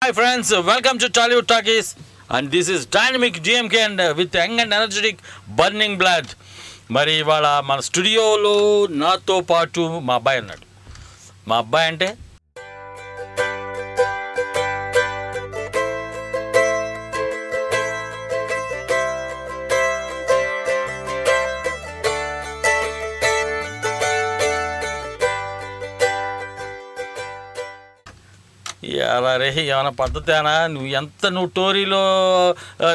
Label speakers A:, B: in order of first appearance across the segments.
A: Hi friends, welcome to Tollywood Talkies, and this is Dynamic DMK and with young and energetic burning blood. మరి ఇవాళ మన స్టూడియోలో నాతో పాటు మా అబ్బాయి అన్నాడు. మా అబ్బాయి అంటే అలా రే ఏమైనా పద్ధతేనా? నువ్వు టోరీలో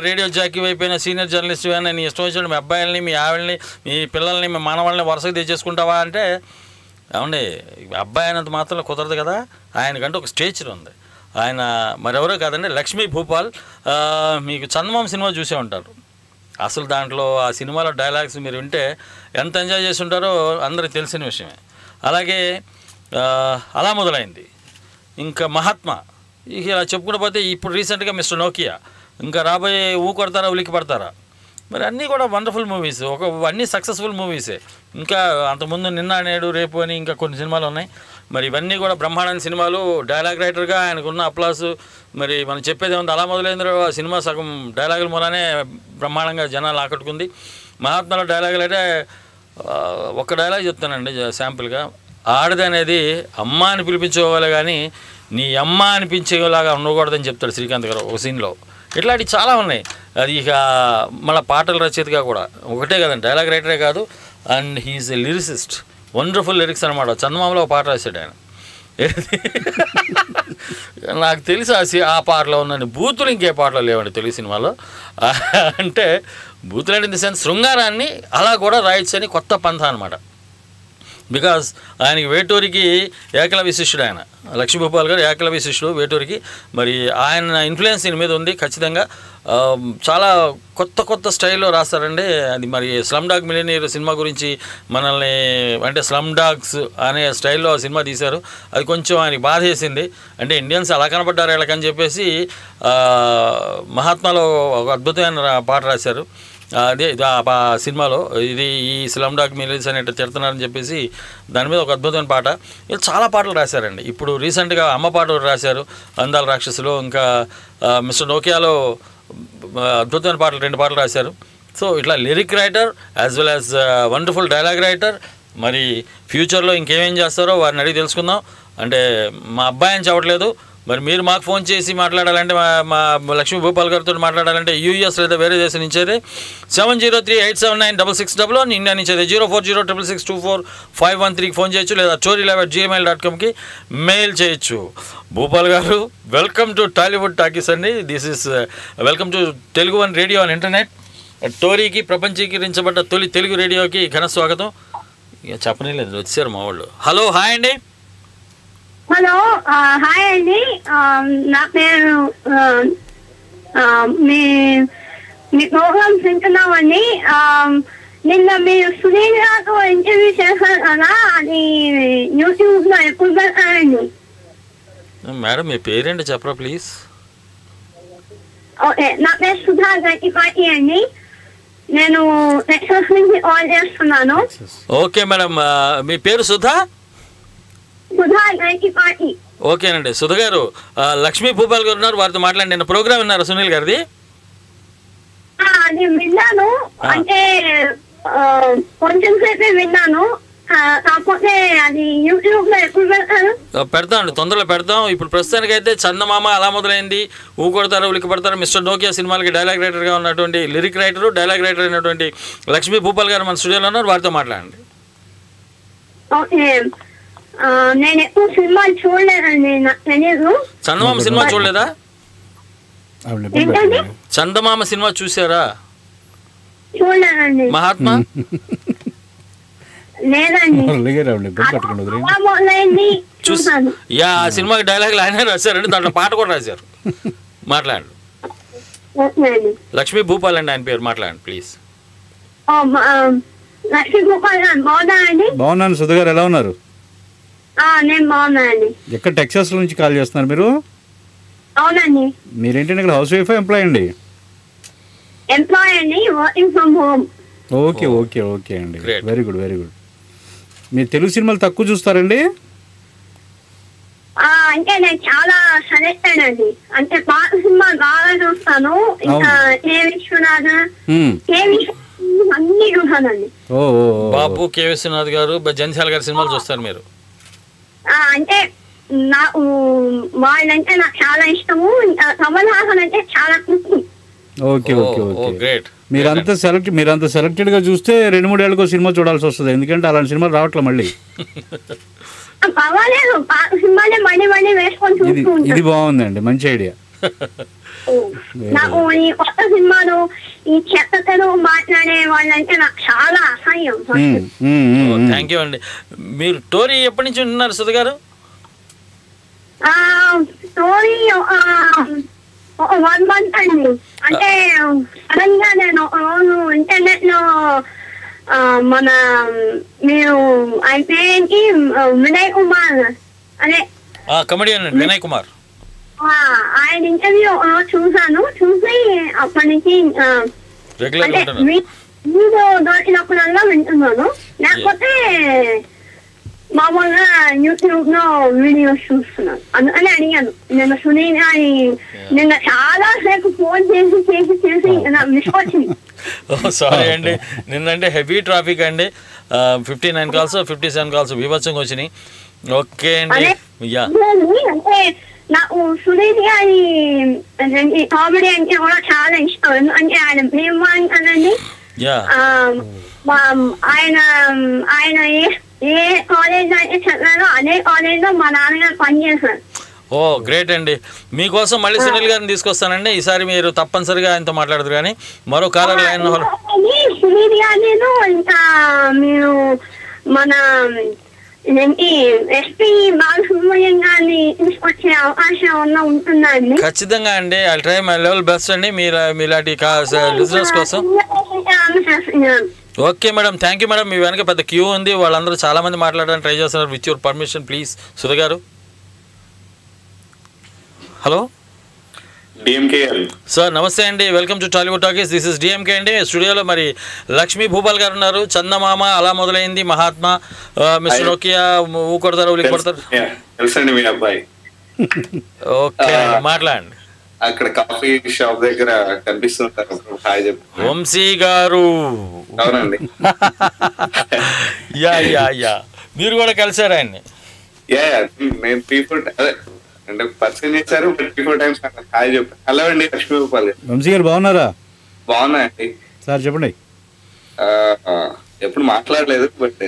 A: రేడియో జాకీ అయిపోయినా సీనియర్ జర్నలిస్ట్ అయినా నీ ఇష్టం వచ్చినట్టు మీ అబ్బాయిల్ని, మీ ఆవిడని, మీ పిల్లల్ని, మీ మనవాళ్ళని వరుసగా తెచ్చేసుకుంటావా అంటే ఏమండి, అబ్బాయి అయినంత మాత్రం కుదరదు కదా. ఆయనకంటే ఒక స్టేచర్ ఉంది. ఆయన మరెవరో కాదండి, లక్ష్మీ భూపాల్. మీకు చందమామ సినిమా చూసే ఉంటారు. అసలు దాంట్లో ఆ సినిమాలో డైలాగ్స్ మీరు వింటే ఎంత ఎంజాయ్ చేసి ఉంటారో అందరికి తెలిసిన విషయమే. అలాగే అలా మొదలైంది. ఇంకా మహాత్మా, ఇక ఇలా చెప్పుకుంటూ పోతే ఇప్పుడు రీసెంట్గా మిస్టర్ నోకియా, ఇంకా రాబోయే కొడతారా ఉలికి పడతారా, మరి అన్నీ కూడా వండర్ఫుల్ మూవీస్, అన్నీ సక్సెస్ఫుల్ మూవీసే. ఇంకా అంతకుముందు నిన్న నేడు రేపు అని ఇంకా కొన్ని సినిమాలు ఉన్నాయి. మరి ఇవన్నీ కూడా బ్రహ్మాండమైన సినిమాలు. డైలాగ్ రైటర్గా ఆయనకున్న అప్లాస్, మరి మనం చెప్పేది ఏముంది, అలా మొదలైందో ఆ సినిమా సగం డైలాగుల మూలనే బ్రహ్మాండంగా జనాలు ఆకట్టుకుంది. మహాత్మాలో డైలాగులు అయితే ఒక డైలాగ్ చెప్తానండి శాంపుల్గా. ఆడది అనేది అమ్మ అని పిలిపించుకోవాలి కానీ నీ అమ్మ అనిపించేలాగా ఉండకూడదని చెప్తాడు శ్రీకాంత్ గారు ఒక సీన్లో. ఇట్లాంటివి చాలా ఉన్నాయి. అది ఇక మళ్ళీ పాటల రచయితగా కూడా ఒకటే కదండి, డైలాగ్ రైటరే కాదు, and he is a lyricist. Wonderful lyrics అనమాట. చందమామలో ఒక పాట రాశాడు ఆయన. నాకు తెలిసి ఆ పాటలో ఉన్నన్ని బూతులు ఇంకే పాటలో లేవండి తెలుగు సినిమాలో. అంటే బూతులు అంటే ఇన్ ది సెన్స్ శృంగారాన్ని అలా కూడా రాయొచ్చు అని కొత్త పంథ అనమాట. బికాజ్ ఆయనకి వేటూరికి ఏకలవ్య శిష్యుడు. ఆయన లక్ష్మీభూపాల్ గారు ఏకలవ్య శిష్యుడు వేటూరికి. మరి ఆయన ఇన్ఫ్లుయెన్స్ దీని మీద ఉంది ఖచ్చితంగా. చాలా కొత్త స్టైల్లో రాస్తారండి. అది మరి స్లమ్ డాగ్ మిలియనీర్ సినిమా గురించి మనల్ని అంటే స్లమ్ డాగ్స్ అనే స్టైల్లో సినిమా తీశారు. అది కొంచెం ఆయనకి బాధ వేసింది. అంటే ఇండియన్స్ అలా కనపడ్డారు వీళ్ళకని చెప్పేసి మహాత్మాలో ఒక అద్భుతమైన పాట రాశారు. అదే ఆ సినిమాలో ఇది ఈ స్లమ్ డాగ్ మిలియనీర్స్ అనేట్టు తిడుతున్నారని చెప్పేసి దాని మీద ఒక అద్భుతమైన పాట. ఇలా చాలా పాటలు రాశారండి. ఇప్పుడు రీసెంట్గా అమ్మ పాట రాశారు, అందాల రాక్షసులో. ఇంకా మిస్టర్ నోకియాలో అద్భుతమైన పాటలు 2 పాటలు రాశారు. సో ఇట్లా lyric writer as well as wonderful dialogue writer. మరి ఫ్యూచర్లో ఇంకేమేం చేస్తారో వారిని అడిగి తెలుసుకుందాం. అంటే మా అబ్బాయి అని చెప్పట్లేదు, మరి మీరు మాకు ఫోన్ చేసి మాట్లాడాలంటే మా లక్ష్మీ భూపాల్ గారితో మాట్లాడాలంటే యూఎస్ లేదా వేరే దేశం నుంచేది 703-879-6611, ఇండియా నుంచి అయితే 04066624513కి ఫోన్ చేయొచ్చు, లేదా storylive@gmail.comకి మెయిల్ చేయొచ్చు. భూపాల్ గారు, వెల్కమ్ టు టాలీవుడ్ టాకీస్ అండి. This is welcome to Telugu one radio and internet. టోరీకి ప్రపంచీకరించబడ్డ తొలి తెలుగు రేడియోకి ఘన స్వాగతం. ఇక చెప్పనే లేదు, వచ్చారు మా వాళ్ళు. హలో, హాయ్ అండి.
B: హలో, హాయ్ అండి. నా పేరు మీ ప్రోగ్రామ్స్ వింటున్నామండి. నిన్న మీరు సునీల్ గారు ఇంటర్వ్యూ చేశారు కదా, అది యూట్యూబ్లో ఎప్పుడు పెడతారండి?
A: మేడం మీ పేరేంటి చెప్పరా ప్లీజ్?
B: ఓకే, నా పేరు సుధా గట్టిపాటి అండి. నేను టెక్సాస్ నుంచి కాల్ చేస్తున్నాను.
A: ఓకే మేడం, మీ పేరు సుధా? ఓకేనండి. సుధ గారు, లక్ష్మీ భూపాల్ గారు ఉన్నారు, వారితో మాట్లాడండి. నిన్న ప్రోగ్రామ్ విన్నారు సునీల్ గారిది?
B: అది విన్నాను, అంటే కొంచెం సేపే విన్నాను. కాకపోతే అది యూట్యూబ్ లో ఎప్పుడు పెడతారు?
A: పెడతామండి, తొందరలో పెడతాం. ఇప్పుడు ప్రస్తుతానికి అయితే చందమామ అలా మొదలైంది, కొడతారా ఉలికి పడతారా, మిస్టర్ నోకియా సినిమాలకి డైలాగ్ రైటర్గా ఉన్నటువంటి లిరిక్ రైటరు, డైలాగ్ రైటర్ అయినటువంటి లక్ష్మీ భూపాల్ గారు మన స్టూడియోలో ఉన్నారు, వారితో మాట్లాడండి.
B: ఓకే, నేను ఎక్కువ సినిమాలు చూడలేదండి, నాకు తెలియదు.
A: చందమామ సినిమా చూడలేదా? చందమామ సినిమా చూసారా?
B: చూడలేదండి.
A: మహాత్మా
B: లేదండి.
A: యా, ఆ సినిమాకి డైలాగులు ఆయన రాశారండి, దాంట్లో పాట కూడా రాశారు. మాట్లాడండి. లక్ష్మీ భూపాల్ అండి ఆయన పేరు, మాట్లాడండి ప్లీజ్.
B: లక్ష్మీ భూపాల్ గారు బాగున్నారండి?
C: బాగున్నాను. సుధ గారు ఎలా ఉన్నారు?
B: నేను బాగున్నానండి.
C: ఎక్కడ టెక్సాస్ నుంచి కాల్ చేస్తున్నారు మీరు?
B: అవునండి.
C: మీరేంటంటే ఇక్కడ హౌస్ వైఫ్ ఎంప్లాయ్ అండి?
B: ఎంప్లాయ్ అండి, working from home.
C: Okay okay okay అండి, వెరీ గుడ్ వెరీ గుడ్. మీరు తెలుగు సినిమాలు తక్కువ చూస్తారండి?
B: అంటే నేను చాలా సెలెక్టెడ్ అండి. అంటే పాత సినిమా బాగా చూస్తాను. ఇంకా కే విశ్వనాథ్ అన్ని చూసానండి.
A: బాబు కే విశ్వనాథ్ గారు, జంధ్యాల గారి సినిమాలు చూస్తారు మీరు?
B: అంటే నాకు వాళ్ళంటే నాకు చాలా ఇష్టము. కమల్ హాసన్ అంటే చాలా ఖుషి.
C: Okay okay okay great. మీరంతా సెలెక్టెడ్ గా చూస్తే 2-3 ఏళ్ళకో సినిమా చూడాల్సి వస్తుంది, ఎందుకంటే అలాంటి సినిమాలు రావట్లే మళ్ళీ.
B: పర్వాలేదు, సినిమాలే మళ్ళీ మళ్ళీ వేసుకొని చూసుకుంటాను.
C: ఇది బాగుందండి, మంచి ఐడియా.
B: నాకు ఈ కొత్త సినిమాలు ఈ చెత్త తెలుగు మాట్లాడే వాళ్ళంటే నాకు చాలా అసహ్యం.
A: థ్యాంక్ యూ అండి. మీరు టోరీ ఎప్పటి నుంచి ఉంటున్నారు సుధ గారు?
B: స్టోరీ 1 month అండి. అంటే సడన్ గా నేను రోజు ఇంటర్నెట్ లో మన మీరు ఆయన పేరేంటి వినయ్ కుమార్ అదే
A: కమెడియన్ వినయ్ కుమార్
B: ఆయన ఇంటర్వ్యూ చూసాను. చూసి అప్పటి నుంచి వీడియో దొరికినప్పుడల్లా వింటున్నాను. లేకపోతే మామూలుగా యూట్యూబ్ లో వీడియోస్ చూస్తున్నాను. అందుకని అడిగాను. నేను సునీల్ గారి నిన్న చాలా సేపు ఫోన్ చేసి చేసి చేసి మిస్ వచ్చింది.
A: సారీ అండి, నిన్నంటే హెవీ ట్రాఫిక్ అండి. 59 కాల్స్ 57 కాల్స్ వివత్సంగా వచ్చినాయి. ఓకే అండి.
B: అంటే నాకు సునీల్ గారి కామెడీ అంటే కూడా చాలా ఇష్టం. ఎందుకంటే ఆయన ప్రేమ అంటానండి. ఆయన ఆయన ఏ కాలేజ్ అయితే చదివారో అదే కాలేజ్ లో మా నాన్నగారు పనిచేశారు.
A: ఓ గ్రేట్ అండి. మీకోసం మళ్ళీ సునీల్ గారిని తీసుకొస్తానండి. ఈసారి మీరు తప్పనిసరిగా ఆయనతో మాట్లాడదు. కానీ మరో కాలర్ లైన్
B: సునీల్ గారు ఇంకా మీరు మన ఎస్పీ బాలసుబ్రహ్మణ్యం గారిని తీసుకొచ్చే అవకాశం ఉంటుందండి.
A: ఖచ్చితంగా అండి. I try my level best అండి మీలాంటి బిజినెస్ కోసం. Okay madam, thank you madam. మీ వెనక పెద్ద క్యూ ఉంది, వాళ్ళందరూ చాలా మంది మాట్లాడడానికి ట్రై చేస్తున్నారు. విత్ యువర్ పర్మిషన్ ప్లీజ్ సుధ గారు. హలో
D: డిఎంకే
A: సార్, నమస్తే అండి. Welcome to Tollywood talkies. This is DMK అండి. స్టూడియోలో మరి లక్ష్మీ భూపాల్ గారు ఉన్నారు. చందమామ, అలా మొదలైంది, మహాత్మా, మిస్టర్ నోకియా, ఊ కొడతారు ఊలికి కొడతారు.
D: తెలుసండి మీ అబ్బాయి.
A: ఓకే మాట్లాడండి.
D: అక్కడ కాఫీ షాప్ దగ్గర కనిపిస్తుంటారు. హాయ్ చెప్పు.
A: వంశీ గారు.
D: అవునండి.
A: యా యా యా మీరు కూడా కలిసారా అండి?
D: నేను 3-4 అదే అంటే పరిచయం చేశారు. 3-4 టైమ్స్ హాయ్ చెప్పు. హలో అండి లక్ష్మీ గోపాల్.
C: వంశీ గారు బాగున్నారా?
D: బాగున్నా అండి.
C: సార్ చెప్పండి.
D: ఎప్పుడు మాట్లాడలేదు, but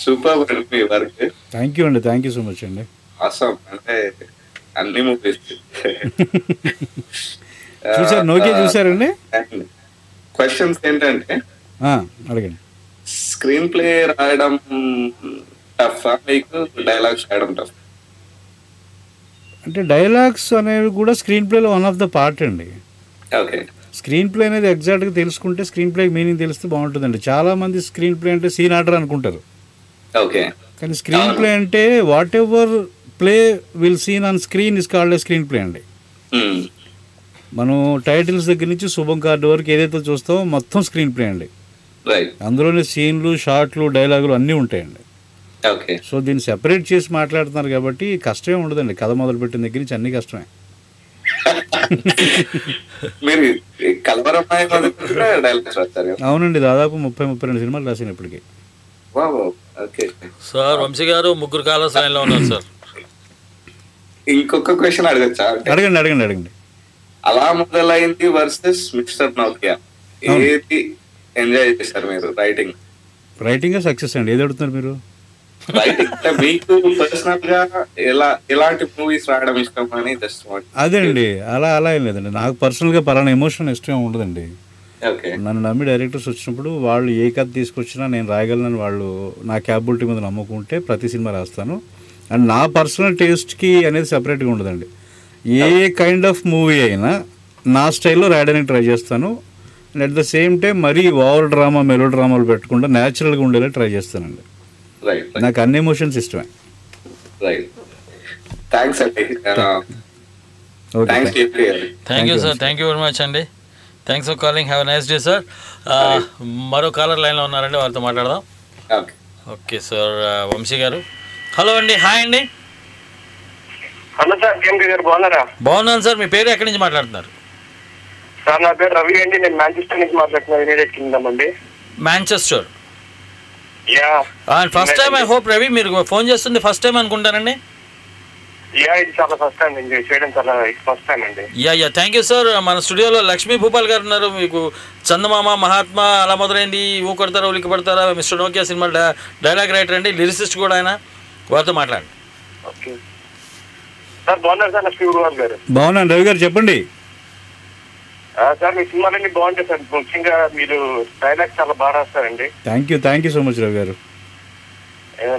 D: super me work.
C: Thank you అండి, థ్యాంక్ యూ సో మచ్ అండి.
D: అవసరం అంటే అన్ని మూవీస్
C: చూసారు, నోకియా చూసారండి?
D: క్వశ్చన్స్ ఏంటంటే
C: అడగండి.
D: స్క్రీన్ ప్లే రాయడం టఫ్, మీకు డైలాగ్స్ రాయడం టఫ్?
C: అంటే డైలాగ్స్ అనేవి కూడా స్క్రీన్ ప్లేలో వన్ ఆఫ్ ద పార్ట్ అండి.
D: ఓకే.
C: స్క్రీన్ ప్లే అనేది ఎగ్జాక్ట్గా తెలుసుకుంటే స్క్రీన్ ప్లే మీనింగ్ తెలిస్తే బాగుంటుందండి. చాలా మంది స్క్రీన్ ప్లే అంటే సీన్ ఆర్డర్ అనుకుంటారు.
D: ఓకే.
C: కానీ స్క్రీన్ ప్లే అంటే what ever play will seen on screen is called a screen play అండి. మనం టైటిల్స్ దగ్గర నుంచి శుభం కార్డు వరకు ఏదైతే చూస్తామో మొత్తం స్క్రీన్ ప్లే అండి. అందులోనే సీన్లు, షార్ట్లు, డైలాగులు అన్నీ ఉంటాయండి. సో దీన్ని సెపరేట్ చేసి మాట్లాడుతున్నారు కాబట్టి కష్టమే ఉండదండి. కథ మొదలు పెట్టిన దగ్గర నుంచి అన్ని కష్టమే. అవునండి, దాదాపు 30-32 సినిమాలు రాసాను ఇప్పటికి.
A: సార్ వంశీ గారు ముగ్గురు కాలర్స్ లైన్ లో ఉన్నారు సార్.
D: ఇంకొక క్వశ్చన్ అడగచ్చా?
C: అడగండి అడగండి అడగండి.
D: అలా మొదలైంది వర్సెస్ మిస్టర్ నోకియా, ఏది ఎంజాయ్ చేశారు మీరు? రైటింగ్
C: రైటింగ్ సక్సెస్ అండి. ఏది అడుగుతున్నారు మీరు?
D: రైటింగ్ మీకు పర్సనల్ గా ఎలాంటి మూవీస్ రాయడం ఇష్టం అని జస్ట్
C: అదే అండి. అలా ఏం లేదండి. నాకు పర్సనల్ గా పలానా ఎమోషన్ ఇష్టం ఉండదండి. నన్ను నమ్మి డైరెక్టర్స్ వచ్చినప్పుడు వాళ్ళు ఏ కథ తీసుకొచ్చినా నేను రాయగలనని వాళ్ళు నా క్యాపబిలిటీ మీద నమ్ముకుంటే ప్రతి సినిమా రాస్తాను. అండ్ నా పర్సనల్ టేస్ట్కి అనేది సపరేట్గా ఉండదండి. ఏ కైండ్ ఆఫ్ మూవీ అయినా నా స్టైల్లో రాయడానికి ట్రై చేస్తాను. And at the same time మరీ ఓవర్ డ్రామా, మెలో డ్రామాలు పెట్టకుండా న్యాచురల్గా ఉండేలా ట్రై చేస్తానండి. నాకు అన్ని ఎమోషన్స్ ఇష్టమే.
A: Thank you sir, thank you very much అండి. Thanks for calling. Have a nice day sir. మరో కాలర్ లైన్లో ఉన్నారండి, వారితో మాట్లాడదాం. Okay sir. వంశీ గారు. హలో అండి. హాయ్ అండి.
E: హలో సార్, కేఎంకే గారు బాగున్నారా?
A: బాగున్నాను సార్. మీ పేరు ఎక్కడి నుంచి మాట్లాడుతున్నారు?
E: సార్ నా పేరు రవి అండి, నేను మాంచెస్టర్ నుంచి మాట్లాడుతున్నాను, యునైటెడ్ కింగ్డమ్ అండి.
A: Manchester.
E: Yeah.
A: First time I hope Ravi మీరు ఫోన్ చేస్తుంది ఫస్ట్ టైం అనుకుంటానండి.
E: యా, ఇది చాలా ఫస్ట్ టైం అండి చేయడం, చాలా ఫస్ట్ టైం అండి.
A: Yeah thank you sir. మన స్టూడియోలో లక్ష్మీ భూపాల్ గారు ఉన్నారు. మీకు చందమామ, మహాత్మా, అలా మొదలైంది, ఊ కొడతారా ఉలికి పడతారా, mister Nokia cinema dialogue writer అండి, లిరిసిస్ట్ కూడా ఆయన. వారితో మాట్లాడండి.
E: ఓకే సార్, బాగున్నారు సార్ లక్ష్మీ భూపాల్ గారు?
C: బాగున్నాను రవి గారు, చెప్పండి.
E: సార్ మీ సినిమాలన్నీ బాగుంటాయి సార్, ముఖ్యంగా మీరు డైలాగ్ చాలా బాగా రాస్తారండి.
C: Thank you so much Ravi గారు.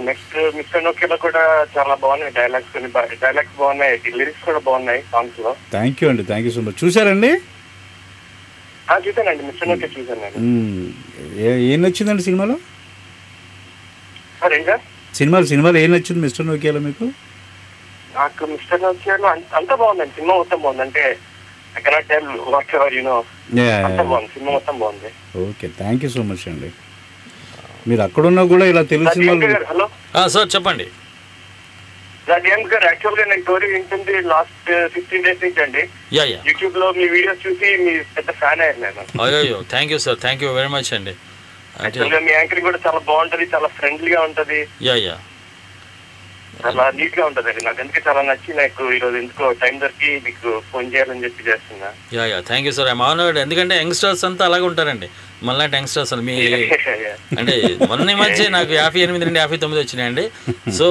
E: నెక్స్ట్ మిస్టర్ నోకియాలో కూడా చాలా బాగున్నాయి డైలాగ్స్, డైలాగ్స్ బాగున్నాయి, లిరిక్స్ కూడా బాగున్నాయి సాంగ్స్ లో.
C: Thank you so much. చూసారండి?
E: చూసానండి, మిస్టర్ నోకియా చూసాను నేను.
C: ఏం నచ్చిందండి సినిమాలో?
E: సార్ ఏం సార్?
C: సినిమాలో ఏం నచ్చింది మిస్టర్ నోకియాలో మీకు?
E: నాకు మిస్టర్ నోకియాలో అంతా బాగుందండి, సినిమా మొత్తం బాగుంది. అంటే I cannot tell whatever, you know. అంతా బాగుంది, సినిమా మొత్తం బాగుంది.
C: Okay, thank you so much అండి. మీరు అక్కడున్నా కూడా ఇలా తెలుగు సినిమాలు.
E: హలో
A: సార్ చెప్పండి.
E: గారు యాక్చువల్ గా నేను స్టోరీ వింటుంది లాస్ట్ 15 days నుంచి అండి.
A: యా
E: యూట్యూబ్ లో మీ వీడియోస్ చూసి మీ పెద్ద ఫ్యాన్ అయ్యాను నేను.
A: అయ్యో thank you sir, thank you very much అండి.
E: యాక్చువల్ గా మీ యాంకరింగ్ కూడా చాలా బాగుంటది, చాలా ఫ్రెండ్లీగా ఉంటది,
A: యా
E: చాలా నీట్ గా ఉంటది. నాకు అందుకే చాలా నచ్చి నాకు ఈరోజు ఎందుకో టైం దొరికి మీకు ఫోన్ చేయాలని చెప్పి చేస్తున్నా.
A: Yeah thank you sir, I honoured. ఎందుకంటే యంగ్స్టర్స్ అంతా అలాగే ఉంటారండి, మళ్ళీ యంగ్స్టర్స్ మీ అంటే మొన్న మధ్య నాకు 58 నుండి 59 వచ్చినాయండి. సో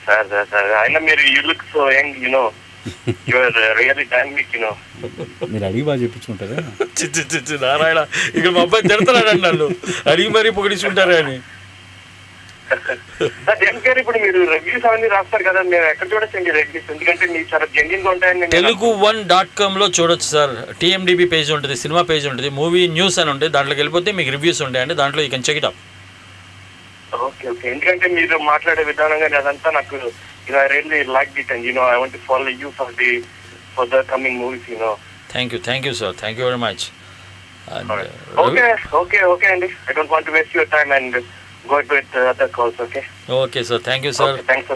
E: సార్ అయినా మీరు you look so young, you know, you are really dynamic, you know.
C: మీరు అడిగి బాగా చెప్పించుకుంటారా?
A: చిచ్చి నారాయణ, ఇక్కడ మా అబ్బాయి తిడతాడు నన్ను, అడిగి మరీ పొగిడించుకుంటారా అని.
E: గారు ఇప్పుడు మీరు రివ్యూస్ అవన్నీ రాస్తారు కదా, మీరు ఎక్కడ చూడొచ్చండి రివ్యూస్? ఎందుకంటే మీరు చాలా జెన్యూన్ గా ఉంటాయని.
A: Telugu1.com లో చూడొచ్చు సార్. TMDB పేజ్ ఉంటుంది, సినిమా పేజ్ ఉంటుంది, మూవీ న్యూస్ అని ఉంటుంది, దాంట్లోకి వెళ్ళిపోతే మీకు రివ్యూస్ ఉంటాయండి, దాంట్లో you can check it up.
E: Okay ఎందుకంటే మీరు మాట్లాడే విధానం కానీ అదంతా నాకు I really like it, and I want to follow you for the coming movies,
A: thank you sir, thank you very much.
E: Okay అండి, I don't want to waste your time and go with other calls.
A: Okay sir, thank you sir.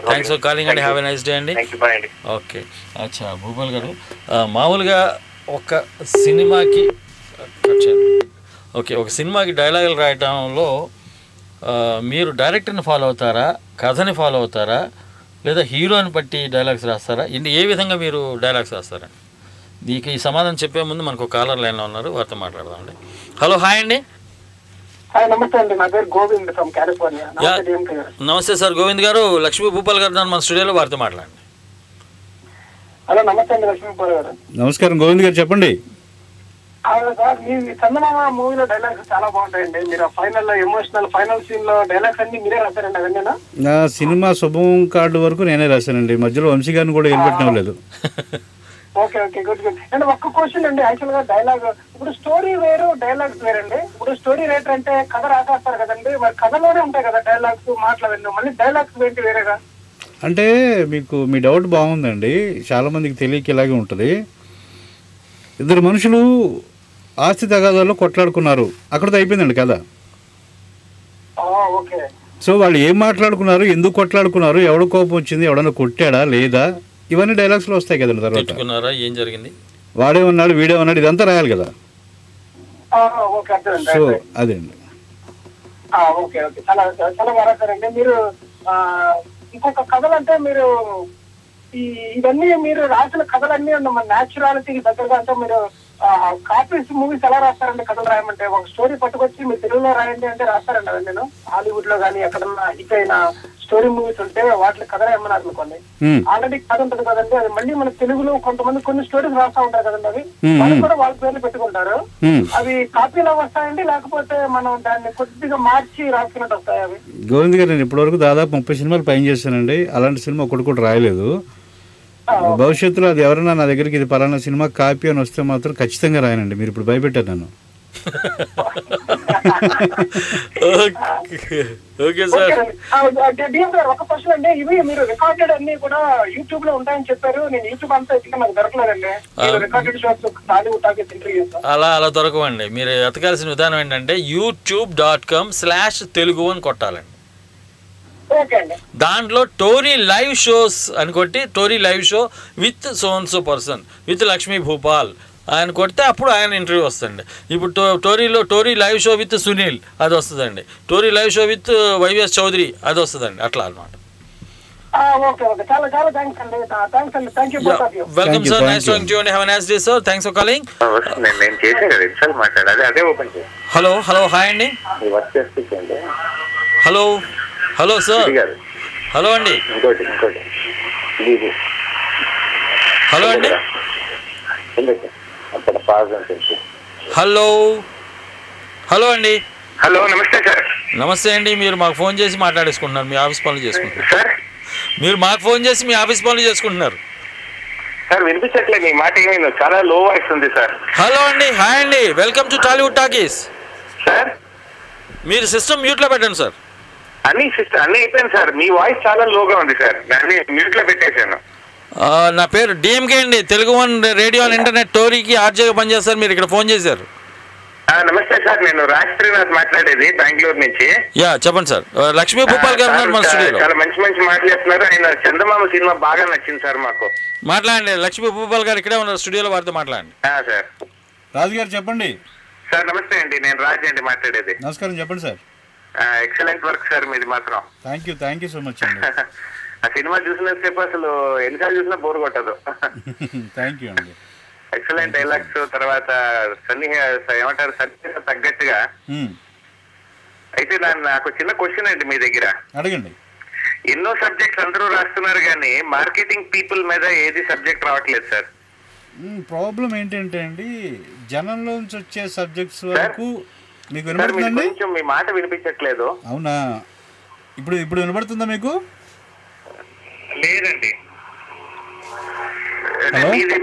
A: Thanks for calling and have a nice day అండి.
E: Thank you, bye అండి.
A: Okay అచ్చా భూపాల్ గారు, మామూలుగా ఒక సినిమాకి ఒక సినిమాకి డైలాగులు రాయటంలో మీరు డైరెక్టర్ని ఫాలో అవుతారా, కథని ఫాలో అవుతారా, లేదా హీరోని బట్టి డైలాగ్స్ రాస్తారా? ఏ విధంగా మీరు డైలాగ్స్ రాస్తారా? దీనికి ఈ సమాధానం చెప్పే ముందు మనకు ఒక కాలర్ లైన్లో ఉన్నారు, వారితో మాట్లాడదామండి. హలో, హాయ్ అండి.
F: నమస్తే అండి, నా పేరు గోవింద్ ఫ్రమ్ కాలిఫోర్నియా.
A: నమస్తే సార్ గోవింద్ గారు. లక్ష్మీ భూపాల్ గారు మన స్టూడియోలో, వారితో మాట్లాడండి.
F: హలో, నమస్తే అండి లక్ష్మీ భూపాల్ గారు.
C: నమస్కారం గోవింద్ గారు, చెప్పండి.
F: సార్ మీ చందమామ మూవీలో డైలాగ్స్ చాలా బాగుంటాయండి. మీరు ఫైనల్ లో ఎమోషనల్ ఫైనల్ సీన్ లో డైలాగ్స్ అన్ని మీరే రాశారండి అవన్నీ?
C: నా సినిమా శుభం కార్డు వరకు నేనే రాశానండి, మధ్యలో వంశీ గారిని కూడా ఏం లేదు.
F: Okay good. అండ్ ఒక్క క్వశ్చన్ అండి, యాక్చువల్ గా డైలాగ్ ఇప్పుడు స్టోరీ వేరు, డైలాగ్స్ వేరండి. ఇప్పుడు స్టోరీ రైటర్ అంటే కథ రాసేస్తారు కదండి, మరి కథలోనే ఉంటాయి కదా డైలాగ్స్, మాట్లాడండి, మళ్ళీ డైలాగ్స్ ఏంటి వేరేగా?
C: అంటే మీకు మీ డౌట్ బాగుందండి, చాలా మందికి తెలియక ఇలాగే ఉంటుంది. ఇద్దరు మనుషులు ఆస్తి తగాదాల్లో కొట్లాడుకున్నారు, అక్కడితో అయిపోయిందండి కదా.
F: ఓకే,
C: సో వాళ్ళు ఏం మాట్లాడుకున్నారు, ఎందుకు కొట్లాడుకున్నారు, ఎవడ కోపం వచ్చింది, ఎవడన్నా కొట్టాడా లేదా, ఇవన్నీ డైలాగ్స్లో వస్తాయి కదండి. తర్వాత
A: ఏం జరిగింది,
C: వాడేమన్నాడు వీడేమన్నాడు, ఇదంతా రాయాలి కదా. సో అదేండి.
F: ఓకే చాలా చాలా బాగా రాశారండి మీరు. ఇంకొక కథలు అంటే మీరు ఇవన్నీ మీరు రాసిన కథలన్నీ మన న్యాచురాలిటీకి దగ్గరగా, అంటే మీరు కాపీస్ మూవీస్ ఎలా రాస్తారండి కథలు రాయమంటే? ఒక స్టోరీ పట్టుకొచ్చి మీరు తెలుగులో రాయండి అంటే రాస్తారండి అవి? నేను హాలీవుడ్ లో కానీ ఎక్కడన్నా హిట్ అయిన స్టోరీ మూవీస్ ఉంటే వాటికి కథ రాయమన్నారు అనుకోండి, ఆల్రెడీ కథ ఉంటుంది కదండి, అది మళ్ళీ మన తెలుగులో కొంతమంది కొన్ని స్టోరీస్ రాస్తా ఉంటారు కదండి, అవి వాళ్ళు కూడా వాళ్ళ పేర్లు పెట్టుకుంటారు. అవి కాపీలో వస్తాయండి, లేకపోతే మనం దాన్ని కొద్దిగా మార్చి రాసుకున్నట్టు వస్తాయి అవి?
C: గోవింద్ గారు, నేను ఇప్పటివరకు దాదాపు 30 సినిమాలు పైన చేశానండి, అలాంటి సినిమా ఒకటి కూడా రాయలేదు. భవిష్యత్తులో అది ఎవరైనా నా దగ్గరికి ఇది పలానా సినిమా కాపీ అని వస్తే మాత్రం ఖచ్చితంగా రాయనండి. మీరు ఇప్పుడు భయపెట్టారు నన్ను.
F: ఒక క్వశ్చన్ అండి, ఇవి మీరు రికార్డెడ్ అన్ని కూడా యూట్యూబ్ లో ఉంటాయని చెప్పారు. నేను యూట్యూబ్ అంతా ఎత్తుగా నాకు దొరకలేదండి. Recorded shots Tollywood talkies interviews
A: అలా దొరకవండి. మీరు ఎతకాల్సిన విధానం ఏంటంటే youtube.com/telugu అని కొట్టాలండి.
F: ఓకే అండి.
A: దాంట్లో టోరీ లైవ్ షోస్ అని కొట్టి Tori live show with so and so person with Lakshmi Bhupal ఆయన కొడితే అప్పుడు ఆయన ఇంటర్వ్యూ వస్తుందండి. ఇప్పుడు Tori live show with Sunil అది వస్తుందండి. Tori live show with YVS Chowdary అది వస్తుందండి. అట్లా అనమాట.
F: ఓకే ఓకే, చాలా చాలా థ్యాంక్స్ అండి. థ్యాంక్స్ అండి. Thank you both of you.
A: Welcome sir, nice talking to you and have a nice day sir. Thanks for calling.
E: నేను చేసే కదా ఇన్స్టాల్ మాట్లాడాలి, అదే ఓపెన్ చేసి.
A: హలో హలో, హాయ్ అండి.
E: వర్క్ చేస్తుందండి.
A: Hello hello sir. హలో అండి.
E: ఇంకోటి
A: హలో అండి.
E: అక్కడ పాజ్ అంటే
A: హలో హలో అండి.
E: హలో, నమస్తే సార్.
A: నమస్తే అండి. మీరు మాకు ఫోన్ చేసి మాట్లాడేసుకుంటున్నారు, మీ ఆఫీస్ పనులు చేసుకుంటున్నారు
E: సార్.
A: మీరు మాకు ఫోన్ చేసి మీ ఆఫీస్ పనులు చేసుకుంటున్నారు
E: సార్. వినిపించట్లేదు మీ మాట, ఏమైందో చాలా లో వాయిస్ ఉంది సార్.
A: హలో అండి, హాయ్ అండి, welcome to Tollywood talkies.
E: Sir
A: మీరు సిస్టమ్ మ్యూట్లో పెట్టండి సార్.
E: అన్ని అయిపోయింది సార్. మీ వాయిస్ చాలా లోగా ఉంది సార్, దాన్ని మ్యూట్ లో పెట్టేశాను.
A: నా పేరు డిఎంకే అండి, Telugu one radio and internet టోరీకి ఆర్జేగా పనిచేస్తారు. మీరు ఇక్కడ ఫోన్ చేశారు.
E: నమస్తే సార్, నేను రాజ్ శ్రీనాథ్ మాట్లాడేది బెంగళూరు నుంచి.
A: యా చెప్పండి సార్. లక్ష్మీ భూపాల్ గారు ఉన్నారు మన స్టూడియోలో.
E: చాలా మంచి మాటలు చెప్తున్నారు. ఆయన చందమామ సినిమా బాగా నచ్చింది సార్ మాకు.
A: మాట్లాడండి. లక్ష్మీ భూపాల్ గారు ఇక్కడే ఉన్నారు స్టూడియోలో, వారితో మాట్లాడండి.
E: సార్.
C: రాజు గారు చెప్పండి
E: సార్ నమస్తే అండి, నేను రాజ్ అండి మాట్లాడేది.
C: నమస్కారం, చెప్పండి సార్.
E: ఎక్సలెంట్ వర్క్ సార్ మీది మాత్రం.
C: థ్యాంక్ యూ సో మచ్ అండి.
E: ఆ సినిమా చూసినంతసేపు అసలు ఎన్నిసార్లు చూసినా బోర్ కొట్టదు.
C: థ్యాంక్ యూ అండి.
E: ఎక్సలెంట్ డైలాగ్స్, తర్వాత ఏమంటారు సన్నిహిత తగ్గట్టుగా. అయితే నాకు చిన్న క్వశ్చన్ అండి మీ దగ్గర.
C: అడగండి.
E: ఎన్నో సబ్జెక్ట్స్ అందరూ రాస్తున్నారు కానీ మార్కెటింగ్ పీపుల్ మీద ఏది సబ్జెక్ట్ రావట్లేదు సార్.
C: ప్రాబ్లం ఏంటంటే అండి, జనంలోంచి వచ్చే సబ్జెక్ట్స్ వరకు మీకు వినబడుతుందండి.
E: కొంచెం మీ మాట వినిపించట్లేదు.
C: అవునా, ఇప్పుడు వినబడుతుందా మీకు?
E: లేదండి,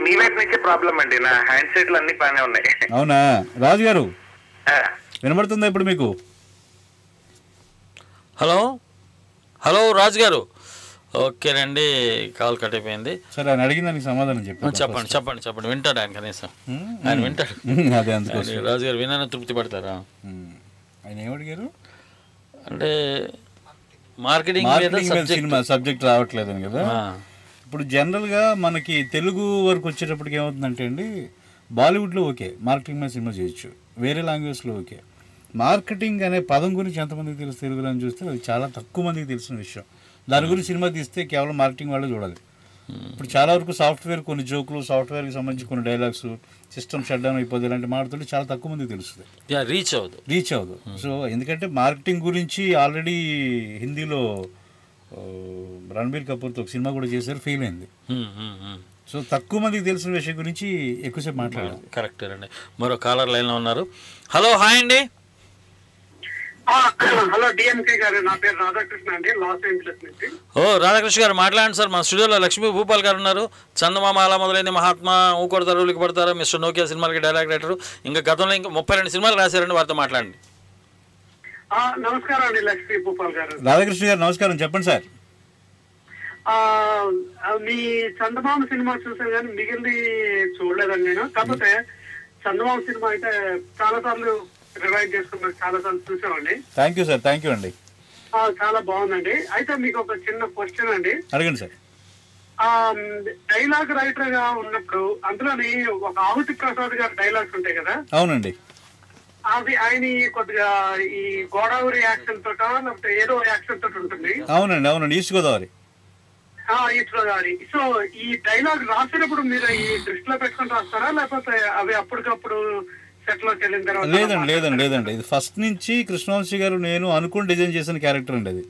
E: మీ వైపు నుంచే ప్రాబ్లం అండి. నా హ్యాండ్ సెట్లు అన్ని బాగానే ఉన్నాయి.
C: అవునా రాజు గారు, వినబడుతుందా ఇప్పుడు మీకు?
A: హలో హలో రాజు గారు. ఓకేనండి, కాల్ కట్ అయిపోయింది.
C: సరే, ఆయన అడిగిన దానికి సమాధానం
A: చెప్పండి. వింటాడు ఆయన, కనీసం ఆయన వింటాడు.
C: అదే అందుకోసం
A: రాజు గారు వినాలని తృప్తి పడతారా?
C: ఆయన ఏమడిగారు
A: అంటే మార్కెటింగ్
C: సినిమా సబ్జెక్ట్ రావట్లేదని కదా. ఇప్పుడు జనరల్గా మనకి తెలుగు వరకు వచ్చేటప్పటికి ఏమవుతుందంటే అండి, బాలీవుడ్లో ఓకే మార్కెటింగ్ మీద సినిమా చేయొచ్చు, వేరే లాంగ్వేజ్లో ఓకే. మార్కెటింగ్ అనే పదం గురించి ఎంతమందికి తెలుసు తెలుగులో అని చూస్తే అది చాలా తక్కువ మందికి తెలిసిన విషయం. దాని గురించి సినిమా తీస్తే కేవలం మార్కెటింగ్ వాళ్ళే చూడాలి. ఇప్పుడు చాలా వరకు సాఫ్ట్వేర్ కొన్ని జోకులు, సాఫ్ట్వేర్కి సంబంధించి కొన్ని డైలాగ్స్, సిస్టమ్ షట్ డౌన్ అయిపోతుంది ఇలాంటి మాటలు చాలా తక్కువ మందికి తెలుస్తుంది, రీచ్ అవ్వదు. సో ఎందుకంటే మార్కెటింగ్ గురించి ఆల్రెడీ హిందీలో రణబీర్ కపూర్తో ఒక సినిమా కూడా చేశారు, ఫెయిల్ అయింది. సో తక్కువ మందికి తెలిసిన విషయం గురించి ఎక్కువసేపు మాట్లాడాలి.
A: కరెక్ట్ అండి. మరో కాలర్ లైన్లో ఉన్నారు. హలో, హాయ్ అండి.
F: హలో డిఎంకే గారు, నా పేరు రాధాకృష్ణ అండి, లాస్ ఏంజలస్ నుంచి.
A: రాధాకృష్ణ గారు మాట్లాడండి సార్. మన స్టూడియోలో లక్ష్మీ భూపాల్ గారు ఉన్నారు. చందమామ అలా మొదలైంది, మహాత్మా, ఊకొడతారు ఊలికి పడతారు, మిస్టర్ నోకియా సినిమాలకి డైలాగ్ రైటర్, ఇంకా గతంలో ఇంకా 32 సినిమాలు రాశారండి. వారితో మాట్లాడండి.
F: నమస్కారం అండి లక్ష్మీ భూపాల్ గారు.
C: రాధాకృష్ణ గారు నమస్కారం, చెప్పండి సార్.
F: మీ చందమామ సినిమా చూసాను కానీ మిగిలింది చూడలేదండి నేను. కాకపోతే చందమామ సినిమా అయితే చాలా సార్లు రివైజ్ చేసుకున్నారు, చాలా సార్లు చూసామండి.
C: Thank you sir. Thank you అండి.
F: చాలా బాగుందండి. అయితే మీకు ఒక చిన్న క్వశ్చన్ అండి.
C: అడగండి సార్.
F: డైలాగ్ రైటర్ గా ఉన్నప్పుడు అందులోని ఒక ఆహుతి ప్రసాద్ గారి డైలాగ్స్ ఉంటాయి కదా.
C: అవునండి.
F: అవి ఆయన కొద్దిగా ఈ గోదావరి యాక్షన్ తోట లేకపోతే ఏదో యాక్షన్ తోటి ఉంటుంది.
C: అవునండి, east Godavari.
F: East Godavari. So ఈ డైలాగ్ రాసినప్పుడు మీరు ఈ దృష్టిలో పెట్టుకుని రాస్తారా, లేకపోతే అవి అప్పటికప్పుడు సెట్ లోకి వెళ్ళిన తర్వాత?
C: లేదండి, ఇది ఫస్ట్ నుంచి కృష్ణవంశీ గారు నేను అనుకుని డిజైన్ చేసిన క్యారెక్టర్ అండి అది.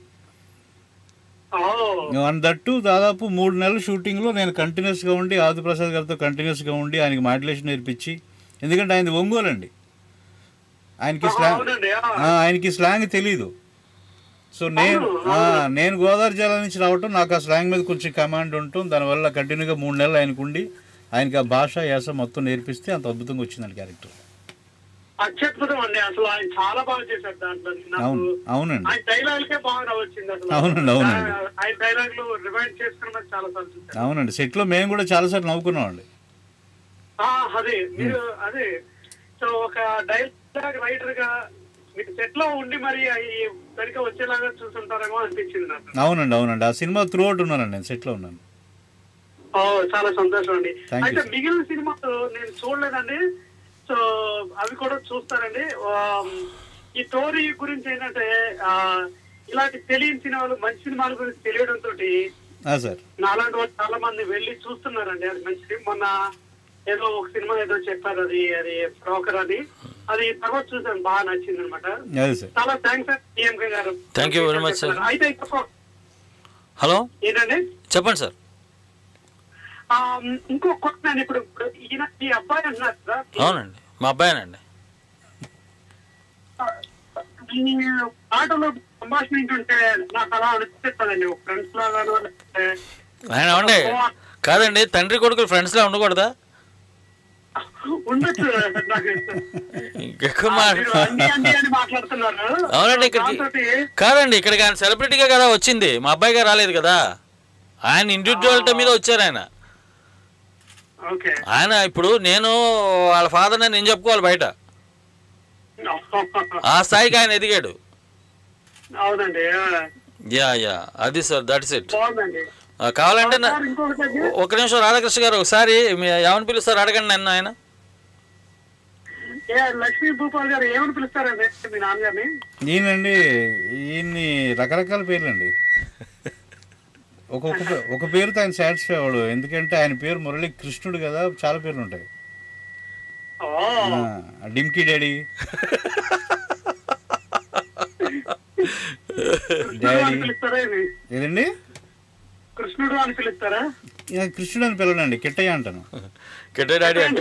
C: దట్టు దాదాపు 3 నెలల షూటింగ్లో నేను కంటిన్యూస్గా ఉండి ఆదిప్రసాద్ గారితో కంటిన్యూస్గా ఉండి ఆయనకి మాడ్యులేషన్ నేర్పించి, ఎందుకంటే ఆయన ఒంగోలు అండి, ఆయనకి స్లాంగ్ తెలీదు. సో నేను గోదావరి జిల్లా నుంచి రావటం, నాకు ఆ స్లాంగ్ మీద కొంచెం కమాండ్ ఉండటం, దానివల్ల కంటిన్యూగా 3 నెలలు ఆయనకు ఉండి ఆయనకి ఆ భాష యాస మొత్తం నేర్పిస్తే అంత అద్భుతంగా వచ్చిందండి క్యారెక్టర్.
F: అత్యద్భుతం అండి, అసలు ఆయన చాలా బాగా చేశారు దాంట్లో.
C: అవునండి,
F: ఆయన డైలాగ్కే బాగా వచ్చింది అసలు.
C: అవునండి.
F: ఆయన డైలాగ్లు రివైండ్ చేసుకున్న చాలా సార్లు చూసారు.
C: అవునండి, సెట్ లో మేము కూడా చాలా సార్లు నవ్వుకున్నాం అండి.
F: అదే మీరు అదే. సో ఒక డైలాగ్ రైటర్ గా మీకు సెట్ లో ఉండి మరి సరిగ్గా వచ్చేలాగా చూస్తుంటారేమో అనిపించింది నాకు.
C: అవునండి ఆ సినిమా త్రూ అవుట్ ఉన్నానండి, నేను సెట్లో ఉన్నాను.
F: చాలా సంతోషం అండి.
C: Thank you,
F: అయితే
C: sir.
F: మిగిలిన సినిమాలు నేను చూడలేదండి, సో అవి కూడా చూస్తానండి. ఈ స్టోరీ గురించి ఏంటంటే ఇలాంటి తెలియని సినిమాలు, మంచి సినిమాల గురించి తెలియడంతో
C: సార్
F: నాలాంటి వాళ్ళు చాలా మంది వెళ్ళి చూస్తున్నారండి. అది మంచిది. మొన్న ఏదో ఒక సినిమా ఏదో చెప్పారు, అది బ్రోకర్, అది తర్వాత చూసాను, బాగా నచ్చింది అనమాట. చాలా థ్యాంక్స్ సార్ డిఎంకే గారు.
A: Thank you very much sir.
F: అయితే
A: హలో
F: ఏంటండి
A: చెప్పండి సార్.
F: ఇంకో క్వశ్చన్, ఇప్పుడు ఈయన ఈ అబ్బాయి అంటున్నారు కదా.
A: అవునండి, మా అబ్బాయినండి.
F: ఈ ఆటోలో సంభాషణ ఏంటంటే నాకు అలా అనిపిస్తుందండి, ఫ్రెండ్స్ లాగా.
A: ఆయన ఉండే కాదండి, తండ్రి కొడుకులు ఫ్రెండ్స్ లా ఉండకూడదా?
F: ఉండొచ్చు.
A: ఇంకెక్కువ
F: మాట్లాడుతున్నారు.
A: అవునండి, ఇక్కడికి కాదండి, ఇక్కడికి ఆయన సెలబ్రిటీగా కదా వచ్చింది, మా అబ్బాయిగా రాలేదు కదా. ఆయన ఇండివిజువాలిటీ మీద వచ్చారు ఆయన. ఆయన ఇప్పుడు నేను వాళ్ళ ఫాదర్ నేను చెప్పుకోవాలి బయట, ఆ స్థాయికి ఆయన ఎదిగాడు.
F: అవునండి.
A: యా అది సార్, దట్స్ ఇట్. కావాలంటే ఒక నిమిషం రాధాకృష్ణ గారు, ఒకసారి ఏమని పిలుస్తారు అడగండి నన్ను. ఆయన
F: లక్ష్మీ భూపాల్ గారు ఏమని పిలుస్తారండి మీ నాన్నగారిని?
C: ఈయనండి, ఈయన్ని రకరకాల పేర్లండి. ఒక పేరుతో ఆయన సాటిస్ఫై అవ్వడు, ఎందుకంటే ఆయన పేరు మురళీ కృష్ణుడు కదా, చాలా పేర్లు ఉంటాయి. డింకీ డాడీ, ఏదండి
F: కృష్ణుడు అని పిలుస్తారా?
C: కృష్ణుడు అని పిలవనండి, కిట్టయ్య అంటాను.
A: కిట్టయ్య డాడీ అంటే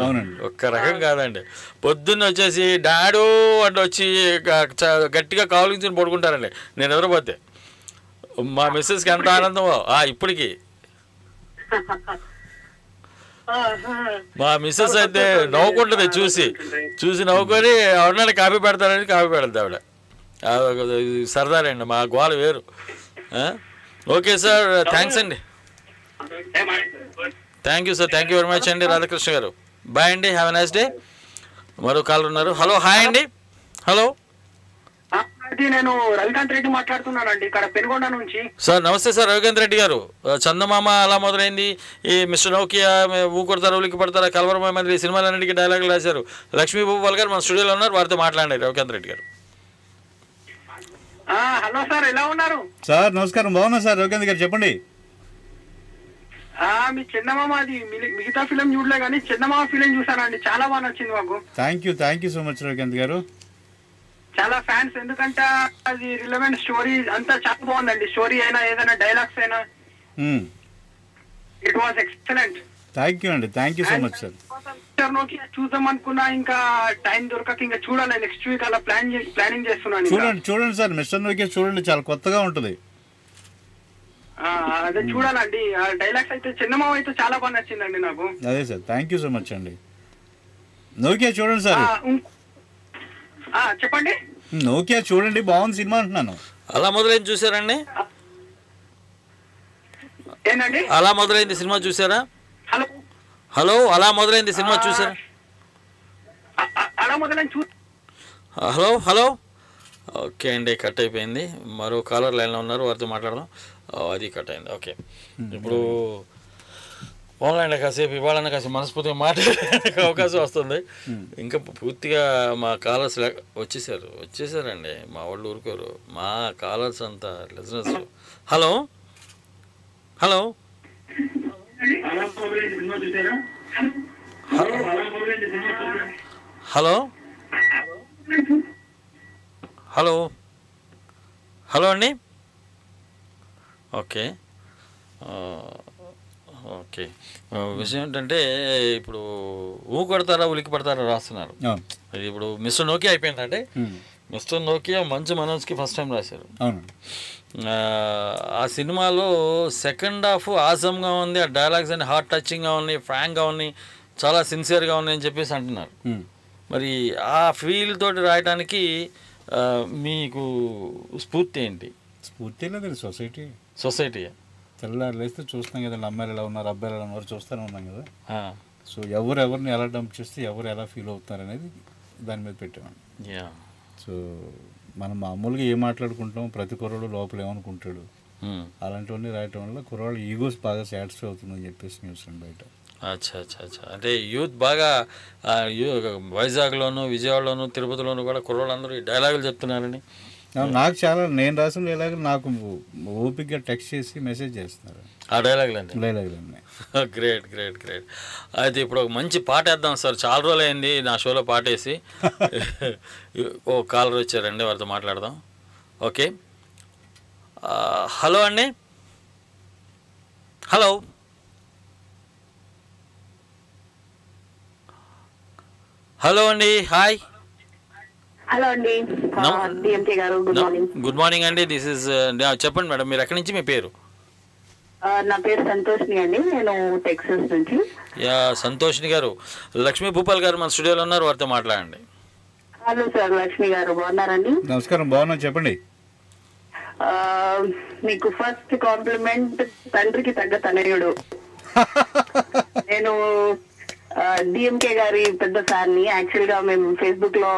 C: అవునండి,
A: ఒక్క రకం కాదండి. పొద్దున్న వచ్చేసి డాడూ అంటే వచ్చి గట్టిగా కావలించుని పడుకుంటారండి నేను ఎదురపోతే. మా మిస్సెస్కి ఎంత ఆనందమో ఇప్పటికి. మా మిస్సెస్ అయితే నవ్వుకుంటుంది, చూసి నవ్వుకొని ఎవరినైనా కాఫీ పెడతారని కాఫీ పెడద్దు ఆవిడ. సరదానండి, మా గోల వేరు. ఓకే సార్, థ్యాంక్స్ అండి. Thank you sir, thank you very much అండి రాధాకృష్ణ గారు. బాయ్ అండి, హ్యావ్ ఎ నైస్ డే. మరో కాల్ ఉన్నారు. హలో, హాయ్ అండి. హలో,
F: నేను రవికాంత్ రెడ్డి మాట్లాడుతున్నానండి, ఇక్కడ పెనుగొండ నుంచి.
A: సార్ నమస్తే సార్, రవికాంత్ రెడ్డి గారు. చందమామ అలా మొదలైంది, ఈ మిస్టర్ నోకియా, ఊకొడతారు ఉలికి పడతారా, కలవరమై మంది సినిమాలన్నింటికి డైలాగులు రాశారు. లక్ష్మీ భూపాల్ గారు మన స్టూడియోలో ఉన్నారు, వారితో మాట్లాడండి రవికాంత్ రెడ్డి గారు.
F: హలో సార్, ఎలా ఉన్నారు
C: సార్? నమస్కారం, బాగున్నా సార్. రవికాంత్ గారు చెప్పండి.
F: మీ చందమామ అది మిగతా ఫిలిం చూడలే కానీ చందమామ ఫిలిం చూసానండి, చాలా బాగా నచ్చింది మాకు.
C: Thank you so much Ravikanth గారు.
F: చాలా ఫ్యాన్స్, ఎందుకంటే అది రిలవెంట్ స్టోరీ అంతా చాలా బాగుందండి. స్టోరీ అయినా ఏదైనా డైలాగ్స్ అయినా it was excellent.
C: Thank you అండి, thank you so much sir.
F: చూద్దాం అనుకున్నా, ఇంకా టైం దొరకక ఇంకా చూడాలి. నెక్స్ట్ వీక్ అలా ప్లానింగ్ చేస్తున్నాను.
C: చూడండి సార్, మిస్టర్ నోకియా చూడండి, చాలా కొత్తగా ఉంటుంది.
F: అదే చూడాలండి. డైలాగ్స్ అయితే చందమామ అయితే చాలా బాగా నచ్చిందండి నాకు.
C: అదే sir, thank you so much అండి. నోకియా చూడండి సార్.
F: చెప్పండి.
C: నోకియా చూడండి, బాగుంది సినిమా అంటున్నాను.
A: అలా మొదలైంది చూసారండి?
F: ఏంటండి
A: అలా మొదలైంది సినిమా చూసారా?
F: హలో,
A: అలా మొదలైంది సినిమా చూసారా?
F: అలా మొదలైంది.
A: హలో ఓకే అండి, కట్ అయిపోయింది. మరో కాలర్ లైన్లో ఉన్నారు, వారితో మాట్లాడదాం. అది కట్ అయింది. ఓకే, ఇప్పుడు ఆన్లైన్లో కాసేపు ఇవాళ కాసేపు మనస్ఫూర్తిగా మాట్లాడడానికి అవకాశం వస్తుంది. ఇంకా పూర్తిగా మా కాలర్స్ వచ్చేసారండి, మా వాళ్ళు ఊరుకోరు, మా కాలర్స్ అంతా listeners. Hello hello hello hello hello అండి. ఓకే విషయం ఏంటంటే, ఇప్పుడు కొడతారా ఉలికి పడతారా రాస్తున్నారు. ఇది ఇప్పుడు మిస్టర్ నోకియా అయిపోయిందంటే, మిస్టర్ నోకియా మంచు మనోజ్కి ఫస్ట్ టైం రాశారు. ఆ సినిమాలో సెకండ్ హాఫ్ ఆసమ్గా ఉంది, ఆ డైలాగ్స్ అన్ని హార్ట్ టచింగ్గా ఉన్నాయి, ఫ్రాంక్గా ఉన్నాయి, చాలా సిన్సియర్గా ఉన్నాయి అని చెప్పేసి అంటున్నారు. మరి ఆ ఫీల్ తోటి రాయడానికి మీకు స్ఫూర్తి ఏంటి?
C: స్ఫూర్తి లేదు, సొసైటీ.
A: సొసైటీ
C: తెల్లారు లేస్తే చూస్తున్నాం కదా, అమ్మాయిలు ఎలా ఉన్నారు, అబ్బాయిలు ఎలా ఉన్నారు చూస్తూనే ఉన్నాం కదా. సో ఎవరెవరిని ఎలా డంప్ చేస్తే ఎవరు ఎలా ఫీల్ అవుతున్నారు అనేది దాని మీద పెట్టాను. సో మనం మామూలుగా ఏం మాట్లాడుకుంటాం, ప్రతి కుర్రాడు లోపల ఏమనుకుంటాడు, అలాంటివన్నీ రాయటం వల్ల కుర్రాళ్ళు ఈగోస్ బాగా సాటిస్ఫై అవుతుందని చెప్పేసి న్యూస్ అండి బయట.
A: అచ్చా అచ్చా అచ్చా. అంటే యూత్ బాగా వైజాగ్లోను, విజయవాడలోను, తిరుపతిలోను కూడా కుర్రాళ్ళందరూ ఈ డైలాగులు చెప్తున్నారని.
C: నాకు చాలా, నేను రాసిన డైలాగులు నాకు ఓపిక్గా టెక్స్ట్ చేసి మెసేజ్ చేస్తున్నారు
A: ఆ డైలాగులు అండి.
C: డైలాగులన్నీ.
A: Great great great. అయితే ఇప్పుడు ఒక మంచి పాట వేద్దాం సార్, చాలా రోజులు అయింది నా షోలో పాట వేసి. ఓ కాలర్ వచ్చారండి, వారితో మాట్లాడదాం. ఓకే, హలో అండి. హలో హలో అండి, హాయ్.
B: హలో అండి, డిఎంకే గారు, గుడ్ మార్నింగ్.
A: గుడ్ మార్నింగ్ అండి. దిస్ ఇస్, చెప్పండి మేడం, మీరు ఎక్కడి నుంచి, మీ పేరు?
B: నా పేరు సంతోష్ని అండి, నేను టెక్సాస్ నుంచి.
A: సంతోష్ని గారు, లక్ష్మీ భూపాల్ గారు మన స్టూడియోలో ఉన్నారు, వారితో మాట్లాడండి.
B: హలో సార్, లక్ష్మి గారు బాగున్నారండి?
C: నమస్కారం, బాగున్నా, చెప్పండి.
B: మీకు ఫస్ట్ కాంప్లిమెంట్, తండ్రికి తగ్గ తనయుడు. నేను డిఎంకే గారి పెద్ద ఫ్యాన్ ని. యాక్చువల్ గా మేము ఫేస్బుక్ లో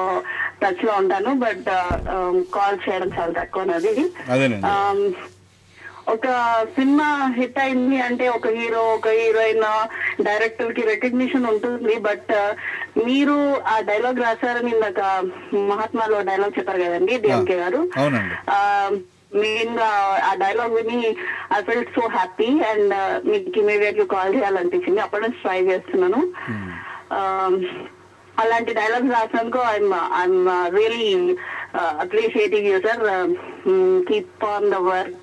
B: టచ్ లో ఉంటాను, బట్ కాల్ చేయడం చాలా తక్కువ. ఒక సినిమా హిట్ అయింది అంటే ఒక హీరో, ఒక హీరోయిన్, డైరెక్టర్ కి రికగ్నిషన్ ఉంటుంది. బట్ మీరు ఆ డైలాగ్ రాశారని ఇందాక మహాత్మాలో డైలాగ్ చెప్పారు కదండి డిఎంకే గారు. మెయిన్ గా ఆ డైలాగ్ విని I felt so happy and మీకు ఇమీడియట్లీ కాల్ చేయాలనిపించింది. అప్పటి నుంచి ట్రై చేస్తున్నాను. అలాంటి డైలాగ్స్ రాసినందుకు I'm really appreciating you sir. Keep on the work.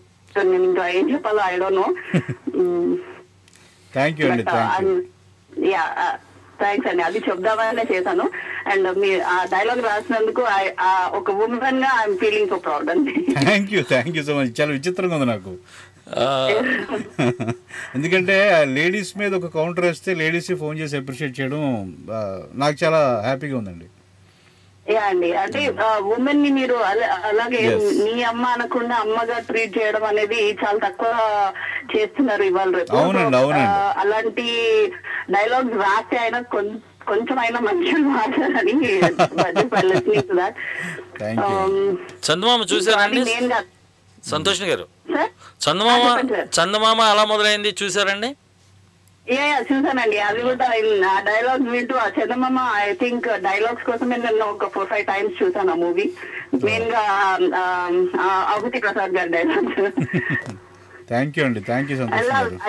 B: నేను ఇంకా ఏం చెప్పాలో ఐ డోంట్ నో. థ్యాంక్స్ అండి, అది చెప్దామనే చేశాను. అండ్ మీ ఆ డైలాగ్ రాసినందుకు ఒక ఉమెన్ గా ఐఎమ్ ఫీలింగ్ సో ప్రౌడ్ అండి.
C: Thank you so much. చాలా విచిత్రంగా ఉంది నాకు, ఎందుకంటే లేడీస్ మీద ఒక కౌంటర్ వేస్తే లేడీస్ ఫోన్ చేసి అప్రిషియేట్ చేయడం నాకు చాలా హ్యాపీగా ఉందండి.
B: యా అండి, అంటే ఉమెన్ ని మీరు అలాగే మీ అమ్మ అనకుండా అమ్మగా ట్రీట్ చేయడం అనేది చాలా తక్కువ చేస్తున్నారు ఇవాళ రేపు. అలాంటి డైలాగ్స్ రాస్తే అయినా కొంచెం అయినా మంచిగా మాట్లాడాలని.
A: చందమామ చూసారండి సంతోష్ గారు? చందమామ అలా మొదలైంది చూసారండి?
B: చూసానండి, అది కూడా ఆ డైలాగ్స్ వింటూ ఆ చందమామ ఐ థింక్ డైలాగ్స్ కోసమే నేను ఒక 4-5 టైమ్స్ చూసాను ఆ మూవీ. మెయిన్ గా అభూతి ప్రసాద్ గారి డైలాగ్స్.
C: థ్యాంక్ యూ అండి, thank you so much.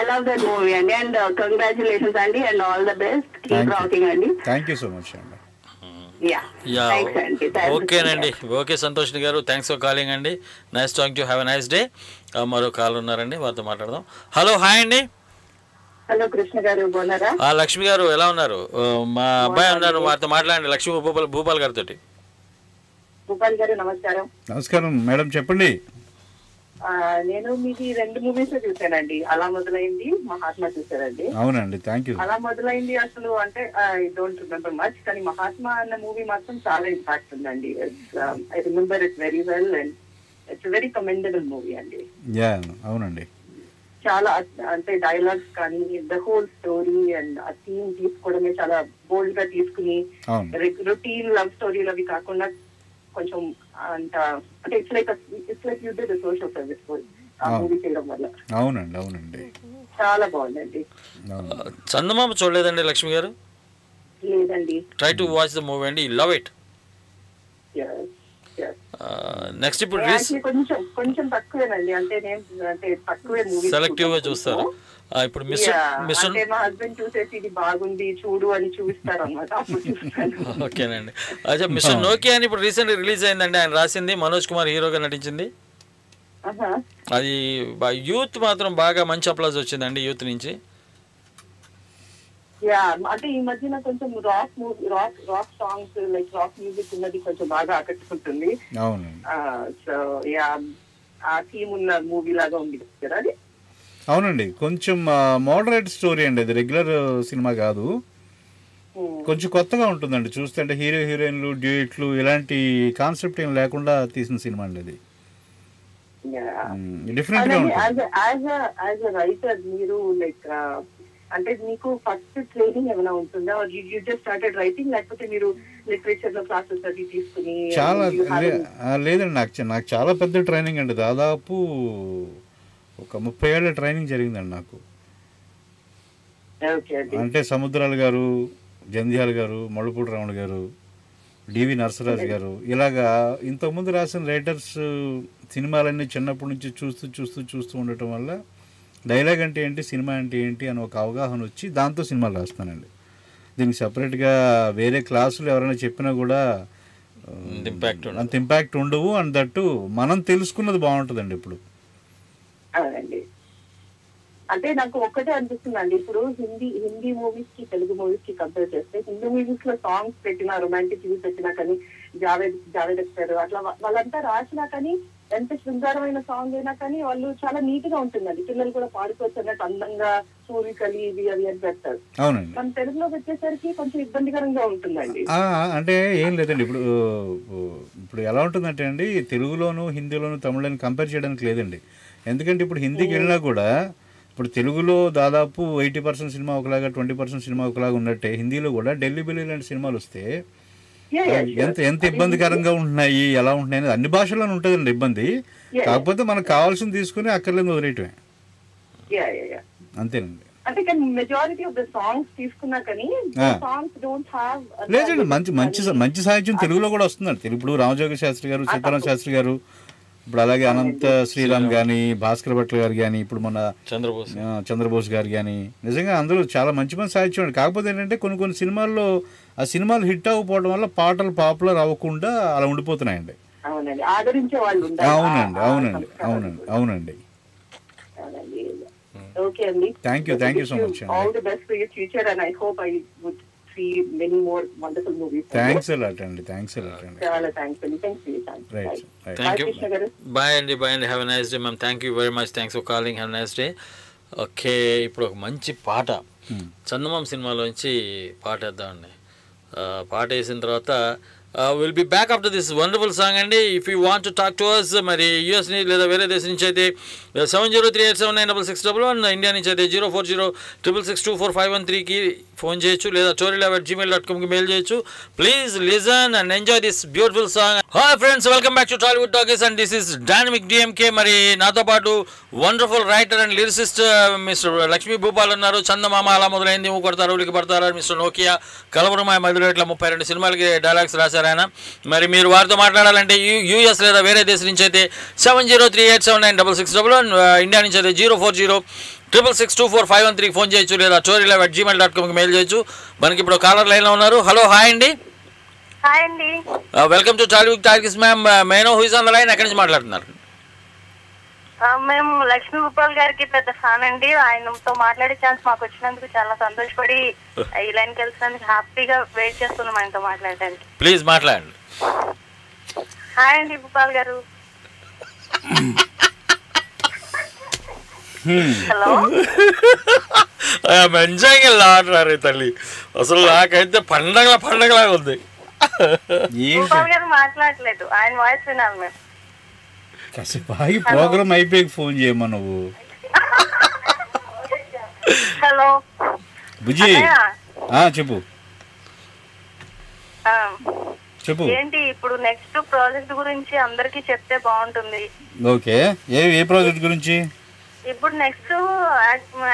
B: I love that movie అండి. అండ్ కంగ్రాచులేషన్స్ అండి, and all the best. Keep rocking అండి.
C: థ్యాంక్ యూ సో మచ్ అండి.
A: ఓకేనండి, ఓకే సంతోష్ గారు, థ్యాంక్స్ ఫర్ కాలింగ్ అండి. Nice talking to, have a nice day. మరో call ఉన్నారండి, వారితో మాట్లాడదాం. హలో, హాయ్ అండి.
B: హలో కృష్ణ గారు, బాగున్నారా?
A: లక్ష్మి గారు ఎలా ఉన్నారు? మా అబ్బాయి ఉన్నారు, వారితో మాట్లాడండి. లక్ష్మి భూపాల్ గారితో.
B: భూపాల్ గారు నమస్కారం.
C: నమస్కారం మేడం, చెప్పండి.
B: నేను మీది 2 మూవీస్ చూసానండి. అలా మొదలైంది, మహాత్మా చూసానండి.
C: అవునండి, థ్యాంక్ యూ.
B: అలా మొదలైంది అసలు అంటే ఐ డోంట్ రిమెంబర్ మచ్, కానీ మహాత్మా అన్న మూవీ మాత్రం చాలా ఇంపాక్ట్ ఉందండి. I remember it very well and it's very commendable movie అండి.
C: అవునండి,
B: చాలా అంటే డైలాగ్స్ కానీ ద హోల్ స్టోరీ అండ్ ఆ థీమ్ తీసుకోవడమే చాలా బోల్డ్ గా తీసుకుని, రొటీన్ లవ్ స్టోరీలు అవి కాకుండా కొంచెం అంత అంటే it's like you did social service ఆ మూవీ చేయడం వల్ల.
C: అవునండి
B: చాలా బాగుందండి.
A: చందమామ చూడలేదండి లక్ష్మి గారు?
B: లేదండి.
A: Try to watch the movie అండి, లవ్ ఇట్. నెక్స్ట్ ఇప్పుడు
B: కొంచెం తక్కువేనండి, అంటే నేను తక్కువే మూవీ
A: సెలెక్టివ్ గా చూస్తారు. ఇప్పుడు
B: మా హస్బెండ్ చూసేసి ఇది బాగుంది చూడు అని చూపిస్తారు అన్నమాట.
A: ఓకేనండి. అచ్చా, మిస్టర్ నోకియా అని ఇప్పుడు రీసెంట్ రిలీజ్ అయిందండి. ఆయన రాసింది, మనోజ్ కుమార్ హీరోగా నటించింది. అది యూత్ మాత్రం బాగా మంచి అప్లాజ్ వచ్చిందండి యూత్ నుంచి.
B: అంటే ఈ మధ్యన కొంచెం rock songs like rock music ఉన్నది కొంచెం బాగా ఆకట్టుకుంటుంది. సో ఆ థీమ్ ఉన్న మూవీ లాగా ఉంది కదా అది.
C: అవునండి, కొంచెం మోడరేట్ స్టోరీ అండి, అది రెగ్యులర్ సినిమా కాదు, కొంచెం కొత్తగా ఉంటుందండి చూస్తే. అంటే హీరో హీరోయిన్లు, డ్యూయెట్లు ఇలాంటి కాన్సెప్ట్ ఏం లేకుండా తీసిన సినిమా అండి అది. డిఫరెంట్ గా ఉంటుంది.
B: యాజ్ ఎ రైటర్ మీరు లైక్ అంటే మీకు ఫస్ట్ ట్రైనింగ్ ఏమైనా ఉంటుందా, యూ జస్ట్ స్టార్టెడ్ రైటింగ్, లేకపోతే మీరు లిటరేచర్ లో క్లాసెస్ అది తీసుకుని?
C: చాలా లేదండి, నాకు చాలా పెద్ద ట్రైనింగ్ అండి. దాదాపు ఒక 30 ఏళ్ళ ట్రైనింగ్ జరిగిందండి నాకు. అంటే సముద్రాల గారు, జంధ్యాల గారు, మళ్ళుపూడి రాముడు గారు, డివి నరసరాజు గారు, ఇలాగా ఇంతకుముందు రాసిన రైటర్స్ సినిమాలన్నీ చిన్నప్పటి నుంచి చూస్తూ ఉండటం వల్ల డైలాగ్ అంటే ఏంటి, సినిమా అంటే ఏంటి అని ఒక అవగాహన వచ్చి దాంతో సినిమాలు రాస్తానండి. దీనికి సపరేట్గా వేరే క్లాసులు ఎవరైనా చెప్పినా కూడా అంత ఇంపాక్ట్ ఉండవు. అండ్ దట్టు మనం తెలుసుకున్నది బాగుంటుందండి. ఇప్పుడు
B: అంటే నాకు ఒక్కటే అనిపిస్తుందండి, ఇప్పుడు హిందీ మూవీస్ కి తెలుగు మూవీస్ కి కంపేర్ చేస్తే హిందీ మూవీస్ లో సాంగ్స్ పెట్టినా, రొమాంటిక్ మూవీస్ పెట్టినా కానీ, జావేద్ అఖ్తర్ అట్లా వాళ్ళంతా రాసినా కానీ, ఎంత శృంగారమైన సాంగ్ అయినా కానీ వాళ్ళు చాలా నీట్ గా ఉంటుందండి. పిల్లలు కూడా పాడుకోవచ్చు అన్నట్టు అందంగా పూరికలి ఇవి అవి అని పెడతారు. మన తెలుగులో వచ్చేసరికి కొంచెం ఇబ్బందికరంగా ఉంటుందండి.
C: అంటే ఏం లేదండి, ఇప్పుడు ఎలా ఉంటుందంటే అండి, తెలుగులోను హిందీలోను తమిళని కంపేర్ చేయడానికి లేదండి. ఎందుకంటే ఇప్పుడు హిందీకి వెళ్ళినా కూడా ఇప్పుడు తెలుగులో దాదాపు 80% సినిమా ఒకలాగా, 20% సినిమా ఒకలాగా ఉన్నట్టే హిందీలో కూడా ఢిల్లీ బిల్లీ లాంటి సినిమాలు వస్తే ఎంత ఇబ్బందికరంగా ఉంటున్నాయి, ఎలా ఉంటున్నాయి అనేది అన్ని భాషల్లోనే ఉంటుందండి ఇబ్బంది. కాకపోతే మనకు కావాల్సింది తీసుకుని అక్కర్లేదు వదిలేయటమే, అంతేనండి. లేదండి, మంచి సాహిత్యం తెలుగులో కూడా వస్తుందండి. ఇప్పుడు రామజోగ శాస్త్రి గారు, సీతారామ శాస్త్రి గారు, ఇప్పుడు అలాగే అనంత శ్రీరామ్ కానీ, భాస్కర్ భట్ల గారు కానీ, ఇప్పుడు మన చంద్రబోస్ గారు కానీ, నిజంగా అందరూ చాలా మంచి సాహిత్యం అండి. కాకపోతే ఏంటంటే కొన్ని సినిమాల్లో ఆ సినిమాలు హిట్ అవ్వకపోవడం వల్ల పాటలు పాపులర్ అవ్వకుండా అలా ఉండిపోతున్నాయండి. అవునండి. Thank you so much. Thanks a lot అండి.
A: బాయ్ అండి. Have a nice day ma'am. Thank you very much. Thanks for calling. Have a nice day. Okay, ఇప్పుడు ఒక మంచి పాట చందమామ సినిమాలోంచి పాట వేద్దామండి. పాట వేసిన తర్వాత will be back after this wonderful song అండి. If you want to talk to us, మరి యూఎస్ లేదా వేరే దేశం నుంచి అయితే 7038799611, ఇండియా నుంచి అయితే 04066624513కి ఫోన్ చేయొచ్చు, లేదా chorila@gmail.comకి మెయిల్ చేయొచ్చు. Please listen and enjoy this beautiful song. Hi friends, welcome back to Tollywood talkies and this is dynamic DMK. మరి నాతో పాటు wonderful writer and lyricist mister Lakshmi Bhupal ఉన్నారు. చందమామ, అలా మొదలైంది, కొడతారు ఉలికి పడతారు, మిస్టర్ నోకియా, కలవరమాయ మధ్యలో ఇట్లా 32 సినిమాలకి డైలాగ్స్ రాశారు ఆయన. మరి మీరు వారితో మాట్లాడాలంటే యూఎస్ లేదా వేరే దేశం నుంచి అయితే 7038799611, ఇండియా నుంచి అయితే 04066624513కి ఫోన్ చేయొచ్చు, లేదా chorila@gmail.comకి మెయిల్ చేయొచ్చు. మనకి ఇప్పుడు కాలర్ లైన్లో ఉన్నారు. హలో, హాయ్ అండి. Welcome to Tollywood talkies ma'am. May know who is on the line, ఎక్కడి నుంచి మాట్లాడుతున్నారు?
G: మేము లక్ష్మీ భూపాల్ గారికి పెద్ద ఫ్యాన్ అండి. ఆయనతో మాట్లాడే ఛాన్స్ మాకు వచ్చినందుకు చాలా సంతోషపడి ఈ లైన్కి వెళ్తున్నందుకు హ్యాపీగా వెయిట్ చేస్తున్నాం ఆయనతో మాట్లాడడానికి.
A: ప్లీజ్ మాట్లాడండి.
G: హాయ్ అండి భూపాల్ గారు. Hello.
A: I'm enjoying a lot రే తల్లి. అసలు నాకైతే పండగలాగా ఉంది.
G: భూపాల్ గారు మాట్లాడలేదు, ఆయన వాయిస్ వినాలి మేము.
C: కాసేపు ఆగి ప్రోగ్రామ్ అయిపోయి ఫోన్ చేయమా నువ్వు.
G: హలో
C: బుజ్జి, చెప్పు.
G: ఏంటి ఇప్పుడు నెక్స్ట్ ప్రాజెక్ట్ గురించి అందరికి చెప్తే బాగుంటుంది.
C: ఓకే, ఏ ప్రాజెక్ట్ గురించి?
G: ఇప్పుడు నెక్స్ట్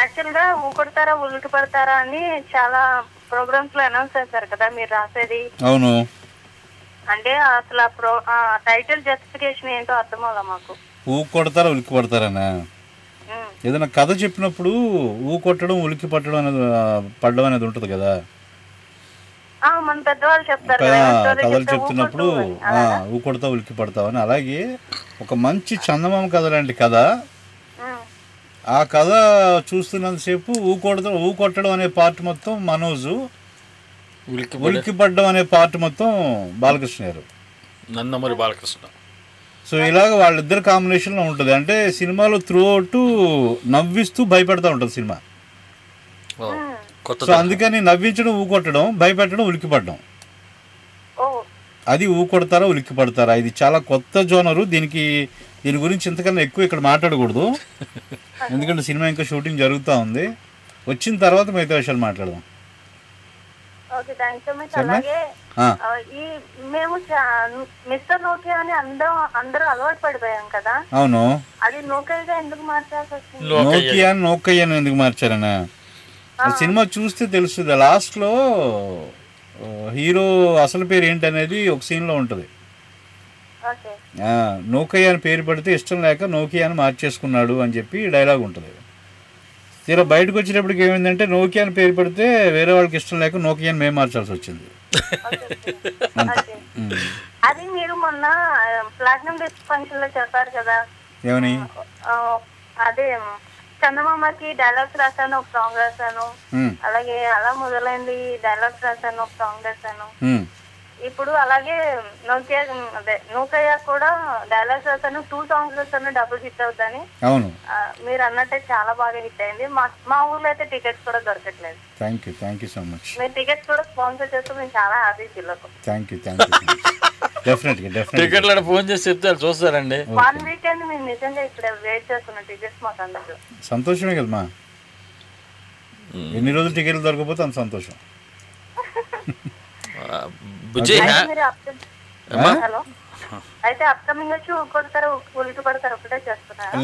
G: యాక్చువల్ గా ఊకొడతారా ఉలికి పడతారా అని చాలా ప్రోగ్రామ్స్ లో అనౌన్స్ చేశారు కదా మీరు రాసేది.
C: అవును.
G: అంటే అసలు టైటిల్ జస్టిఫికేషన్ ఏంటో అర్థం అవ్వదా మాకు.
C: ఊ కొడతారా ఉలికి పడతారనా? ఏదైనా కథ చెప్పినప్పుడు ఊ కొట్టడం ఉలికి పడడం అనేది ఉంటది కదా.
G: మన పెద్దవాళ్ళు చెప్తారు
C: కథలు చెప్తున్నప్పుడు ఊ కొడతా ఉలికి పడతావు అని. అలాగే ఒక మంచి చందమామ కథ లాంటి కథ, ఆ కథ చూస్తున్నంతసేపు ఊ కొట్టడం అనే పార్ట్ మొత్తం మనోజు, ఉలికి పడ్డం అనే పార్ట్ మొత్తం బాలకృష్ణ గారు,
A: నందమూరి బాలకృష్ణ.
C: సో ఇలాగ వాళ్ళిద్దరు కాంబినేషన్లో ఉంటుంది. అంటే సినిమాలో త్రూ అవుట్ నవ్విస్తూ భయపెడతా ఉంటుంది సినిమా. సో అందుకని నవ్వించడం ఊ కొట్టడం, భయపెట్టడం ఉలికి పడ్డం, అది ఊ కొడతారా ఉలికి పడతారా. ఇది చాలా కొత్త జోనరు. దీని గురించి ఇంతకన్నా ఎక్కువ ఇక్కడ మాట్లాడకూడదు, ఎందుకంటే సినిమా ఇంకా షూటింగ్ జరుగుతూ ఉంది. వచ్చిన తర్వాత మిగతా విషయాలు మాట్లాడదాం.
G: Okay, thanks so much. అలాగే ఈ మేము మిస్టర్ నోకియా అని అందరూ అలవాటు పడిపోయాం కదా. అవును. అది నోకియాగా ఎందుకు మార్చాల్సి వచ్చింది?
C: నోకియా ఎందుకు మార్చారనా? సినిమా చూస్తే తెలుస్తుంది. లాస్ట్లో హీరో అసలు పేరు ఏంటనేది ఒక సీన్లో ఉంటుంది. నోకియా అని పేరు పడితే ఇష్టం లేక నోకియా అని మార్చేసుకున్నాడు అని చెప్పి డైలాగ్ ఉంటుంది. తీరా బయటకు వచ్చేటప్పటికి ఏమైందంటే నోకియా అని పేరు పడితే వేరే వాళ్ళకి ఇష్టం లేక నోకియా అని మేము మార్చాల్సి వచ్చింది.
G: అది మీరు మొన్న ప్లాటినం డిస్క్ ఫంక్షన్ లో చెప్పారు కదా,
C: ఏమని?
G: అదే చందమామకి డైలాగ్స్ రాశాను, ఒక సాంగ్ రాశాను. అలాగే అలా మొదలైంది డైలాగ్స్ రాశాను, ఒక సాంగ్ రాశాను. ఇప్పుడు అలాగే నోకియా కూడా డైలాగ్స్ రాశాను, 2 songs రాశాను, డబుల్ హిట్ అవుతాని. అవును, మీరు అన్నట్టే చాలా బాగా హిట్ అయింది. మా ఊర్లో అయితే టికెట్స్ కూడా దొరకట్లేదు.
C: Thank you so much.
G: మీరు టికెట్స్ కూడా స్పాన్సర్ చేస్తే మేము చాలా హ్యాపీ ఫీల్ అవుతాం.
C: థ్యాంక్ యూ డెఫినెట్గా
A: టికెట్లను ఫోన్ చేసి చెప్తారు, చూస్తారండి.
G: 1 వీకెండ్ మేము నిజంగా ఇక్కడ వెయిట్ చేస్తున్నాం టికెట్స్. మాకు అందరూ
C: సంతోషమే కదమ్మా. ఎన్ని రోజులు టికెట్లు దొరకపోతే అంత సంతోషం.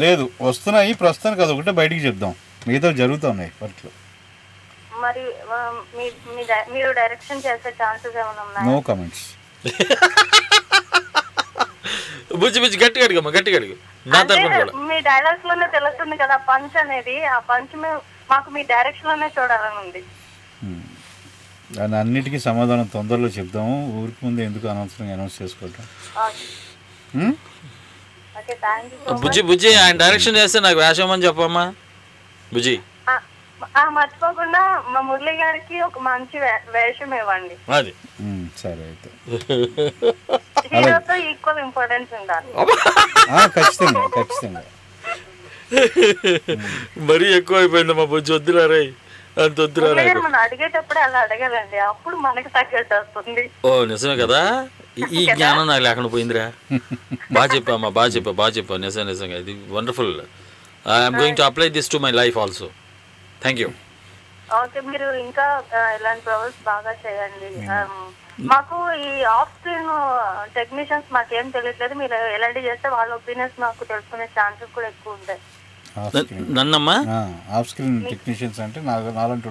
C: లేదు, వస్తున్నాయి ప్రస్తుతానికి. అది ఒకటే బయటికి చెప్దాం, మిగతా జరుగుతూ ఉన్నాయి వర్క్లు.
G: మరి మీరు డైరెక్షన్ చేసే ఛాన్సెస్ ఏమైనా ఉన్నాయా?
C: No comments.
A: బుజ్జి గట్టిగా అడిగమ్మా, గట్టిగా అడుగు.
G: మీ డైలాగ్స్ లోనే తెలుస్తుంది కదా పంచ్ అనేది. ఆ పంచ్ మాకు మీ డైరెక్షన్ లోనే చూడాలని ఉంది.
C: దాని అన్నిటికీ సమాధానం తొందరలో చెప్దాము. ఊరికి ముందు ఎందుకు అనవసరంగా అనౌన్స్ చేసుకోవటం.
A: బుజ్జి ఆయన డైరెక్షన్ చేస్తే నాకు వేషమని చెప్పమ్మా. బుజ్జి
G: మర్చిపోకుండా మా మురళి గారికి ఒక మంచి వేషం ఇవ్వండి.
A: అది
C: సరే అయితే.
G: హీరోతో ఈక్వల్ ఇంపార్టెన్స్ ఉండాలి.
C: ఖచ్చితంగా.
A: మరీ ఎక్కువ అయిపోయిందమ్మా బుజ్జి, వద్దులారే అంత వద్దురా.
G: అడిగేటప్పుడు అలా అడగాలండి, అప్పుడు మనకి తగ్గట్టు వస్తుంది.
A: ఓ నిజమే కదా, ఈ జ్ఞానం నాకు లేకుండా పోయిందిరా. బాగా చెప్పామ్మా, బాగా చెప్పా. నిజంగా ఇది wonderful. I'm going to apply this to my life also. Thank you.
G: Okay, మీరు ఇంకా ఇలాంటి ప్రాజెక్ట్స్ బాగా చేయండి. మాకు ఈ ఆఫ్ స్క్రీన్ టెక్నీషియన్స్ మాకేం తెలియట్లేదు. మీరు ఎలాంటి చేస్తే వాళ్ళ ఒపీనియన్స్ మాకు తెలుసుకునే ఛాన్సెస్ కూడా ఎక్కువ ఉంటాయి.
A: నన్నమ్మా
C: ఆఫ్ స్క్రీన్ టెక్నీషియన్స్ అంటే నాలంటి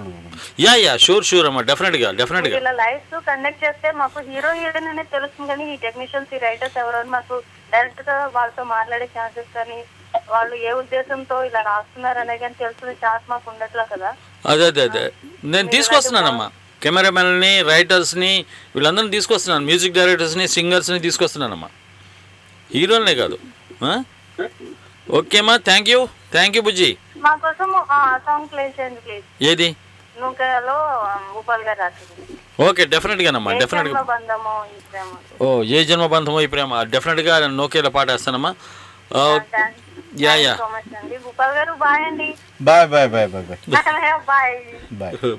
A: షూర్ అమ్మా, డెఫినెట్గా
G: ఇలా లైవ్స్ కండక్ట్ చేస్తే మాకు హీరో హీరోయిన్ అనేది తెలుస్తుంది. కానీ ఈ టెక్నీషియన్స్, ఈ రైటర్స్ ఎవరైనా మాకు డైరెక్ట్ గా వాళ్ళతో మాట్లాడే ఛాన్సెస్ కానీ వాళ్ళు ఏ ఉద్దేశంతో ఇలా రాస్తున్నారు అనే కానీ తెలుసుకునే ఛాన్స్ మాకు ఉండట్లా కదా.
A: అదే నేను తీసుకొస్తున్నానమ్మా. కెమెరామెన్ని, రైటర్స్ని, వీళ్ళందరినీ తీసుకొస్తున్నాను. మ్యూజిక్ డైరెక్టర్స్ని, సింగర్స్ని తీసుకొస్తున్నానమ్మా, హీరోలనే కాదు. ఓకేమ్మా, థ్యాంక్ యూ బుజ్జి.
G: మా కోసం సాంగ్ ప్లే చేయండి ప్లీజ్.
A: ఏది?
G: నూకలో భూపాల్ గారు రాసింది.
A: ఓకే, డెఫినెట్గానమ్మా, డెఫినెట్గా. ఓ ఏ జన్మ బంధమో ఈ ప్రేమ, డెఫినెట్గా నోకేలో పాట వేస్తానమ్మా.
G: భూపాల్ గారు బాయ్ అండి.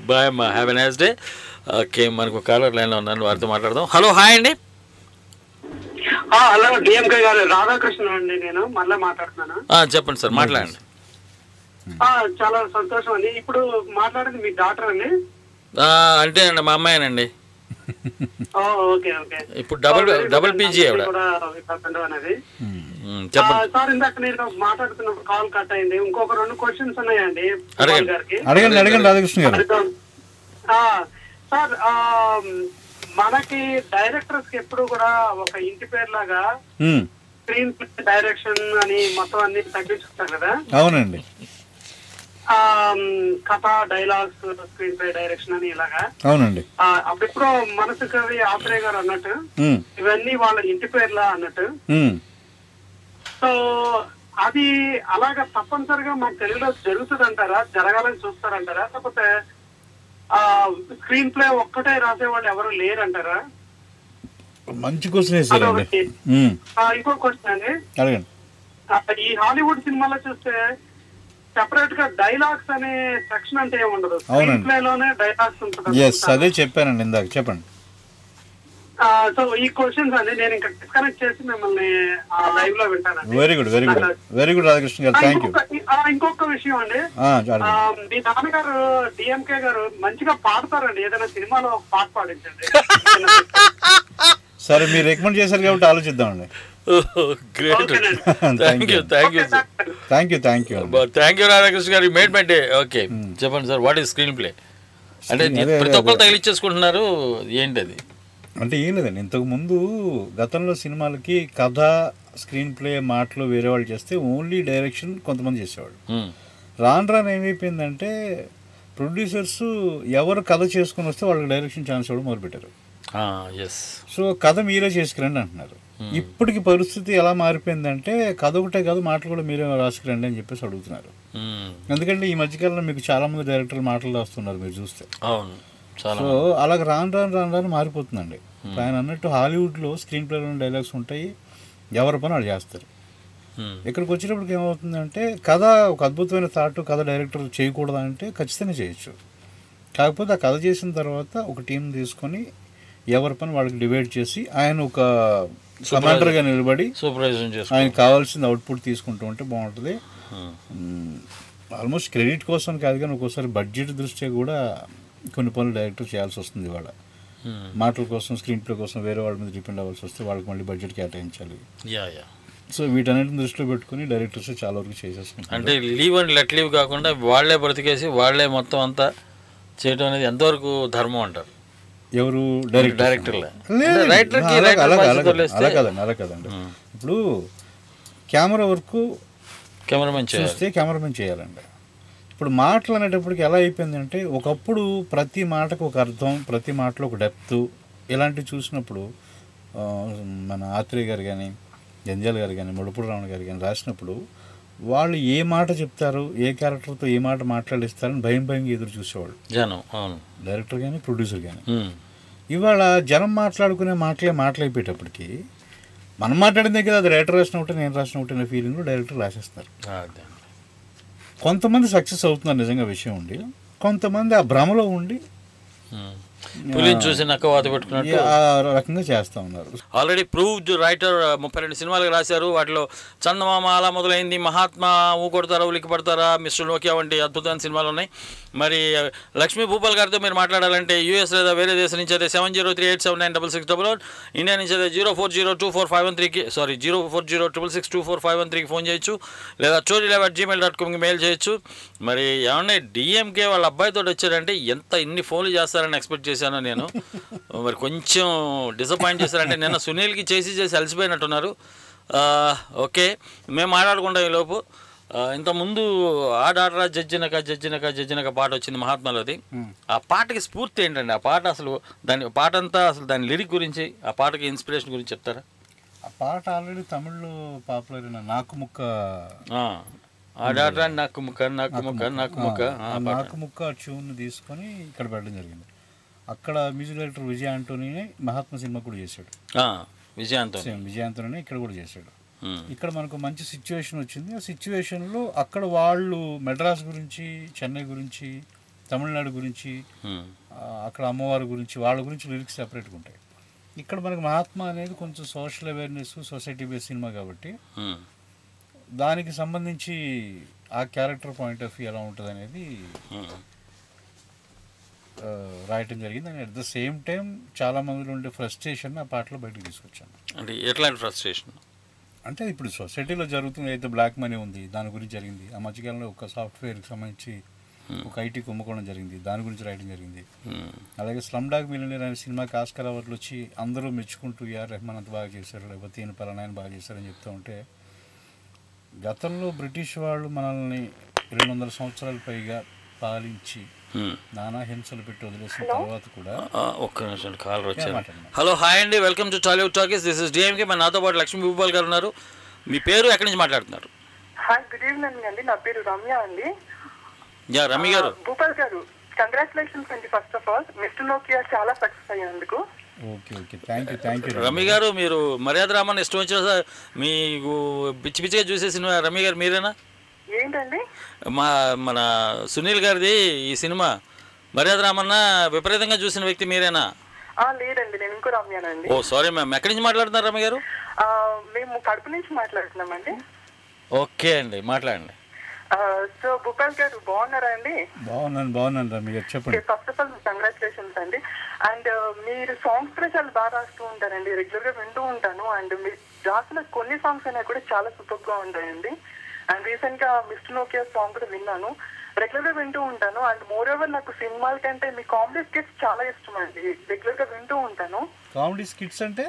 C: బాయ్
A: అమ్మా, have a nice day. Okay, మనకు కాలర్ లైన్లో ఉన్నాను, వారితో మాట్లాడదాం. హలో, హాయ్ అండి.
F: హలో డిఎంకే గారు, రాధాకృష్ణ అండి. నేను మళ్ళీ మాట్లాడుతున్నాను.
A: చెప్పండి సార్, మాట్లాడండి.
F: చాలా సంతోషం అండి. ఇప్పుడు మాట్లాడేది మీ డాక్టర్ అండి?
A: అంటే అండి మా అమ్మాయినండి.
F: ఓకే.
A: ఇప్పుడు డబుల్ పీజీ ఆవిడ.
F: సార్ ఇందాక నేను మాట్లాడుతున్నప్పుడు కాల్ కట్ అయింది. ఇంకొక 2 క్వశ్చన్స్ ఉన్నాయండి గారికి.
C: అడగండి రాధాకృష్ణ గారు.
F: సార్ మనకి డైరెక్టర్స్ కి ఎప్పుడు కూడా ఒక ఇంటి పేరు లాగా స్క్రీన్ ప్లే, డైరెక్షన్ అని మొత్తం అన్ని తగ్గించుకుంటారు కదా.
C: అవునండి.
F: కథ, డైలాగ్స్, స్క్రీన్ ప్లే, డైరెక్షన్ అని ఇలాగా.
C: అవునండి.
F: అప్పుడెప్పుడు మనసు కవి ఆత్రేయ గారు అన్నట్టు ఇవన్నీ వాళ్ళ ఇంటి పేర్లా అన్నట్టు. సో అది అలాగా తప్పనిసరిగా మన తెలుగులో జరుగుతుంది అంటారా, జరగాలని చూస్తారంటారా, లేకపోతే స్క్రీన్ ప్లే ఒక్కటే రాసే వాళ్ళు ఎవరు లేరంటారా?
C: మంచి క్వశ్చన్ వేసారండి.
F: ఇంకో క్వశ్చన్ అండి, ఈ హాలీవుడ్ సినిమాలో చూస్తే సెపరేట్ గా డైలాగ్స్ అనే సెక్షన్ అంటే ఏముండదు, స్క్రీన్ ప్లే లోనే డైలాగ్స్ ఉంటుంది.
C: అదే చెప్పానండి ఇందాక, చెప్పండి.
F: సో ఈ క్వశ్చన్స్ అండి నేను ఇంకా డిస్కనెక్ట్ చేసి మిమ్మల్ని లైవ్ లో వింటానండి.
C: Very good very good Radhakrishna గారు, థ్యాంక్ యూ.
F: ఇంకొక విషయం అండి, మీ నాన్నగారు డిఎంకే గారు మంచిగా పాడతారండి, ఏదైనా సినిమాలో పాట పాడించండి.
C: సరే మీరు రికమెండ్ చేశారు కాబట్టి ఆలోచిద్దామండి.
A: థ్యాంక్ యూ రాధాకృష్ణ గారు, మేడ్ మై డే. ఓకే చెప్పండి sir, what is screen play అంటే? ప్రతి ఒక్కరు తగిలిచ్చేసుకుంటున్నారు, ఏంటి అది?
C: అంటే ఏం లేదండి, ఇంతకుముందు గతంలో సినిమాలకి కథ, స్క్రీన్ ప్లే, మాటలు వేరే వాళ్ళు చేస్తే ఓన్లీ డైరెక్షన్ కొంతమంది చేసేవాళ్ళు. రాను రాను ఏమైపోయిందంటే ప్రొడ్యూసర్స్ ఎవరు కథ చేసుకుని వస్తే వాళ్ళకి డైరెక్షన్ ఛాన్స్ ఇవ్వడం మొదలుపెట్టారు. సో కథ మీరే చేసుకురండి అంటున్నారు. ఇప్పటికి పరిస్థితి ఎలా మారిపోయిందంటే కథ ఒకటే కాదు, మాటలు కూడా మీరే రాసుకురండి అని చెప్పేసి అడుగుతున్నారు. ఎందుకంటే ఈ మధ్యకాలంలో మీకు చాలా మంది డైరెక్టర్లు మాటలు రాస్తున్నారు మీరు చూస్తే. సో అలాగ రాను మారిపోతుందండి. ఆయన అన్నట్టు హాలీవుడ్లో స్క్రీన్ ప్లేలో డైలాగ్స్ ఉంటాయి, ఎవరి పని వాళ్ళు చేస్తారు. ఇక్కడికి వచ్చేటప్పటికి ఏమవుతుందంటే కథ ఒక అద్భుతమైన థాట్, కథ డైరెక్టర్ చేయకూడదు అంటే ఖచ్చితంగా చేయొచ్చు. కాకపోతే ఆ కథ చేసిన తర్వాత ఒక టీం తీసుకొని ఎవరి పని వాళ్ళకి డివైడ్ చేసి ఆయన ఒక కమాండర్గా నిలబడి ఆయనకు కావాల్సిన అవుట్పుట్ తీసుకుంటూ ఉంటే బాగుంటుంది. ఆల్మోస్ట్ క్రెడిట్ కోసం కాదు కానీ ఒక్కోసారి బడ్జెట్ దృష్ట్యా కూడా కొన్ని పనులు డైరెక్టర్ చేయాల్సి వస్తుంది. ఇవాళ మాటల కోసం, స్క్రీన్ ప్లే కోసం వేరే వాళ్ళ మీద డిపెండ్ అవ్వాల్సి వస్తే వాళ్ళకి మళ్ళీ బడ్జెట్ కేటాయించాలి. సో వీటన్నిటిని దృష్టిలో పెట్టుకుని డైరెక్టర్స్ చాలా వరకు చేసేసుకుంటారు.
A: అంటే లీవ్ అండ్ లెట్ లీవ్ కాకుండా వాళ్ళే బ్రతికేసి వాళ్ళే మొత్తం అంతా చేయడం అనేది ఎంతవరకు ధర్మం అంటారు?
C: ఎవరు
A: డైరెక్టర్లే?
C: అలా కాదండి. ఇప్పుడు కెమెరా వర్క్ కెమెరామెన్ చేయాలండి. ఇప్పుడు మాటలు అనేటప్పటికి ఎలా అయిపోయిందంటే ఒకప్పుడు ప్రతి మాటకు ఒక అర్థం, ప్రతి మాటలో ఒక డెప్త్ ఇలాంటివి చూసినప్పుడు మన ఆత్రేయ గారు కానీ, జంజాల్ గారు కానీ, ముడుపుడు రావణ గారు కానీ రాసినప్పుడు వాళ్ళు ఏ మాట చెప్తారు, ఏ క్యారెక్టర్తో ఏ మాట మాట్లాడిస్తారని భయంగా ఎదురు చూసేవాళ్ళు
A: జనం,
C: డైరెక్టర్ కానీ ప్రొడ్యూసర్ కానీ. ఇవాళ జనం మాట్లాడుకునే మాటలైపోయేటప్పటికి మనం మాట్లాడిందే కదా అది రైటర్ రాసిన ఒకటి, నేను రాసిన ఒకటి అనే ఫీలింగ్లో డైరెక్టర్ రాసేస్తారు. కొంతమంది సక్సెస్ అవుతున్నారు నిజంగా విషయం ఉండి, కొంతమంది ఆ భ్రమలో ఉండి
A: చూసి నక్కవాత పెట్టుకున్నట్టు
C: ఆ రకంగా చేస్తూ ఉన్నారు.
A: ఆల్రెడీ ప్రూవ్డ్ రైటర్ 32 సినిమాలకు రాశారు. వాటిలో చందమామ అలా మొదలైంది, మహాత్మా, ఊకొడతారా ఉలికి పడతారా, మిస్టర్ నోకియా వంటి అద్భుతమైన సినిమాలు ఉన్నాయి. మరి లక్ష్మీ భూపాల్ గారితో మీరు మాట్లాడాలంటే యూఎస్ లేదా వేరే దేశం నుంచి అయితే 7038796600, ఇండియా నుంచి అయితే 04024513కి 0406662453కి ఫోన్ చేయొచ్చు, లేదా chorilab@gmail.comకి మెయిల్ చేయొచ్చు. మరి ఏమన్నా డిఎంకే వాళ్ళ అబ్బాయితో వచ్చారంటే ఇన్ని ఫోన్లు చేస్తారని ఎక్స్పెక్ట్ చేశాను నేను. మరి కొంచెం డిసప్పాయింట్ చేశారంటే నిన్న సునీల్కి చేసి అలసిపోయినట్టున్నారు. ఓకే, మేము మాట్లాడుకుంటాం ఈలోపు. ఇంతకుముందు ఆడాడరా జడ్జినక పాట వచ్చింది మహాత్మాలోది. ఆ పాటకి స్ఫూర్తి ఏంటండి? ఆ పాట అసలు దాని లిరిక్ గురించి, ఆ పాటకి ఇన్స్పిరేషన్ గురించి చెప్తారా?
C: ఆ పాట ఆల్రెడీ తమిళ్లో పాపులర్ అయిన నాకు ముక్క
A: ఆడాడరా నాకు ముక్క
C: ట్యూన్ తీసుకొని ఇక్కడ పెట్టడం జరిగింది. అక్కడ మ్యూజిక్ డైరెక్టర్ విజయ్ ఆంటోనీనే మహాత్మా సినిమా కూడా చేశాడు. విజయ్ ఆంటోనీ ఇక్కడ కూడా చేశాడు. ఇక్కడ మనకు మంచి సిచ్యువేషన్ వచ్చింది. ఆ సిచ్యువేషన్లో అక్కడ వాళ్ళు మెడ్రాస్ గురించి, చెన్నై గురించి, తమిళనాడు గురించి, అక్కడ అమ్మవారి గురించి, వాళ్ళ గురించి లిరిక్స్ సెపరేట్గా ఉంటాయి. ఇక్కడ మనకు మహాత్మా అనేది కొంచెం social awareness, society base cinema కాబట్టి దానికి సంబంధించి ఆ క్యారెక్టర్ పాయింట్ ఆఫ్ వ్యూ ఎలా ఉంటుంది అనేది రాయటం జరిగింది. And at the same time చాలా మందిలో ఉండే ఫ్రస్ట్రేషన్ ఆ పాటలో బయటకు తీసుకొచ్చాను.
A: అంటే ఎట్లాంటి ఫ్రస్ట్రేషన్
C: అంటే ఇప్పుడు సొసైటీలో జరుగుతుంది, అయితే బ్లాక్ మనీ ఉంది, దాని గురించి జరిగింది. ఆ మధ్యకాలంలో ఒక సాఫ్ట్వేర్కి సంబంధించి ఒక ఐటీ కుంభకోణం జరిగింది, దాని గురించి రాయడం జరిగింది. అలాగే స్లమ్ డాగ్ మిలియనీర్ అనే సినిమాకి ఆస్కార్ అవార్డులు వచ్చి అందరూ మెచ్చుకుంటూ ఆర్ రెహమాన్ అంత బాగా చేశారు, లేకపోతే ఈయన పలానాయన బాగా చేశారని చెప్తూ ఉంటే, గతంలో బ్రిటిష్ వాళ్ళు మనల్ని 200 సంవత్సరాల పైగా పాలించి నానా హింసలు పెట్టి వదిలేసిన తర్వాత కూడా
A: ఒక్క నిమిషం కాలర్ వచ్చారు. హలో, హాయ్ అండి, welcome to Tollywood talkies. This is DMK. మన నాతో పాటు లక్ష్మీ భూపాల్ గారు ఉన్నారు. మీ పేరు, ఎక్కడి నుంచి మాట్లాడుతున్నారు?
H: హాయ్, గుడ్ ఈవినింగ్ అండి. నా పేరు రమ్య అండి.
A: రమ్య గారు.
H: భూపాల్ గారు, కంగ్రాచులేషన్స్ అండి. First of all mister Nokia చాలా సక్సెస్ అయ్యేందుకు.
A: రమ్య గారు, మీరు మర్యాద రామన్ ఇష్టం వచ్చిన మీకు పిచ్చి పిచ్చిగా చూసేసిన రమ్య గారు మీరేనా?
H: ఏంటండి?
A: మన సునీల్ గారిది ఈ సినిమా మర్యాద రామన్న విపరీతంగా చూసిన వ్యక్తి మీరేనా?
H: లేదండి, నేను ఇంకో రమ్యానండి.
A: ఓ సారీ మ్యామ్, ఎక్కడి నుంచి మాట్లాడుతున్నారు రమ్య గారు?
H: మేము కడప నుంచి మాట్లాడుతున్నామండి.
A: ఓకే అండి, మాట్లాడండి.
H: సో భూపాల్ గారు బాగున్నారా అండి?
C: బాగున్నాను రమ్య గారు, చెప్పండి.
H: ఫస్ట్ ఆఫ్ ఆల్ కంగ్రాచులేషన్స్ అండి. అండ్ మీరు సాంగ్స్ కూడా చాలా బాగా రాస్తూ ఉంటారండి, రెగ్యులర్ గా వింటూ ఉంటాను. అండ్ మీరు రాసిన కొన్ని సాంగ్స్ అయినా కూడా చాలా సూపర్ గా ఉంటాయండి. అండ్ రీసెంట్ గా మిస్టర్ నోకియా సాంగ్ కూడా విన్నాను, రెగ్యులర్ గా వింటూ ఉంటాను. అండ్ మోర్ ఓవర్ నాకు సినిమాల కంటే మీ కామెడీ స్కిట్స్ చాలా ఇష్టం అండి, రెగ్యులర్ గా వింటూ ఉంటాను.
C: కామెడీ స్కిట్స్ అంటే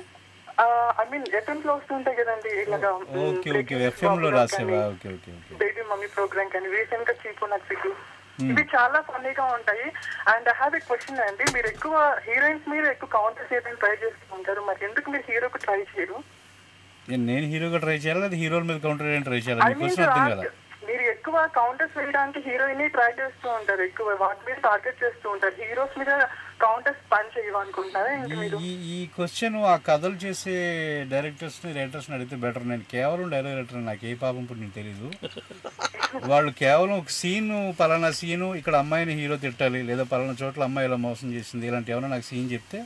H: ఐ మీన్ ఎఫ్ఎం లో వస్తుంటాయి కదండి ఇలాగా, బేబీ మమ్మీ ప్రోగ్రామ్ కానీ రీసెంట్ గా చీపు నాకు సిగ్గు, ఇవి చాలా ఫన్నీగా ఉంటాయి. And I have a question అండి, మీరు ఎక్కువ హీరోయిన్స్ మీద ఎక్కువ కౌంటర్ చేయడానికి ట్రై చేస్తూ ఉంటారు, మరి ఎందుకు మీరు హీరోకి ట్రై చేయరు?
C: నేను హీరోగా ట్రై చేయాలి, అది హీరోల మీద కౌంటర్ చేయడానికి ట్రై చేయాలి?
H: మీరు ఎక్కువ కౌంటర్స్ వేయడానికి హీరోయిన్ ట్రై చేస్తూ ఉంటారు, ఎక్కువ వాటి మీద టార్గెట్ చేస్తూ ఉంటారు, హీరోస్ మీద కౌంటర్స్ పని చేయమనుకుంటారా?
C: ఈ క్వశ్చన్ ఆ కథలు చేసే డైరెక్టర్స్ని రైటర్స్ని అడిగితే బెటర్. నేను కేవలం డైరెక్టర్, నాకు ఏ పాపం ఇప్పుడు నీకు తెలీదు. వాళ్ళు కేవలం ఒక సీను, పలానా సీను ఇక్కడ అమ్మాయిని హీరో తిట్టాలి, లేదా పలానా చోట్ల అమ్మాయి ఇలా మోసం చేసింది, ఇలాంటి ఏమైనా నాకు సీన్ చెప్తే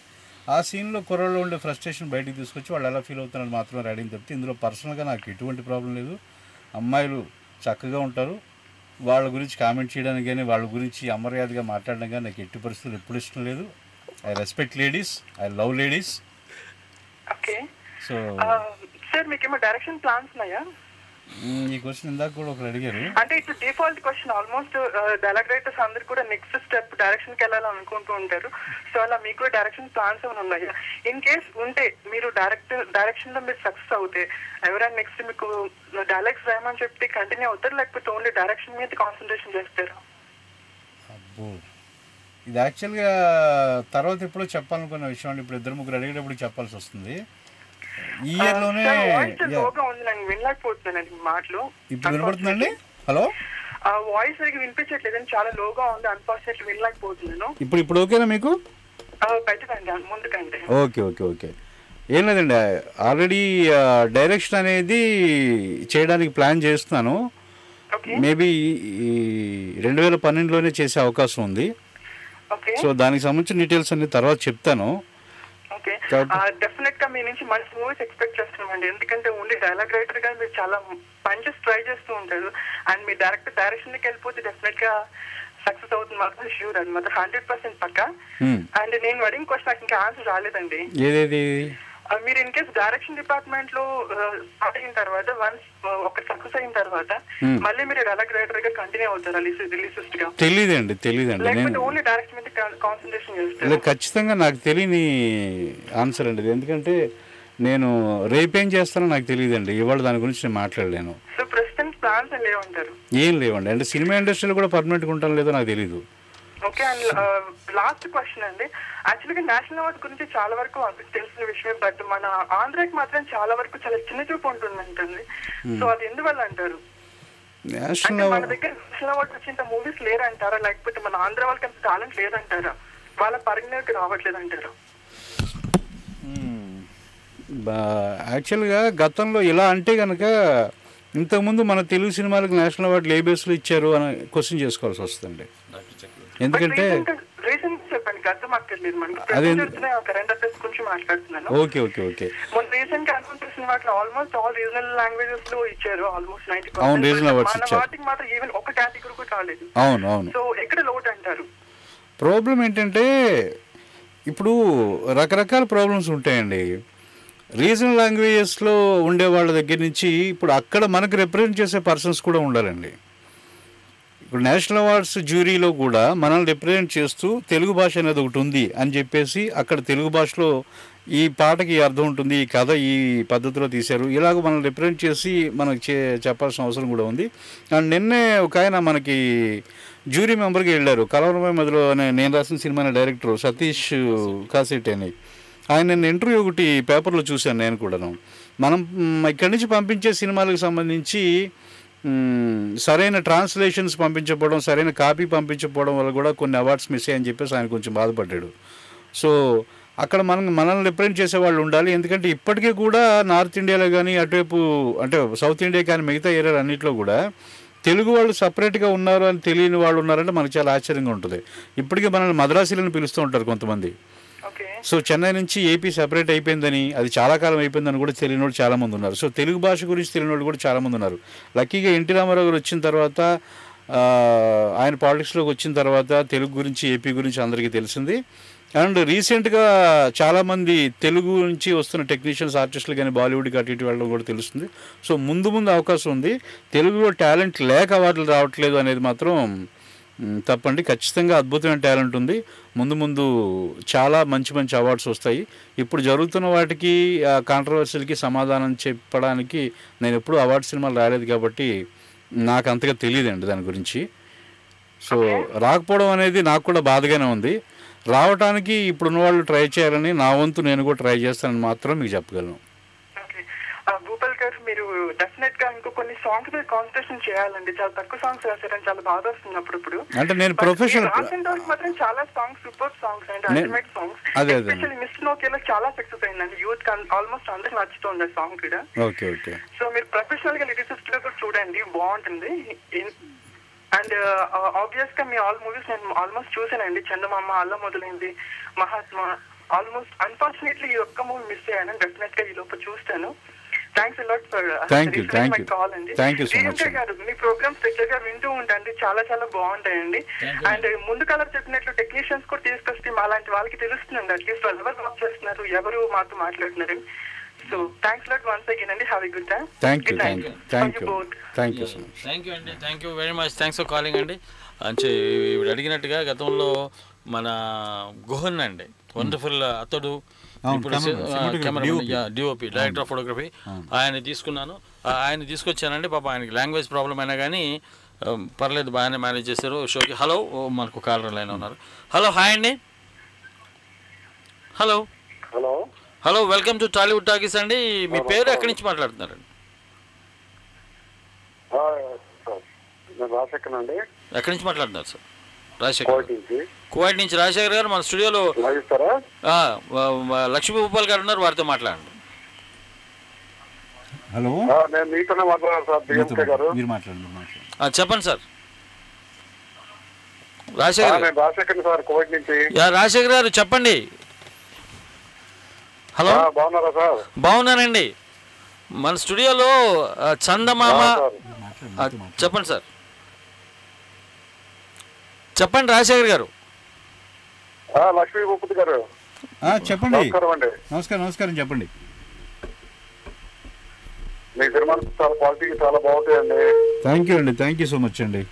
C: ఆ సీన్లో కుర్రలో ఉండే ఫ్రస్ట్రేషన్ బయటికి తీసుకొచ్చి వాళ్ళు ఎలా ఫీల్ అవుతున్నారు మాత్రమే రెడీని చెప్తే, ఇందులో పర్సనల్గా నాకు ఎటువంటి ప్రాబ్లం లేదు. అమ్మాయిలు చక్కగా ఉంటారు, వాళ్ళ గురించి కామెంట్ చేయడానికి కానీ వాళ్ళ గురించి అమర్యాదగా మాట్లాడడం కానీ నాకు ఎట్టి పరిస్థితులు ఎప్పుడు ఇష్టం లేదు. I respect ladies, I love ladies.
H: Okay,
C: so
H: sir మీకేమో డైరెక్షన్ ప్లాన్స్ ఉన్నాయా?
C: ఈ క్వశ్చన్ ఇందాక కూడా ఒకరు అడిగారు.
H: అంటే it's default question, almost dialogue writers అందరు కూడా నెక్స్ట్ స్టెప్ డైరెక్షన్ కి వెళ్ళాలని అనుకుంటూ ఉంటారు. సో అలా మీకు డైరెక్షన్ ప్లాన్స్ ఏమైనా ఉన్నాయా? ఇన్ కేస్ ఉంటే మీరు డైరెక్షన్ లో మీరు సక్సెస్ అవుతే ఎవరైనా నెక్స్ట్ మీకు డైలాగ్స్ రాయమని చెప్పి కంటిన్యూ అవుతారు, లేకపోతే ఓన్లీ డైరెక్షన్ మీద కాన్సన్ట్రేషన్ చేస్తారా?
C: అబ్బో, ఇది యాక్చువల్గా తర్వాత ఎప్పుడో చెప్పాలనుకున్న విషయం అండి, ఇప్పుడు ఇద్దరు ముగ్గురు అడిగేటప్పుడు చెప్పాల్సి వస్తుంది. ఈ ఇయర్ లోనే
H: మాటలు
C: ఇప్పుడు వినపడుతుందండి. హలో,
H: వాయిస్ సరిగ్గా వినిపించట్లేదని చాలా లోగా ఉంది, అన్ఫార్చునేట్లీ వినలేకపోతున్నాను.
C: ఇప్పుడు ఓకేనా మీకు?
H: పెట్టండి ముందుకండి.
C: ఓకే. ఏం లేదండి, ఆల్రెడీ డైరెక్షన్ అనేది చేయడానికి ప్లాన్ చేస్తున్నాను. మేబీ 2012లోనే చేసే అవకాశం ఉంది. సో దానికి సంబంధించిన డీటెయిల్స్ అన్ని తర్వాత చెప్తాను.
H: డెఫినెట్ గా మీ నుంచి మంచి మూవీస్ ఎక్స్పెక్ట్ చేస్తున్నామండి, ఎందుకంటే ఓన్లీ డైలాగ్ రైటర్ గా మీరు చాలా పంచెస్ ట్రై చేస్తూ ఉంటారు. అండ్ మీ డైరెక్షన్ కి వెళ్ళిపోతే డెఫినెట్ గా సక్సెస్ అవుతుంది మాత్రం షూర్, అది మాత్రం 100% పక్కా. అండ్ నేను అడిగిన క్వశ్చన్ నాకు ఇంకా ఆన్సర్ రాలేదండి. మీరు ఇన్ కేస్ డైరెక్షన్ డిపార్ట్మెంట్ లో స్టార్ట్ అయిన తర్వాత వన్స్ ఒక సక్సెస్ అయిన తర్వాత మళ్ళీ మీరు డైలాగ్ రైటర్ గా కంటిన్యూ అవుతారా రిలీజిస్ట్ గా?
C: తెలీదండి,
H: లేకపోతే ఓన్లీ డైరెక్షన్ మీద కాన్సన్ట్రేషన్ చేస్తారు?
C: ఖచ్చితంగా నాకు తెలియని ఆన్సర్ అండి, ఎందుకంటే నేను రేపేం చేస్తానో నాకు తెలియదండి, ఇవాళ దాని గురించి నేను మాట్లాడలేను.
H: సో ప్రస్తుతం ప్లాన్స్ లేవంటారు?
C: ఏం లేవండి, అంటే సినిమా ఇండస్ట్రీలో కూడా పర్మనెంట్గా ఉంటాను లేదో నాకు తెలీదు.
H: ఓకే, అండ్ లాస్ట్ క్వశ్చన్ అండి, యాక్చువల్గా నేషనల్ అవార్డ్ గురించి చాలా వరకు తెలిసిన విషయమే, బట్ మన ఆంధ్రాకి మాత్రం చాలా వరకు చాలా చిన్న చూపు ఉంటుందంటుంది. సో అది ఎందువల్ల అంటారు? మన దగ్గర నేషనల్ అవార్డు వచ్చేంత మూవీస్ లేరంటారా, లేకపోతే మన ఆంధ్ర వాళ్ళకి అంత టాలెంట్ లేదంటారా, వాళ్ళ పరిజ్ఞానికి రావట్లేదు అంటారా?
C: యాక్చువల్గా గతంలో ఇలా అంటే కనుక ఇంతకుముందు మన తెలుగు సినిమాలకు నేషనల్ అవార్డులు ఏ బేస్లో ఇచ్చారు అని క్వశ్చన్ చేసుకోవాల్సి వస్తుంది. ఎందుకంటే ప్రాబ్లం ఏంటంటే ఇప్పుడు రకరకాల ప్రాబ్లమ్స్ ఉంటాయండి. రీజనల్ లాంగ్వేజెస్లో ఉండే వాళ్ళ దగ్గర నుంచి ఇప్పుడు అక్కడ మనకు రిప్రజెంట్ చేసే పర్సన్స్ కూడా ఉండాలండి. ఇప్పుడు నేషనల్ అవార్డ్స్ జ్యూరీలో కూడా మనల్ని రిప్రజెంట్ చేస్తూ తెలుగు భాష అనేది ఒకటి ఉంది అని చెప్పేసి అక్కడ తెలుగు భాషలో ఈ పాటకి అర్థం ఉంటుంది, ఈ కథ ఈ పద్ధతిలో తీశారు, ఇలాగ మనల్ని రిప్రజెంట్ చేసి మనకి చెప్పాల్సిన అవసరం కూడా ఉంది. అండ్ నిన్నే ఒక ఆయన మనకి జ్యూరీ మెంబర్కి వెళ్ళారు, కలవరమై మధ్యలో నేను రాసిన సినిమా డైరెక్టర్ సతీష్ కాసిట్ అని. ఆయన నిన్న ఇంటర్వ్యూ ఒకటి పేపర్లో చూశాను నేను కూడాను. మనం ఇక్కడి నుంచి పంపించే సినిమాలకు సంబంధించి సరైన ట్రాన్స్లేషన్స్ పంపించకపోవడం, సరైన కాపీ పంపించకపోవడం వల్ల కూడా కొన్ని అవార్డ్స్ మిస్ అయ్యని చెప్పేసి ఆయన కొంచెం బాధపడ్డాడు. సో అక్కడ మనల్ని రిప్రజెంట్ చేసేవాళ్ళు ఉండాలి. ఎందుకంటే ఇప్పటికీ కూడా నార్త్ ఇండియాలో కానీ అటువైపు అంటే సౌత్ ఇండియా కానీ మిగతా ఏరియాలు అన్నింటిలో కూడా తెలుగు వాళ్ళు సపరేట్గా ఉన్నారు అని తెలియని వాళ్ళు ఉన్నారంటే మనకు చాలా ఆశ్చర్యంగా ఉంటుంది. ఇప్పటికీ మనల్ని మద్రాసీలను పిలుస్తూ ఉంటారు కొంతమంది. సో చెన్నై నుంచి ఏపీ సెపరేట్ అయిపోయిందని, అది చాలా కాలం అయిపోయిందని కూడా తెలియని వాళ్ళు చాలామంది ఉన్నారు. సో తెలుగు భాష గురించి తెలియని వాళ్ళు కూడా చాలామంది ఉన్నారు. లక్కీగా ఎన్టీ రామారావు గారు వచ్చిన తర్వాత, ఆయన పాలిటిక్స్లోకి వచ్చిన తర్వాత తెలుగు గురించి, ఏపీ గురించి అందరికీ తెలిసింది. అండ్ రీసెంట్గా చాలామంది తెలుగు నుంచి వస్తున్న టెక్నీషియన్స్, ఆర్టిస్టులు కానీ బాలీవుడ్కి అటు ఇటు వెళ్ళడం కూడా తెలుస్తుంది. సో ముందు అవకాశం ఉంది. తెలుగులో టాలెంట్ లేక అవార్డులు రావట్లేదు అనేది మాత్రం తప్పండి. ఖచ్చితంగా అద్భుతమైన టాలెంట్ ఉంది. ముందు చాలా మంచి అవార్డ్స్ వస్తాయి. ఇప్పుడు జరుగుతున్న వాటికి, కాంట్రవర్సీలకి సమాధానం చెప్పడానికి నేను ఎప్పుడూ అవార్డు సినిమాలు రాలేదు కాబట్టి నాకు అంతగా తెలియదండి దాని గురించి. సో రాకపోవడం అనేది నాకు కూడా బాధగానే ఉంది. రావడానికి ఇప్పుడున్న వాళ్ళు ట్రై చేయాలని, నా వంతు నేను కూడా ట్రై చేస్తానని మాత్రం మీకు చెప్పగలను.
H: భూపాల్ గారు, మీరు డెఫినెట్ గా ఇంకో కొన్ని సాంగ్స్ మీద కాన్సన్ట్రేషన్ చేయాలండి. చాలా తక్కువ సాంగ్స్ రాశారని చాలా బాధ వస్తుంది అప్పుడప్పుడు.
C: అంటే నేను ప్రొఫెషనల్
H: మాత్రం చాలా songs, super songs and ultimate songs. Especially mister నోకియాలో చాలా సక్సెస్ అయిందండి. యూత్ ఆల్మోస్ట్ అందరికి నచ్చుతుంది ఆ సాంగ్ కూడా.
C: ఓకే.
H: సో మీరు ప్రొఫెషనల్ గా లిరిసిస్ట్ లో కూడా చూడండి, బాగుంటుంది. అండ్ ఆబ్వియస్ గా మీ ఆల్ మూవీస్ నేను ఆల్మోస్ట్ చూసానండి. చందమామ, అల్లా మొదలైంది, మహాత్మా. ఆల్మోస్ట్ అన్ఫార్చునేట్లీ ఈ ఒక్క మూవీ మిస్ అయ్యాను. డెఫినెట్ గా ఈ లోపు చూస్తాను. Thanks a lot for my call అండి. శ్రీలంక గారు, మీ ప్రోగ్రామ్స్ రెగ్యులర్ గా వింటూ ఉంటాండి, చాలా బాగుంటాయండి. అండ్ ముందు కాలం చెప్పినట్లు టెక్నీషియన్స్ కూడా తీసుకొస్తే అలాంటి వాళ్ళకి తెలుస్తుందండి అట్లీస్ట్ వాళ్ళు ఎవరు వర్క్ చేస్తున్నారు, ఎవరు మాతో మాట్లాడుతున్నారు. So thanks lot once again అండి. Have a good time.
C: Thank you so much.
A: Thank you very much. Thanks for calling అండి. అంటే ఇప్పుడు అడిగినట్టుగా గతంలో మన గుహన్ అండి, వండర్ఫుల్ అతడు, ఇప్పుడు డిఓపి, డైరెక్టర్ ఆఫ్ ఫోటోగ్రఫీ, ఆయన తీసుకున్నాను. ఆయన తీసుకొచ్చానండి. పాప ఆయనకి లాంగ్వేజ్ ప్రాబ్లం అయినా కానీ పర్లేదు, బాగానే మేనేజ్ చేశారు షోకి. హలో, మనకు కాలర్ లైన్ ఉన్నారు. హలో, హాయ్ అండి. Hello, welcome to Tollywood talkies అండి. మీ పేరు ఎక్కడి నుంచి మాట్లాడుతున్నారండి? ఎక్కడి నుంచి మాట్లాడుతున్నారు సార్? రాజశేఖర్, కువైట్ నుంచి. రాజశేఖర్ గారు, మన స్టూడియోలో లక్ష్మీ భూపాల్ గారు ఉన్నారు, వారితో మాట్లాడండి.
C: హలో,
A: చెప్పండి సార్. రాజశేఖర్ గారు చెప్పండి. హలో, బాగున్నానండి. మన స్టూడియోలో చందమామ. చెప్పండి సార్, చెప్పండి రాజశేఖర్ గారు.
D: లక్ష్మీ భూపతి గారు
C: చెప్పండి. నమస్కారం చెప్పండి.
D: మీ సినిమాలు చాలా క్వాలిటీ చాలా బాగుంటాయండి.
C: థ్యాంక్ యూ సో మచ్ అండి.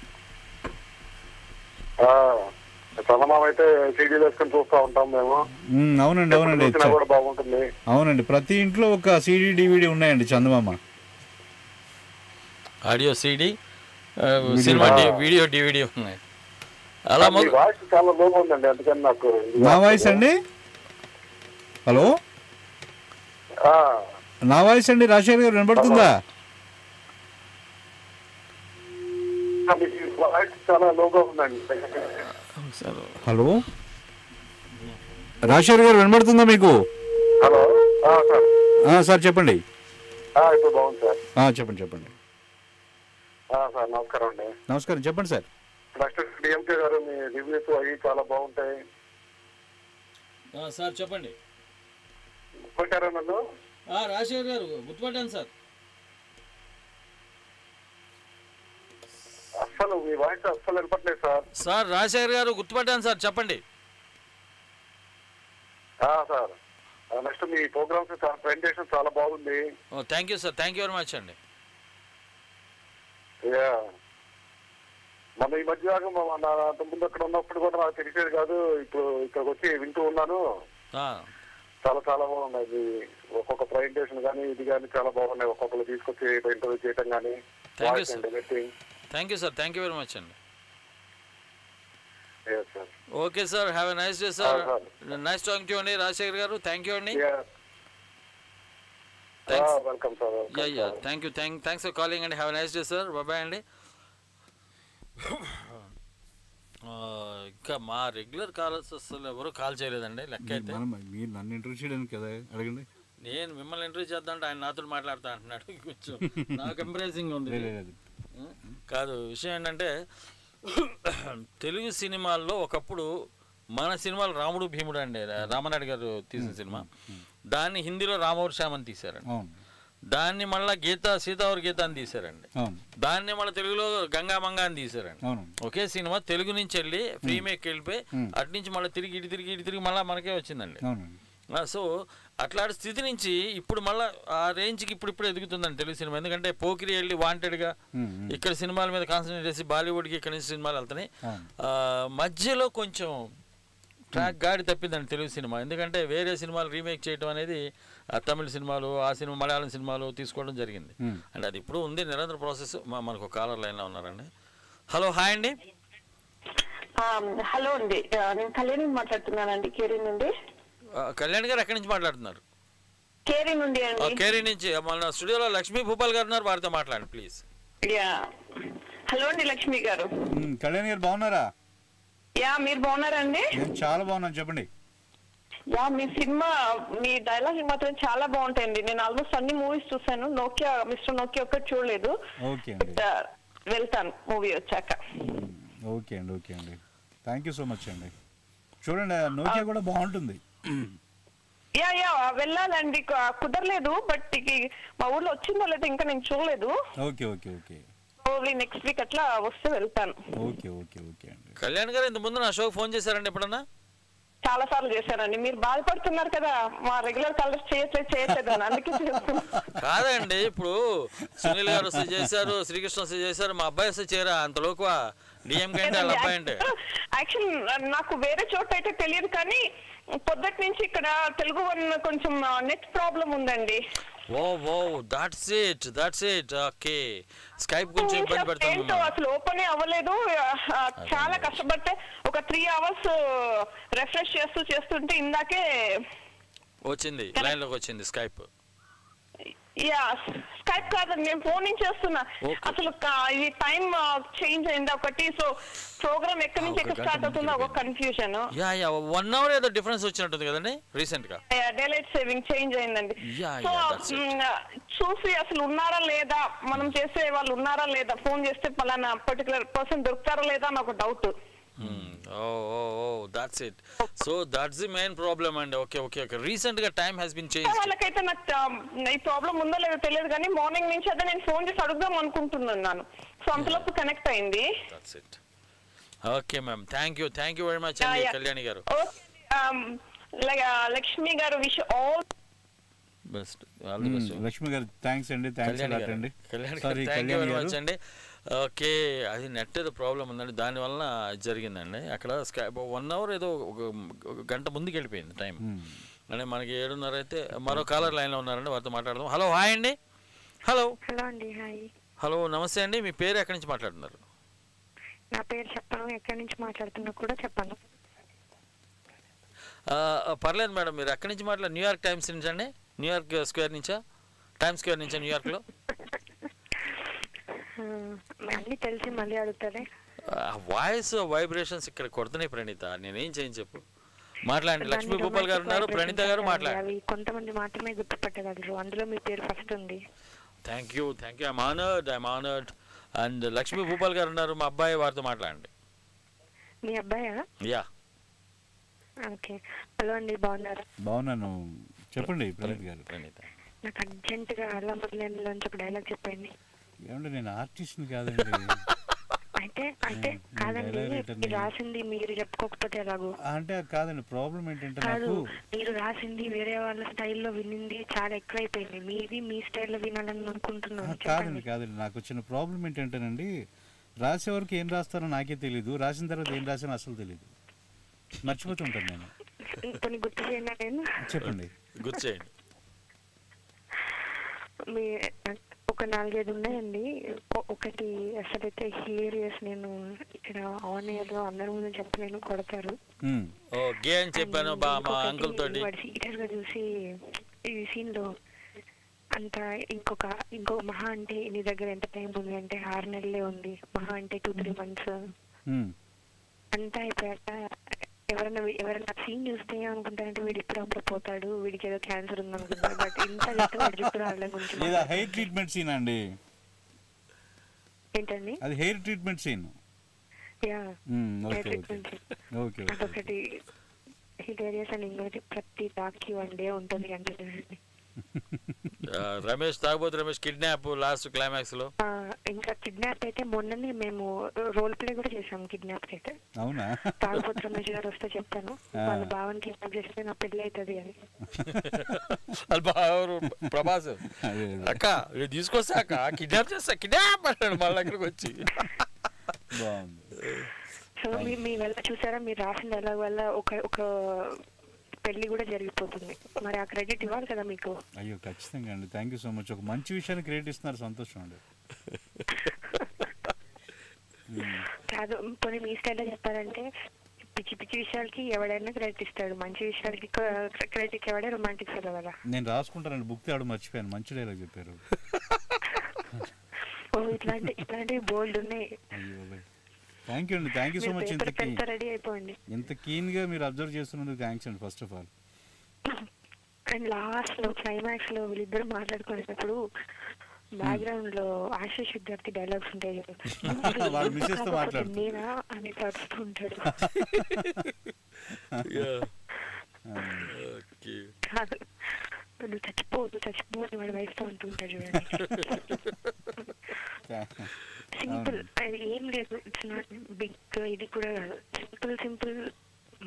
D: చందమామ అయితే సీడీలు వేసుకొని చూస్తూ ఉంటాం మేము.
C: అవునండి
D: కూడా బాగుంటుంది.
C: అవునండి, ప్రతి ఇంట్లో ఒక సీడీ డివిడి ఉన్నాయండి. Chandamama
A: audio, CD, cinema, video, DVD ఉన్నాయి. అలా
D: వాయిస్ చాలా లోగా ఉందండి, అందుకని నాకు.
C: నా వాయిస్ అండి? హలో, నా వాయిస్ అండి రాజశేఖర్ గారు, వినపడుతుందా?
D: వాయిస్ చాలా లోగా ఉందండి.
C: హలో, రాజశేఖర్ గారు వినపడుతుందా మీకు?
D: హలో
C: సార్ చెప్పండి.
D: ఇప్పుడు బాగుంది సార్.
C: చెప్పండి
D: సార్. నమస్కారం అండి.
C: నమస్కారం, చెప్పండి సార్.
D: నెక్స్ట్ డిఎంకే గారు, మీ రివ్యూస్ అవి చాలా బాగుంటాయి
A: సార్. చెప్పండి.
D: కొట్టారా నన్ను?
A: రాజశేఖర్ గారు, గుర్తుపట్టాను సార్.
D: అస్సలు మీ వాయిస్ అస్సలు వినపట్లేదు సార్.
A: సార్, రాజశేఖర్ గారు, గుర్తుపట్టాను సార్, చెప్పండి.
D: సార్, నెక్స్ట్ మీ ప్రోగ్రామ్స్ ప్రెజెంటేషన్ చాలా బాగుంది.
A: Thank you sir, thank you very much అండి.
D: మన ఈ మధ్య అంతకుముందు అక్కడ ఉన్నప్పుడు కూడా నాకు తెలిసేది కాదు, ఇప్పుడు ఇక్కడికి వచ్చి వింటూ ఉన్నాను. చాలా బాగున్నాయి. ఒక్కొక్క ప్రెజెంటేషన్ కానీ ఇది కానీ చాలా బాగున్నాయి. ఒక్కొక్కరు తీసుకొచ్చి ఇంటర్వ్యూ చేయటం కానీ.
A: Thank you sir, thank you very much అండి. Okay sir, have a nice day sir. Nice talking to you అండి రాజశేఖర్ గారు. థ్యాంక్ యూ అండి.
D: Welcome sir.
A: Thank you. Thanks for calling అండి. Have a nice day sir. Bye అండి. ఇంకా మా regular callers అసలు ఎవరు కాల్ చేయలేదండి. లెక్క అయితే
C: మీరు నన్ను ఇంటర్వ్యూ చేయడానికి కదా అడగండి.
A: నేను మిమ్మల్ని ఇంటర్వ్యూ చేద్దామంటే ఆయన నాతో మాట్లాడుతా అంటున్నాడు. కొంచెం నాకు ఎంప్రెసింగ్ ఉంది. కాదు, విషయం ఏంటంటే తెలుగు సినిమాల్లో ఒకప్పుడు మన సినిమాలు రాముడు భీముడు అండి, రామనాయుడు గారు తీసిన సినిమా. దాన్ని హిందీలో రామవర్ శ్యామ్ అని తీశారండి. దాన్ని మళ్ళీ సీతావర్ గీత అని తీశారండి. దాన్ని మళ్ళీ తెలుగులో గంగామంగా అని తీశారండి. ఒకే సినిమా తెలుగు నుంచి వెళ్ళి ప్రీమేక్ వెళ్ళిపోయి అటు నుంచి మళ్ళీ తిరిగి ఇటు తిరిగి మళ్ళీ మనకే వచ్చిందండి. సో అట్లాంటి స్థితి నుంచి ఇప్పుడు మళ్ళీ ఆ రేంజ్కి ఇప్పుడు ఎదుగుతుందండి తెలుగు సినిమా. ఎందుకంటే పోకిరి వెళ్ళి వాంటెడ్గా ఇక్కడ సినిమాల మీద కాన్సన్ట్రేట్ చేసి బాలీవుడ్కి ఇక్కడ నుంచి సినిమాలు వెళ్తున్నాయి. మధ్యలో కొంచెం ట్రాక్ గాడి తప్పిందండి తెలుగు సినిమా. ఎందుకంటే వేరే సినిమాలు రీమేక్ చేయడం అనేది తమిళ సినిమాలు, ఆ సినిమా మలయాళం సినిమాలు తీసుకోవడం జరిగింది. అంటే అది ఇప్పుడు ఉంది, నిరంతర ప్రాసెస్. మనకు కాలర్ లైన్లో ఉన్నారండి. హలో, హాయ్ అండి.
B: హలో అండి, నేను కళ్యాణి మాట్లాడుతున్నానండి, కేరీ నుండి.
A: కళ్యాణ్ గారు ఎక్కడి నుంచి మాట్లాడుతున్నారు?
B: కేరీ నుండి అండి.
A: కేరీ నుంచి. మన స్టూడియోలో లక్ష్మీ భూపాల్ గారు ఉన్నారు, వారితో మాట్లాడండి ప్లీజ్.
B: హలో అండి లక్ష్మి గారు.
C: కళ్యాణ్ గారు బాగున్నారా?
B: మీరు బాగున్నారండి?
C: చాలా బాగున్నాను, చెప్పండి.
B: మీ సినిమా, మీ డైలాగ్ మాత్రం చాలా బాగుంటాయండి. నేను ఆల్మోస్ట్ అన్ని మూవీస్ చూసాను. నోకియా, మిస్టర్ నోకియా ఒక్కటి చూడలేదు. వెళ్తాను మూవీ వచ్చాక.
C: ఓకే అండి. థ్యాంక్ యూ సో మచ్ అండి. చూడండి, నోకియా కూడా బాగుంటుంది.
B: వెళ్ళాలండి, కుదరలేదు. బట్ మా ఊర్లో వచ్చిందో లేదో ఇంకా నేను చూడలేదు.
C: ఓకే.
B: నెక్స్ట్ వీక్ అట్లా వస్తే వెళ్తాను.
C: ఓకే అండి.
A: కళ్యాణ్ గారు ఇంత ముందు నా షోకి ఫోన్ చేశారండి ఎప్పుడన్నా?
B: చాలా సార్లు చేశానండి. మీరు బాధపడుతున్నారు కదా, మా రెగ్యులర్ కాలర్స్ చేయట్లేదు అందుకే
A: కాదండి, ఇప్పుడు సునీల్ గారు వస్తే చేశారు, శ్రీకృష్ణ వస్తే చేశారు, మా అబ్బాయి వస్తే చేయరా? అంతలోకి డిఎం కంటే వాళ్ళ అబ్బాయి అంటే.
B: యాక్చువల్ నాకు వేరే చోట అయితే తెలియదు, కానీ పొద్దుటి నుంచి ఇక్కడ తెలుగు కొంచెం నెట్ ప్రాబ్లం ఉందండి.
A: That's it. ఓకే, స్కైప్ కొంచెం ఇబ్బంది పడుతుంది.
B: అసలు ఓపెన్ అవ్వలేదు. చాలా కష్టపడితే ఒక 3 hours రిఫ్రెష్ చేస్తుంటే ఇందాకే
A: వచ్చింది, లైన్ లోకి వచ్చింది స్కైప్.
B: స్కైప్ కాదండి, నేను ఫోన్ నుంచి చేస్తున్నా. అసలు ఇది టైం చేంజ్ అయింది ఒకటి. సో ప్రోగ్రామ్ ఎక్కడి నుంచి ఎక్కడ స్టార్ట్ అవుతుందో ఒక కన్ఫ్యూజన్.
A: 1 hour ఏదో డిఫరెన్స్ వచ్చినట్టుంది కదండి రీసెంట్ గా.
B: డేలైట్ సేవింగ్ చేంజ్ అయిందండి. సో చూసి అసలు ఉన్నారా లేదా, మనం చేసే వాళ్ళు ఉన్నారా లేదా, ఫోన్ చేస్తే పలానా పర్టికులర్ పర్సన్ దొరుకుతారా లేదా అని ఒక doubt.
A: that's it. So that's the main problem. And okay. Recent గా time has been changed.
B: వాళ్ళకైతే నాకు ఈ ప్రాబ్లం ఉందో లేదో తెలియదు, కానీ మార్నింగ్ నుంచి అదే నేను ఫోన్ చేసి అడుగుదాం అనుకుంటున్నాను. సో అంతలోపు కనెక్ట్ అయింది.
A: That's it. Okay ma'am, thank you very much అండి కళ్యాణి గారు.
B: లక్ష్మి గారు విష్ ఆల్
A: బెస్ట్.
C: లక్ష్మి గారు థ్యాంక్స్ అండి.
A: థ్యాంక్ యూ వెరీ మచ్ అండి. ఓకే, అది నెట్ ఏదో ప్రాబ్లం ఉందండి, దానివల్ల జరిగిందండి. అక్కడ 1 hour ఏదో ఒక గంట ముందుకు వెళ్ళిపోయింది టైం. అంటే మనకి 7:30 అయితే మరో కాలర్ లైన్లో ఉన్నారండి, వారితో మాట్లాడదాం. హలో, హాయ్ అండి. హలో
I: అండి. హాయ్.
A: హలో, నమస్తే అండి. మీ పేరు ఎక్కడి నుంచి మాట్లాడుతున్నారు?
I: నా పేరు చెప్పను, ఎక్కడి నుంచి మాట్లాడుతున్నా కూడా చెప్పను.
A: పర్లేదు మేడం, మీరు ఎక్కడి నుంచి మాట్లాడారు? న్యూయార్క్ టైమ్స్ నుంచి అండి? న్యూయార్క్ స్క్వేర్ నుంచా? టైమ్ స్క్వేర్ నుంచా న్యూయార్క్లో?
I: మళ్ళీ తెలిసి మళ్ళీ అడుగుతారే.
A: వాయిస్ వైబ్రేషన్స్ ఇక్కడ కొడుతున్నాయి ప్రణీత, నేనేం చేయను చెప్పు. మాట్లాడండి. లక్ష్మీ భూపాల్ గారు ఉన్నారు, ప్రణీత గారు మాట్లాడండి.
I: కొంతమంది మాత్రమే గుర్తుపట్టగలరు, అందులో మీ పేరు ఫస్ట్ ఉంది.
A: Thank you. I'm honoured. And Lakshmi Bhupal గారు ఉన్నారు, మా అబ్బాయి, వారితో మాట్లాడండి.
I: మీ అబ్బాయా?
A: యా.
I: ఓకే. హలో అండి, బాగున్నారా?
C: బాగున్నాను, చెప్పండి ప్రణీత గారు.
I: నాకు అర్జెంట్ గా అలా మొదలైనలోంచి ఒక డైలాగ్ చెప్పండి.
C: ఏమంటే నేను ఆర్టిస్ట్ కాదండి.
I: అయితే కాదండి, రాసింది మీరు చెప్పుకోకపోతే ఎలాగో.
C: అంటే కాదండి, ప్రాబ్లం ఏంటంటే
I: నాకు మీరు రాసింది వేరే వాళ్ళ స్టైల్లో వినింది చాలా ఎక్కువైపోయింది, మీది మీ స్టైల్లో వినాలని అనుకుంటున్నాను.
C: కాదండి, నాకు వచ్చిన ప్రాబ్లం ఏంటంటేనండి, రాసే వరకు ఏం రాస్తారో నాకే తెలీదు, రాసిన తర్వాత ఏం రాసానో అసలు తెలీదు, మర్చిపోతుంటాను నేను.
I: కొన్ని గుర్తు చేయండి. నేను
C: చెప్పండి,
A: గుర్తు చేయండి.
I: మీ ఒక 4-5 ఉన్నాయండి. ఒకటి అసలైతే హిలేరియస్, నేను ఇక్కడ ఆన్ ఎయిర్ లో అందరి ముందు చెప్పలేను, కొడతారు. సీరియస్ గా చూసి ఈ సీన్ లో అంత ఇంకో మహా అంటే నీ దగ్గర ఎంత టైం ఉంది అంటే 6 నెలలే ఉంది, మహా అంటే 2-3 months అంతా అయిపోయాక ఎవరైనా సీన్ చూస్తే అనుకుంటారంటే వీడు ఇప్పుడు పోతాడు, వీడికి ఏదో క్యాన్సర్ ఉంది అనుకుంటారు. బట్ ఇంత జుట్టు రాళ్ళ గురించి
C: హెయిర్ ట్రీట్మెంట్ సీన్ అండి.
I: ఏంటండి?
C: అది హెయిర్ ట్రీట్మెంట్ సీన్.
I: అదొకటి హిలేరియస్ అని, ఇంకోటి ప్రతి టాక్కి వన్ డే ఉంటుంది అంటే.
A: రమేష్ తాగబోతు రమేష్ కిడ్నాప్ లాస్ట్ క్లైమాక్స్ లో.
I: ఇంకా కిడ్నాప్ అయితే మొన్ననే మేము రోల్ ప్లే కూడా చేసాం కిడ్నాప్ అయితే.
C: అవునా?
I: తాగబోతు రమేష్ గారు వస్తే చెప్తాను వాళ్ళ భావన కిడ్నాప్ చేస్తే నా పెళ్లి అవుతుంది అని.
A: ప్రభాస్ అక్క తీసుకొస్తా అక్క కిడ్నాప్ చేస్తా కిడ్నాప్ అన్నాడు మళ్ళీ అక్కడికి వచ్చి.
I: సో మీ వల్ల చూసారా, మీరు రాసిన డైలాగ్ వల్ల ఒక పెళ్లి కూడా జరిగిపోతుంది. మరి ఆ క్రెడిట్ ఇవ్వాలి కదా మీకు.
C: అయ్యో ఖచ్చితంగా అండి, థ్యాంక్ యూ సో మచ్. ఒక మంచి విషయాన్ని క్రియేట్ ఇస్తున్నారు, సంతోషం అండి.
I: కాదు పోనీ మీ స్టైల్లో చెప్పాలంటే పిచ్చి పిచ్చి విషయాలకి ఎవడైనా క్రెడిట్ ఇస్తాడు, మంచి విషయాలకి క్రెడిట్ ఎవడే రొమాంటిక్ ఫెలో కదా.
C: నేను రాసుకుంటానండి, బుక్ తేవడం మర్చిపోయాను. మంచి డైలాగ్ చెప్పారు.
I: ఇట్లాంటివి బోల్డ్ ఉన్నాయి.
C: థ్యాంక్ యూ అండి, thank you so much.
I: Ready అయిపోండి.
C: ఇంత కీన్ గా మీరు అబ్జర్వ్ చేస్తున్నందుకు థ్యాంక్స్ అండి first of all.
I: And last లో క్లైమాక్స్ లో వీళ్ళిద్దరు మాట్లాడుకునేటప్పుడు బ్యాక్గ్రౌండ్ లో ఆశీష్ విద్యార్థి డైలాగ్స్ ఉంటాయి కదా, నేనా అని తడుస్తుంటాడు. చచ్చిపోదు చచ్చిపోదు వాడు వయసుతో అంటుంటాడు చూడండి. సింపుల్, ఏం లేదు, ఇట్స్ నాట్ బిగ్, ఇది కూడా సింపుల్ సింపుల్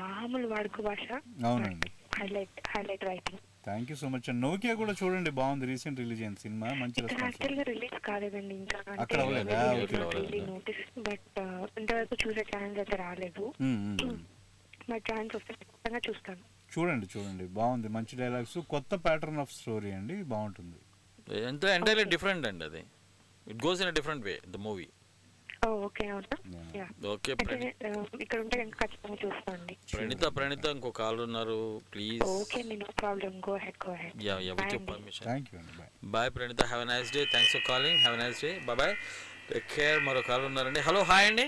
I: మామూలు వాడుక భాష.
C: అవునండి,
I: highlight writing.
C: Thank you so much. Nokia కూడా చూడండి, బాగుంది, రీసెంట్ రిలీజ్ అయిన సినిమా, మంచి రెస్పాన్స్.
I: యాక్చువల్ గా రిలీజ్ కాలేదండి ఇంకా,
C: అక్కడ అవ్వలేదా?
I: నోటీస్, బట్ ఇంతవరకు చూసే ఛాన్స్ అయితే రాలేదు. బట్ ఛాన్స్ వస్తే ఖచ్చితంగా చూస్తాను.
C: చూడండి చూడండి, బాగుంది, మంచి డైలాగ్స్, కొత్త ప్యాటర్న్ ఆఫ్ స్టోరీ అండి, బాగుంటుంది.
A: ఎంటైర్లీ డిఫరెంట్ అండి అది. It goes in a different way, the movie.
I: Oh, okay, అవునా? Yeah.
A: Okay,
I: ఇక్కడ ఉంటే నేను ఖచ్చితంగా చూస్తానండి.
A: ప్రణీత ఇంకో కాల్ ఉన్నారు, please.
I: Okay, no problem, go ahead.
A: Yeah, with your permission.
C: Thank you.
A: Bye Pranita, have a nice day. Thanks for calling. Have a nice day. Bye. Take care. మరో call ఉన్నారండి. Hello, hi అండి.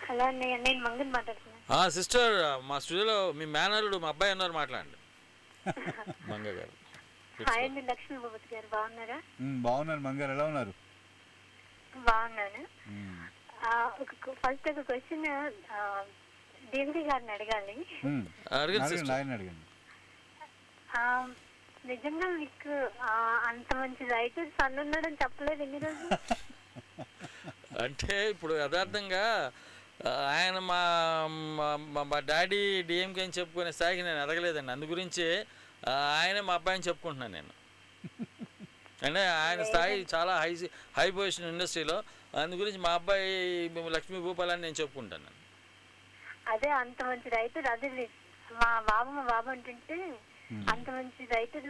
G: Hello అండి, నేను మంగన్ మాట్లాడుతున్నాను.
A: Sister, మా స్టూడియోలో మీ మేనరుడు మా అబ్బాయి ఉన్నారు, మాట్లాడండి. మంగ గారు.
G: హాయ్ అండి, లక్ష్మీ భూపతి గారు, బాగున్నారా?
C: బాగున్నాను మంగారు, ఎలా ఉన్నారు?
G: బాగున్నాను. ఫస్ట్ ఒక క్వశ్చన్ దేవి గారిని అడగాలి. నిజంగా మీకు అంత మంచి రైటర్ సన్ ఉన్నాడని చెప్పలేదు ఎన్ని రోజులు?
A: అంటే ఇప్పుడు యథార్థంగా ఆయన మా డాడీ డిఎంకే అని చెప్పుకునే స్థాయికి నేను ఎదగలేదండి. అందు గురించి ఆయనే మా అబ్బాయిని చెప్పుకుంటున్నాను నేను. అంటే ఆయన స్థాయి చాలా హై పొజిషన్ ఇండస్ట్రీలో, అందు గురించి మా అబ్బాయి లక్ష్మీ భూపాల్ అని నేను చెప్పుకుంటాను.
G: అదే అంత మంచి రైటర్, అదే మా బాబు అంటుంటే అంత మంచి రైటర్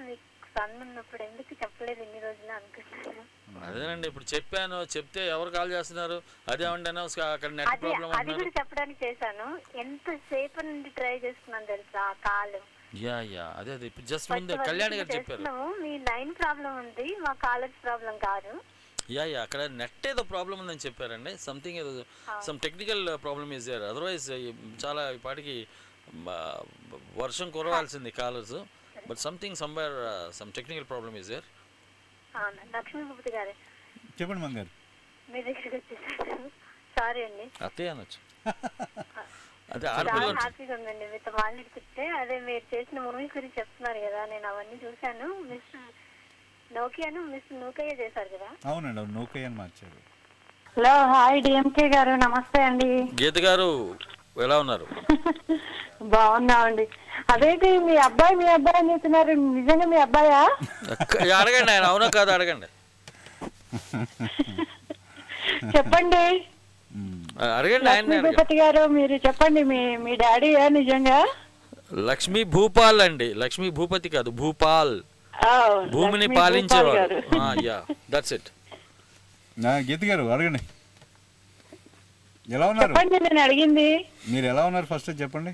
G: సన్ ఉన్నప్పుడు ఎందుకు చెప్పలేదు ఎన్ని రోజులు అనుకుంటున్నాను.
A: అదేనండి, ఇప్పుడు చెప్పాను, చెప్తే ఎవరు కాల్ చేస్తున్నారు, అదేమంటే అక్కడ నెట్ ప్రాబ్లం
G: అది కూడా చెప్పడానికి చేశాను. ఎంత సేపు నుండి ట్రై చేస్తున్నాను తెలుసా ఆ కాల్.
A: అదే ఇప్పుడు జస్ట్ ముందే కళ్యాణ్ గారు చెప్పారు,
G: మీ లైన్ ప్రాబ్లం ఉంది, మా కాలర్స్ ప్రాబ్లం కాదు.
A: అక్కడ నెట్ ఏదో ప్రాబ్లం ఉందని చెప్పారండి. సంథింగ్ ఏదో some technical problem is there, otherwise చాలా ఇప్పటికి వర్షం కురవాల్సింది callers, but something somewhere some technical problem is there.
G: Lakshmi Bhupathi గారు
C: చెప్పండి మంగారు,
G: మీ దగ్గరికి వచ్చేసాను. సారీ అండి,
A: అత్తయ్య అనొచ్చు.
G: చాలా హ్యాపీగా ఉందండి మీతో మాట్లాడుతుంటే. అదే మీరు చేసిన మూవీస్ గురించి చెప్తున్నారు కదా, నేను అవన్నీ చూశాను. మిస్ నోకియాను మిస్ నోకయ్య చేశారు కదా?
C: అవునండి, అవును, నోకయ్య అని మార్చారు.
B: హలో, హాయ్ డిఎంకే గారు, నమస్తే అండి.
A: గీత గారు ఎలా ఉన్నారు?
B: బాగున్నామండి. అదేంటి మీ అబ్బాయి అని చెప్తున్నారు, నిజంగా మీ అబ్బాయా?
A: అడగండి, ఆయన అవునా కాదు అడగండి.
B: చెప్పండి,
A: అడగండి ఆయన.
B: భూపతి గారు మీరు చెప్పండి, మీ డాడీయా నిజంగా?
A: లక్ష్మీ భూపాల్ అండి, లక్ష్మీ భూపతి కాదు, భూపాల్, భూమిని పాలించేవాడు. That's it.
C: గీత గారు అడగండి, ఎలా ఉన్నారు?
B: చెప్పండి, నేను అడిగింది.
C: మీరు ఎలా ఉన్నారు ఫస్ట్ చెప్పండి.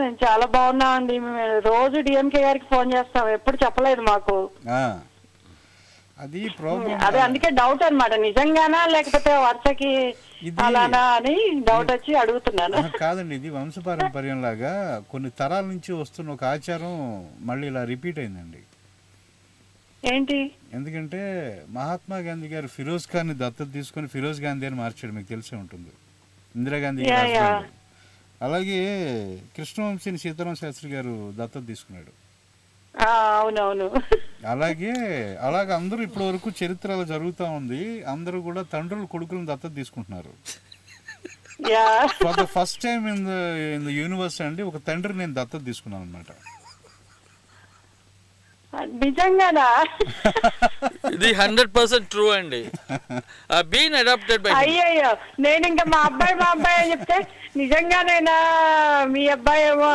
B: నేను చాలా బాగున్నామండి. రోజు డిఎంకే గారికి ఫోన్ చేస్తాం, ఎప్పుడు చెప్పలేదు మాకు.
C: అది ప్రాబ్లం,
B: అదే అందుకే డౌట్ అన్నమాట, నిజంగానా లేకపోతే వర్షకి అలానా అని డౌట్ వచ్చి అడుగుతున్నాను.
C: కాదండి, ఇది వంశపారంపర్యం లాగా కొన్ని తరాల నుంచి వస్తున్న ఒక ఆచారం మళ్ళీ ఇలా రిపీట్ అయిందండి.
I: ఏంటి?
C: ఎందుకంటే మహాత్మా గాంధీ గారు ఫిరోజ్ ఖాన్ని దత్తత తీసుకొని ఫిరోజ్ గాంధీ అని మార్చాడు, మీకు తెలిసే ఉంటుంది, ఇందిరాగాంధీ గారి హస్బెండ్. అలాగే కృష్ణవంశీని సీతారాం శాస్త్రి గారు దత్తత తీసుకున్నాడు.
I: అవునవును.
C: అలాగే అందరూ ఇప్పటి వరకు చరిత్ర అలా జరుగుతూ ఉంది. అందరూ కూడా తండ్రులు కొడుకులను దత్తత తీసుకుంటున్నారు. For the first time in the universe అండి ఒక తండ్రి నేను దత్తత తీసుకున్నాను అనమాట.
I: నిజంగానా?
A: ఇది 100% ట్రూ అండి. Been adapted by.
I: అయ్యయ్యో, నేను ఇంకా మా అబ్బాయి అని చెప్తే నిజంగానేనా మీ అబ్బాయి ఏమో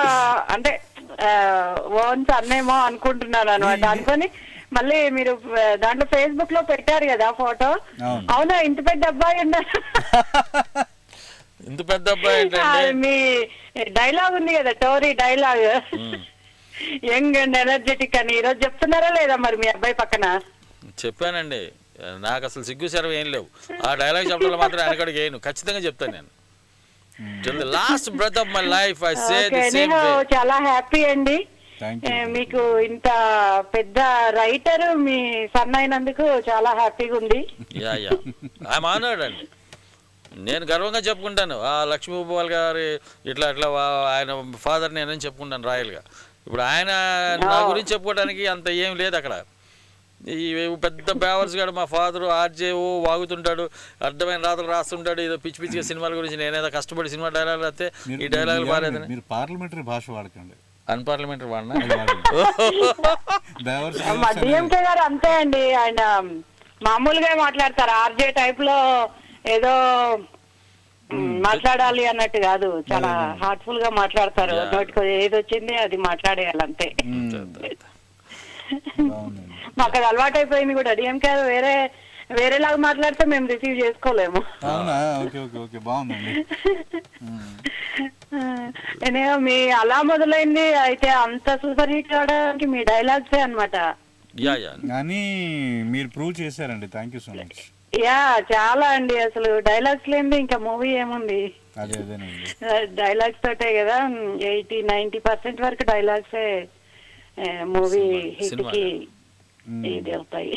I: అంటే ఓన్స్ అన్నేమో అనుకుంటున్నాను అనమాట. అనుకొని మళ్ళీ మీరు దాంట్లో ఫేస్బుక్ లో పెట్టారు కదా ఫోటో. అవునా, ఇంత పెద్ద అబ్బాయి ఉన్నారు?
A: ఇంత పెద్ద అబ్బాయి
I: మీ డైలాగ్ ఉంది కదా, Tori dialogue, young and energetic అని. ఈరోజు చెప్తున్నారా లేదా మరి మీ అబ్బాయి పక్కన?
A: చెప్పానండి, నాకు అసలు సిగ్గు సెరవ ఏం లేవు. ఆ డైలాగ్ చెప్పడంలో మాత్రం వెనకడికి వేయను, ఖచ్చితంగా చెప్తాను నేను. Till the last breath of my life I say the same way.
I: చాలా హ్యాపీ అండి మీకు ఇంత పెద్ద రైటర్ మీ సన్ అయినందుకు చాలా హ్యాపీగా ఉంది.
A: ఐఎమ్ ఆనర్డ్ అండి. నేను గర్వంగా చెప్పుకుంటాను ఆ లక్ష్మీ భూపాల్ గారి ఇట్లా ఆయన ఫాదర్ నేనని చెప్పుకుంటాను రాయల్గా. ఇప్పుడు ఆయన నా గురించి చెప్పుకోవడానికి అంత ఏం లేదు అక్కడ. ఈ పెద్ద బేవర్స్ గాడు మా ఫాదరు ఆర్జేఓ వాగుతుంటాడు, అర్థమైన రాతలు రాస్తుంటాడు, ఏదో పిచ్చి పిచ్చిగా సినిమాల గురించి. నేనేదో కష్టపడి సినిమా డైలాగులు వస్తే ఈ డైలాగులు బాగాలేదని.
C: మీరు పార్లమెంటరీ భాష వాడకండి.
A: అన్పార్లమెంటరీ వాడినా?
I: డిఎంకే గారు అంతే అండి, ఆయన మామూలుగా మాట్లాడతారు. ఆర్జే టైప్ లో ఏదో మాట్లాడాలి అన్నట్టు కాదు, చాలా హార్ట్ఫుల్ గా మాట్లాడతారు. నోటికి ఏది వచ్చింది అది మాట్లాడేయాలి అంతే. మాకు అది అలవాటు అయిపోయింది కూడా. డిఎంకే వేరేలాగా మాట్లాడితే మేము రిసీవ్ చేసుకోలేము. మీ అలా మొదలైంది అయితే అంత సూపర్ హిట్ అవడానికి మీ డైలాగ్సే అన్నమాట.
C: కానీ మీరు ప్రూవ్ చేశారండి, థ్యాంక్ యూ సో మచ్.
I: చాలా అండి, అసలు డైలాగ్స్ లేని ఇంకా మూవీ ఏముంది? డైలాగ్స్ తోటే కదా 80-90% వరకు డైలాగ్సే మూవీ హిట్ కి ఇది అవుతాయి.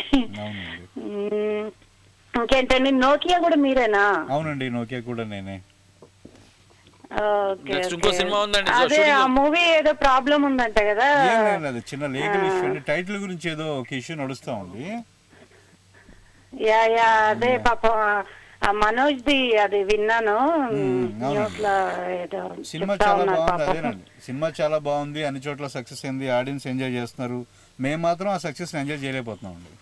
I: ఇంకేంటండి, నోకియా కూడా మీరేనా?
C: అవునండి, నోకియా కూడా నేనే.
I: అదే ఆ మూవీ ఏదో ప్రాబ్లం ఉందంట కదా,
C: చిన్న లీగల్ ఇష్యూ అండి. టైటిల్ గురించి ఏదో ఒక ఇష్యూ నడుస్తా ఉంది.
I: అదే పాపం మనోజ్ ది అది విన్నాను.
C: సినిమా చాలా బాగుంది. అదేనండి, సినిమా చాలా బాగుంది, అన్ని చోట్ల సక్సెస్ అయింది, ఆడియన్స్ ఎంజాయ్ చేస్తున్నారు. మేము మాత్రం ఆ సక్సెస్ ఎంజాయ్ చేయలేకపోతున్నాం అండి.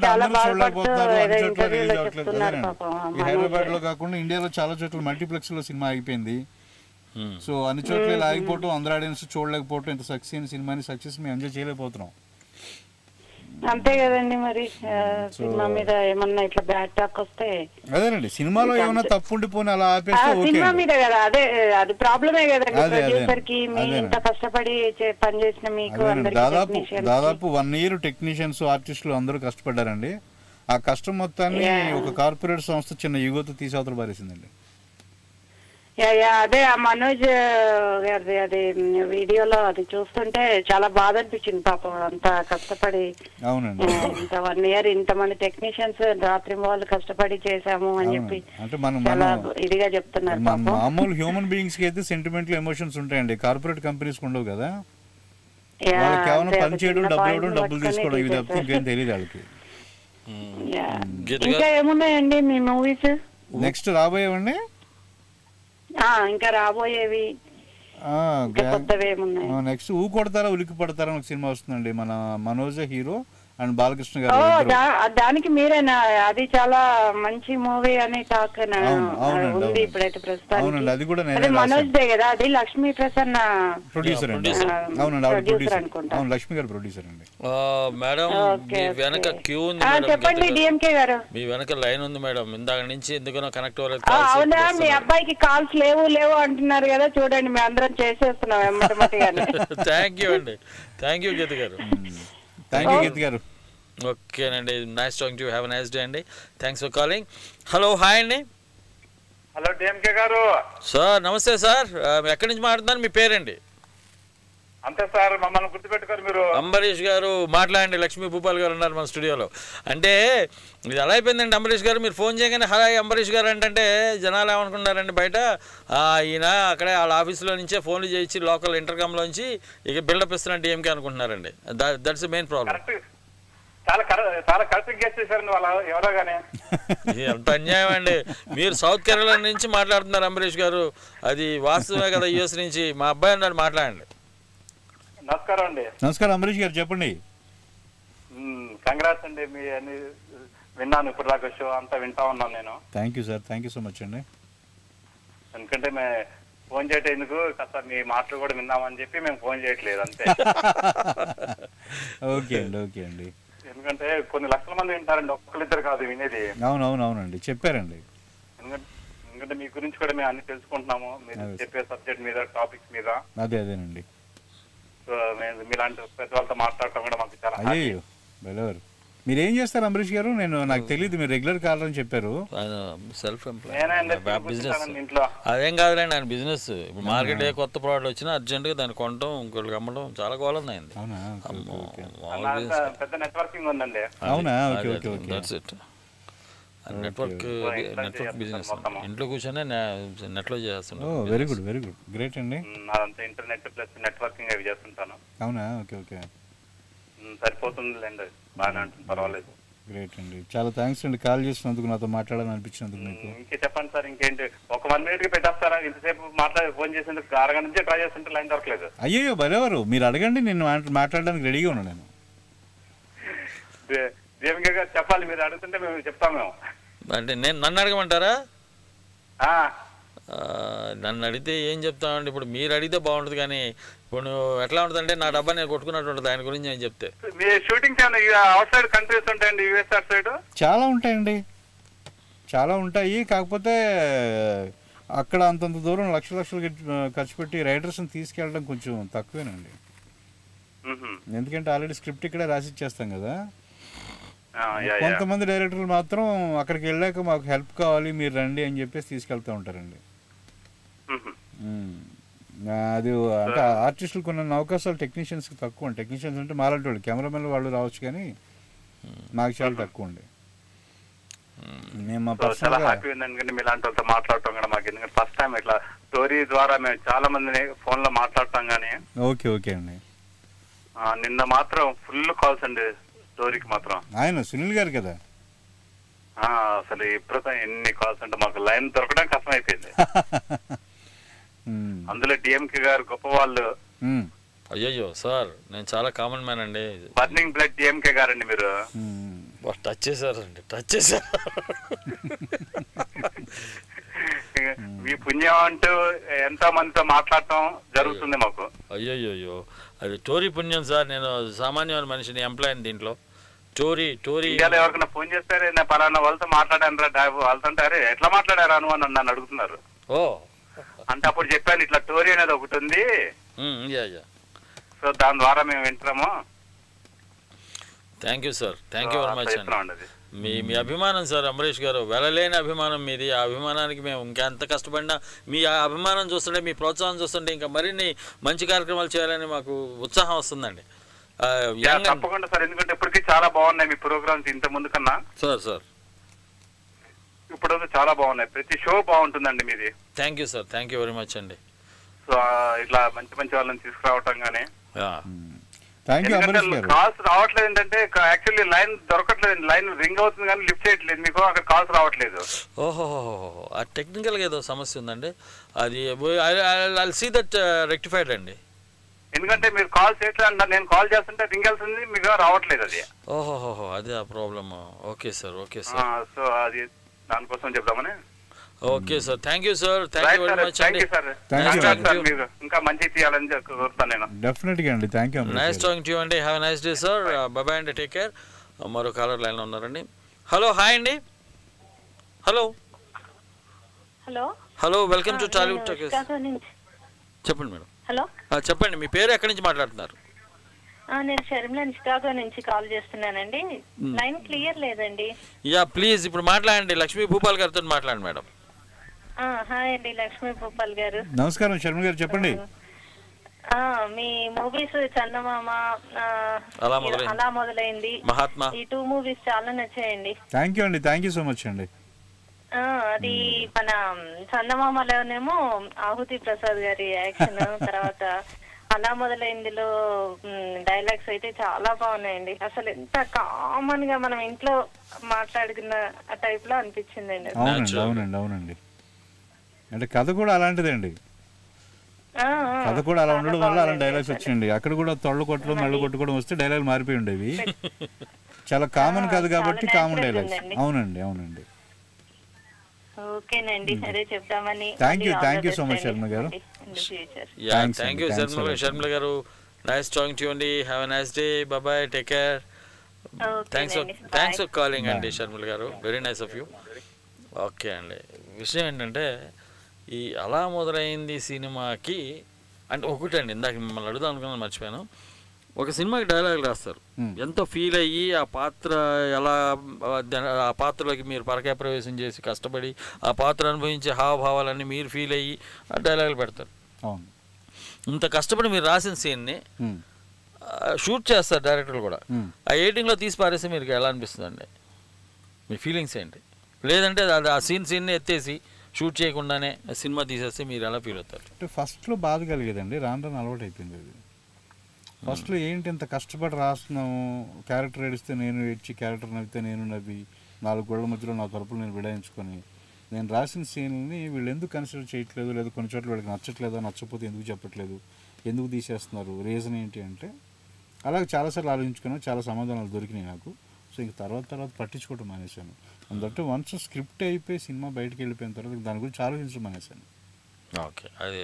C: చూడలేకపోతున్నారు, అన్ని చోట్ల రిలీజ్ అవ్వట్లేదు. అదేనండి, హైదరాబాద్ లో కాకుండా ఇండియాలో చాలా చోట్ల మల్టీప్లెక్స్ లో సినిమా ఆగిపోయింది. సో అన్ని చోట్ల ఆగిపోవటం, అందరు ఆడియన్స్ చూడలేకపోవటం, ఇంత సక్సెస్ అయిన సినిమాని సక్సెస్ మేము ఎంజాయ్ చేయలేకపోతున్నాం.
I: అంతే కదండి, మరి సినిమా మీద ఏమన్నా ఇట్లా బ్యాడ్ టాక్ వస్తే
C: అదేనండి, సినిమాలో ఏమన్నా తప్పు ఉండిపోయి అలా ఆపేస్తే
I: సినిమా మీద కదా, అదే అది ప్రాబ్లమే కదండి. ప్రొడ్యూసర్ కి ఇంత కష్టపడి పనిచేసిన మీకు
C: దాదాపు 1 year టెక్నీషియన్స్ ఆర్టిస్టులు అందరూ కష్టపడ్డారండి. ఆ కష్టం మొత్తాన్ని ఒక కార్పొరేట్ సంస్థ చిన్న యుగతో తీసేవతలు పారేసిందండి.
I: అదే ఆ మనోజ్ గారి అది వీడియోలో అది చూస్తుంటే చాలా బాధ అనిపించింది. పాపం అంత కష్టపడి ఇంత 1 year ఇంతమంది టెక్నీషియన్స్ రాత్రి వాళ్ళు కష్టపడి చేసాము అని చెప్పి చాలా ఇదిగా చెప్తున్నారు.
C: మామూలు హ్యూమన్ బీయింగ్స్ కి అయితే సెంటిమెంటల్ ఎమోషన్స్ ఉంటాయండి, కార్పొరేట్ కంపెనీస్ ఉండవు కదా. వాళ్ళకి కేవలం పని చేయడం, డబ్బులు ఇవ్వడం, డబ్బులు తీసుకోవడం, ఇవి తప్పితే ఇంకేం తెలియదు వాళ్ళకి.
I: ఇంకా ఏమున్నాయండి మీ మూవీస్
C: నెక్స్ట్ రాబోయేవండి?
I: ఇంకా రాబోయేవి
C: నెక్స్ట్ ఊ కొడతారా ఉలికి పడతారా ఒక సినిమా వస్తుందండి, మన మనోజ్ హీరో అండ్ బాలకృష్ణ గారు.
I: దానికి మీరేనా? అది చాలా మంచి మూవీ అని టాక్ ఉంది ఇప్పుడైతే ప్రస్తుతానికి.
C: అది కూడా
I: మనోజ్ దే కదా, అది లక్ష్మీ ప్రసన్న
C: ప్రొడ్యూసర్ అండి. అవునండి, లక్ష్మి గారు ప్రొడ్యూసర్ అండి.
A: మేడం వెనక క్యూ ఉంది,
I: చెప్పండి డిఎంకే గారు.
A: మీ వెనక లైన్ ఉంది మేడం, ఇందాక నుంచి ఎందుకనో కనెక్ట్ అవ్వలేదు.
I: అవునా, మీ అబ్బాయికి కాల్స్ లేవు అంటున్నారు కదా, చూడండి మేము అందరం చేసేస్తున్నాం ఎమ్మటమటిగానే.
A: థ్యాంక్ యూ అండి, థ్యాంక్ యూ గీత గారు.
C: థ్యాంక్ యూ గీత గారు.
A: ఓకేనండి, nice talking to you, have a nice day అండి, thanks for calling. Hello, hi అండి.
J: హలో డిఎంకే గారు.
A: సార్ నమస్తే సార్, ఎక్కడి నుంచి మాట్లాడుతున్నారు, మీ పేరండి?
J: అంతే సార్, మమ్మల్ని గుర్తుపెట్టుకోరు మీరు.
A: అంబరీష్ గారు మాట్లాడండి, లక్ష్మీ భూపాల్ గారు ఉన్నారు మన స్టూడియోలో. అంటే ఇది ఎలా అయిపోయిందండి అంబరీష్ గారు, మీరు ఫోన్ చేయగానే హాయ్ అంబరీష్ గారు అంటే జనాలు ఏమనుకుంటారండి బయట ఈయన అక్కడే వాళ్ళ ఆఫీసులో నుంచే ఫోన్లు చేయించి లోకల్ ఇంటర్కామ్లోంచి ఇక బిల్డప్ ఇస్తున్న డిఎంకే అనుకుంటున్నారండి. That's the main problem.
J: చాలా కరెక్ట్ గెస్ చేశారు వాళ్ళు ఎవరో కానీ.
A: ఎంత అన్యాయం అండి, మీరు సౌత్ కేరళ నుంచి మాట్లాడుతున్నారు అంబరీష్ గారు, అది వాస్తవమే కదా యుఎస్ నుంచి. మా అబ్బాయి అన్నాడు, మాట్లాడండి.
J: నమస్కారం అండి.
C: నమస్కారం అంబరీష్ గారు, చెప్పండి.
J: కంగ్రాట్స్ అండి, మీ అన్ని విన్నాను ఇప్పుడు దాకా, షో అంతా వింటా ఉన్నాను నేను.
C: Thank you sir, thank you so much అండి.
J: ఎందుకంటే మేము ఫోన్ చేయటేందుకు కాస్త మీ మాటలు కూడా విన్నామని చెప్పి మేము ఫోన్ చేయట్లేదు అంతే.
C: ఓకే అండి, ఓకే అండి.
J: ఎందుకంటే కొన్ని లక్షల మంది వింటారండి, ఒక్కరిద్దరు కాదు వినేది.
C: అవునవునవునండి, చెప్పారండి.
J: ఎందుకంటే మీ గురించి కూడా మేము అన్ని తెలుసుకుంటున్నాము, మీరు చెప్పే సబ్జెక్ట్ మీద, టాపిక్స్ మీద.
C: అదేనండి.
J: సో మీలాంటి పెద్దవాళ్ళతో మాట్లాడటం కూడా మాకు చాలా.
C: అయ్యో బెలవర్, మీరు ఏం చేస్తారు అంబరీష్ గారు? నాకు తెలియదు, మీరు రెగ్యులర్ కాలర్ అని చెప్పారు.
A: సెల్ఫ్ ఎంప్లాయ్ బిజినెస్ అదేం కాదులేండి, ఆయన బిజినెస్. ఇప్పుడు మార్కెట్ ఏ కొత్త ప్రోడక్ట్ వచ్చినా అర్జెంట్గా దాన్ని కొనడం, ఇంకోళ్ళకి అమ్మడం చాలా గోళం అయింది.
J: పెద్ద నెట్వర్కింగ్ ఉందండి.
C: అవునా? Okay okay okay,
A: that's it. Network business ఇంట్లో కూర్చొని నెట్లో చేస్తున్నాను.
C: Very good, very good, great అండి.
J: నాదంతా ఇంటర్నెట్ ప్లస్ నెట్వర్కింగ్ అవి చేస్తుంటాను.
C: అవునా? ఓకే ఓకే,
J: సరిపోతుందిలేండి, బాగానే ఉంటుంది, పర్వాలేదు.
C: గ్రేట్ అండి, చాలా థ్యాంక్స్ అండి కాల్ చేసినందుకు, నాతో మాట్లాడాలని అనిపించినందుకు. మీకు
J: ఇంకే చెప్పండి సార్, ఇంకేంటి? ఒక 1 minute కి పెట్టేస్తారా? ఇంతసేపు ఫోన్ చేసేందుకు అరగంట నుంచి ట్రై చేస్తుంటే లైన్ దొరకలేదు.
C: అయ్యో బలెవరు, మీరు అడగండి, నేను మాట్లాడడానికి రెడీగా ఉన్నాను. నేను
J: దేవిక గారు చెప్పాలి, మీరు అడుగుతుంటే మేము చెప్తాం. మేము
A: అంటే నన్ను అడగమంటారా? నన్ను అడిగితే ఏం చెప్తామండి? ఇప్పుడు మీరు అడిగితే బాగుంటుంది, కానీ ఇప్పుడు ఎట్లా ఉంటుందంటే నా డబ్బా నేను కొట్టుకున్నట్టు ఉంటుంది ఆయన గురించి నేను చెప్తే.
J: మీ షూటింగ్స్ అవుట్ సైడ్ కంట్రీస్ ఉంటాయండి, యూఎస్ అవుట్ సైడ్?
C: చాలా ఉంటాయండి, చాలా ఉంటాయి. కాకపోతే అక్కడ అంతంత దూరం లక్షలు ఖర్చు పెట్టి రైటర్స్ని తీసుకెళ్ళడం కొంచెం తక్కువేనండి. ఎందుకంటే ఆల్రెడీ స్క్రిప్ట్ ఇక్కడే రాసిచ్చేస్తాం కదా. కొంతమంది డైరెక్టర్లు మాత్రం అక్కడికి వెళ్ళాక మాకు హెల్ప్ కావాలి, మీరు రండి అని చెప్పేసి తీసుకెళ్తూ ఉంటారండి. అది అంటే ఆర్టిస్టులు కొన్ని అవకాశాలు టెక్నీషియన్స్కి తక్కువ అండి. టెక్నీషియన్స్ అంటే మాలాంటి వాళ్ళు, కెమెరామెన్ వాళ్ళు రావచ్చు, కానీ నాకు చాలా తక్కువ అండి. మేము
J: చాలా హ్యాపీ ఉందండి మీలాంటి వాళ్ళతో మాట్లాడటం కూడా మాకు. ఎందుకంటే ఫస్ట్ టైం ఇట్లా స్టోరీ ద్వారా మేము చాలా మందిని ఫోన్ లో మాట్లాడతాం కానీ.
C: ఓకే ఓకే అండి.
J: నిన్న మాత్రం ఫుల్ కాల్స్ అండి స్టోరీకి మాత్రం.
C: ఆయన సునీల్ గారు కదా?
J: అసలు ఇప్పుడు ఎన్ని కాల్స్ అంటే మాకు లైన్ దొరకడం కష్టం అయిపోయింది. అందులో డిఎంకే గారు గొప్ప వాళ్ళు.
A: అయ్యో సార్, నేను చాలా కామన్ మ్యాన్ అండి.
J: బర్నింగ్ బ్లడ్ డిఎంకే గారండి మీరు.
A: టచ్ చేశారండి, టచ్ చేశారు.
J: మీ పుణ్యం అంటూ ఎంతో మందితో మాట్లాడటం జరుగుతుంది మాకు.
A: అయ్యో అది టోరీ పుణ్యం సార్. నేను సామాన్యమైన మనిషిని, ఎంప్లాయ్ దీంట్లో. టోరీ
J: ఎవరికైనా ఫోన్ చేస్తారే, నేను పలానా వాళ్ళతో మాట్లాడాను రా, వాళ్ళతో అరే ఎట్లా మాట్లాడారా అని నన్ను అడుగుతున్నారు. అంటే అప్పుడు చెప్పాను ఇట్లా టోరీ అనేది ఒకటి ఉంది, సో దాని ద్వారా మేము వింటున్నాము.
A: Thank you sir, thank you very much అండి. మీ అభిమానం సార్ అంబరీష్ గారు, వెళ్ళలేని అభిమానం మీది. ఆ అభిమానానికి మేము ఇంకెంత కష్టపడినా మీ అభిమానం చూస్తుంటే, మీ ప్రోత్సాహం చూస్తుంటే ఇంకా మరిన్ని మంచి కార్యక్రమాలు చేయాలని మాకు ఉత్సాహం వస్తుందండి.
J: తప్పకుండా సార్, ఎందుకంటే ఇప్పటికీ చాలా బాగున్నాయి మీ ప్రోగ్రామ్స్ ఇంత ముందు కన్నా.
A: సార్
J: ఇప్పుడు చాలా బాగున్నాయి, ప్రతి షో బాగుంటుందండి మీది.
A: Thank you sir, thank you very much అండి.
J: సో ఇట్లా మంచి మంచి వాళ్ళని తీసుకురావటం కానీ.
C: కాల్స్
J: రావట్లేదు ఏంటంటే యాక్చువల్లీ లైన్ దొరకట్లేదు, లైన్ రింగ్ అవుతుంది కానీ లిఫ్ట్ చేయట్లేదు, మీకు అక్కడ కాల్స్ రావట్లేదు.
A: ఓహో, ఆ టెక్నికల్గా ఏదో సమస్య ఉందండి, అది ఐల్ సీ దట్ రెక్టిఫైడ్ అండి.
J: ఎందుకంటే మీరు కాల్ చేయట్లేదు, నేను కాల్ చేస్తుంటే రింగ్ వెళ్తుంది, మీకు రావట్లేదు అది.
A: ఓహోహో, అదే ఆ problem. Okay sir, okay sir.
J: So అది దానికోసం చెప్దామని.
A: Okay sir, thank you sir, thank you very much అండి.
J: మీరు ఇంకా మంచి తీయాలని కోరుతాను నేను.
C: డెఫినెట్గా అండి, thank you.
A: Nice talking to you అండి. Have a nice day sir. Bye అండి, టేక్ కేర్. మరో కాలర్ లైన్లో ఉన్నారండి. హలో, హాయ్ అండి. Hello hello, welcome to Tollywood talkies. చెప్పండి మేడం.
K: హలో,
A: చెప్పండి, మీ పేరు ఎక్కడి నుంచి మాట్లాడుతున్నారు?
K: నేను షర్మిల చికాగో నుంచి కాల్ చేస్తున్నానండి. లైన్ క్లియర్ లేదండి.
A: యా ప్లీజ్ ఇప్పుడు మాట్లాడండి, లక్ష్మీ భూపాల్ గారితో మాట్లాడండి మేడం.
K: హాయ్ అండి, లక్ష్మీ భూపాల్ గారు.
C: నమస్కారం షర్మిల గారు, చెప్పండి.
K: మీ మూవీస్ చందమామ, అలా మొదలైంది,
A: మహాత్మా,
K: ఈ 2 మూవీస్ చాలా నచ్చాయండి.
C: థ్యాంక్ యూ అండి, థ్యాంక్ యూ సో మచ్ అండి.
K: అది మన చందమామలోనేమో ఆహుతి ప్రసాద్ గారి యాక్షన్, తర్వాత అలా మొదలైందిలో డైలాగ్స్ అయితే చాలా బాగున్నాయండి. అసలు ఎంత కామన్ గా మనం ఇంట్లో మాట్లాడుకున్న టైప్ లో అనిపించిందండి.
C: అవునండి అవునండి అవునండి. అంటే కథ కూడా అలాంటిదండి, కథ కూడా అలా ఉండడం వల్ల అలాంటి డైలాగ్స్ వచ్చిండి. అక్కడ కూడా తొళ్ళు కొట్టడం మెళ్ళు కొట్టుకోవడం వస్తే డైలాగ్ మారిపోయి ఉండేవి. చాలా కామన్ కథ కాబట్టి కామన్ డైలాగ్స్. అవునండి అవునండి.
K: ఓకేనండి, అదే చెప్తామని.
C: Thank you so much Sharma గారు.
A: థ్యాంక్ యూ శర్మిల గారు. నైస్ టాకింగ్ టు యు అండి. Have a nice day. By by, take care. Thanks for calling అండి శర్మిల గారు, very nice of you. Okay అండి, విషయం ఏంటంటే ఈ అలా మొదలైంది సినిమాకి అంటే ఒకటండి, ఇందాక మిమ్మల్ని అడుగుదాం అనుకున్నాను మర్చిపోయాను. ఒక సినిమాకి డైలాగ్ రాస్తారు, ఎంతో ఫీల్ అయ్యి ఆ పాత్ర ఎలా, ఆ పాత్రలోకి మీరు పరకాయ ప్రవేశం చేసి కష్టపడి ఆ పాత్ర అనుభవించే హావభావాలన్నీ మీరు ఫీల్ అయ్యి ఆ డైలాగులు పెడతారు. ఇంత కష్టపడి మీరు రాసిన సీన్ని షూట్ చేస్తారు డైరెక్టర్లు కూడా. ఆ ఎడిటింగ్లో తీసి పారేస్తే మీకు ఎలా అనిపిస్తుంది అండి? మీ ఫీలింగ్స్ ఏంటి? లేదంటే అది ఆ సీన్ని ఎత్తేసి షూట్ చేయకుండానే సినిమా తీసేస్తే మీరు ఎలా ఫీల్ అవుతారు?
C: అంటే ఫస్ట్లో బాధ కలిగేదండి, రాను రాను అలవాటు అయిపోయింది. అది ఫస్ట్లో ఏంటి ఇంత కష్టపడి రాస్తున్నాము, క్యారెక్టర్ ఏడిస్తే నేను ఏడ్చి, క్యారెక్టర్ నవ్వితే నేను నవ్వి, 4 గోళ్ల మధ్యలో నా తరపులు నేను విడాయించుకొని నేను రాసిన సీన్ని వీళ్ళు ఎందుకు కన్సిడర్ చేయట్లేదు, లేదా కొన్ని చోట్ల వీళ్ళకి నచ్చట్లేదో, నచ్చకపోతే ఎందుకు చెప్పట్లేదు, ఎందుకు తీసేస్తున్నారు, రీజన్ ఏంటి అంటే అలాగే చాలాసార్లు ఆలోచించుకున్నాను, చాలా సమాధానాలు దొరికినాయి నాకు. సో ఇంక తర్వాత పట్టించుకోవటం మానేశాను. అందుకే వన్స్ స్క్రిప్ట్ అయిపోయి సినిమా బయటకు వెళ్ళిపోయిన తర్వాత దాని గురించి ఆలోచించడం మానేశాను.
A: ఓకే, అది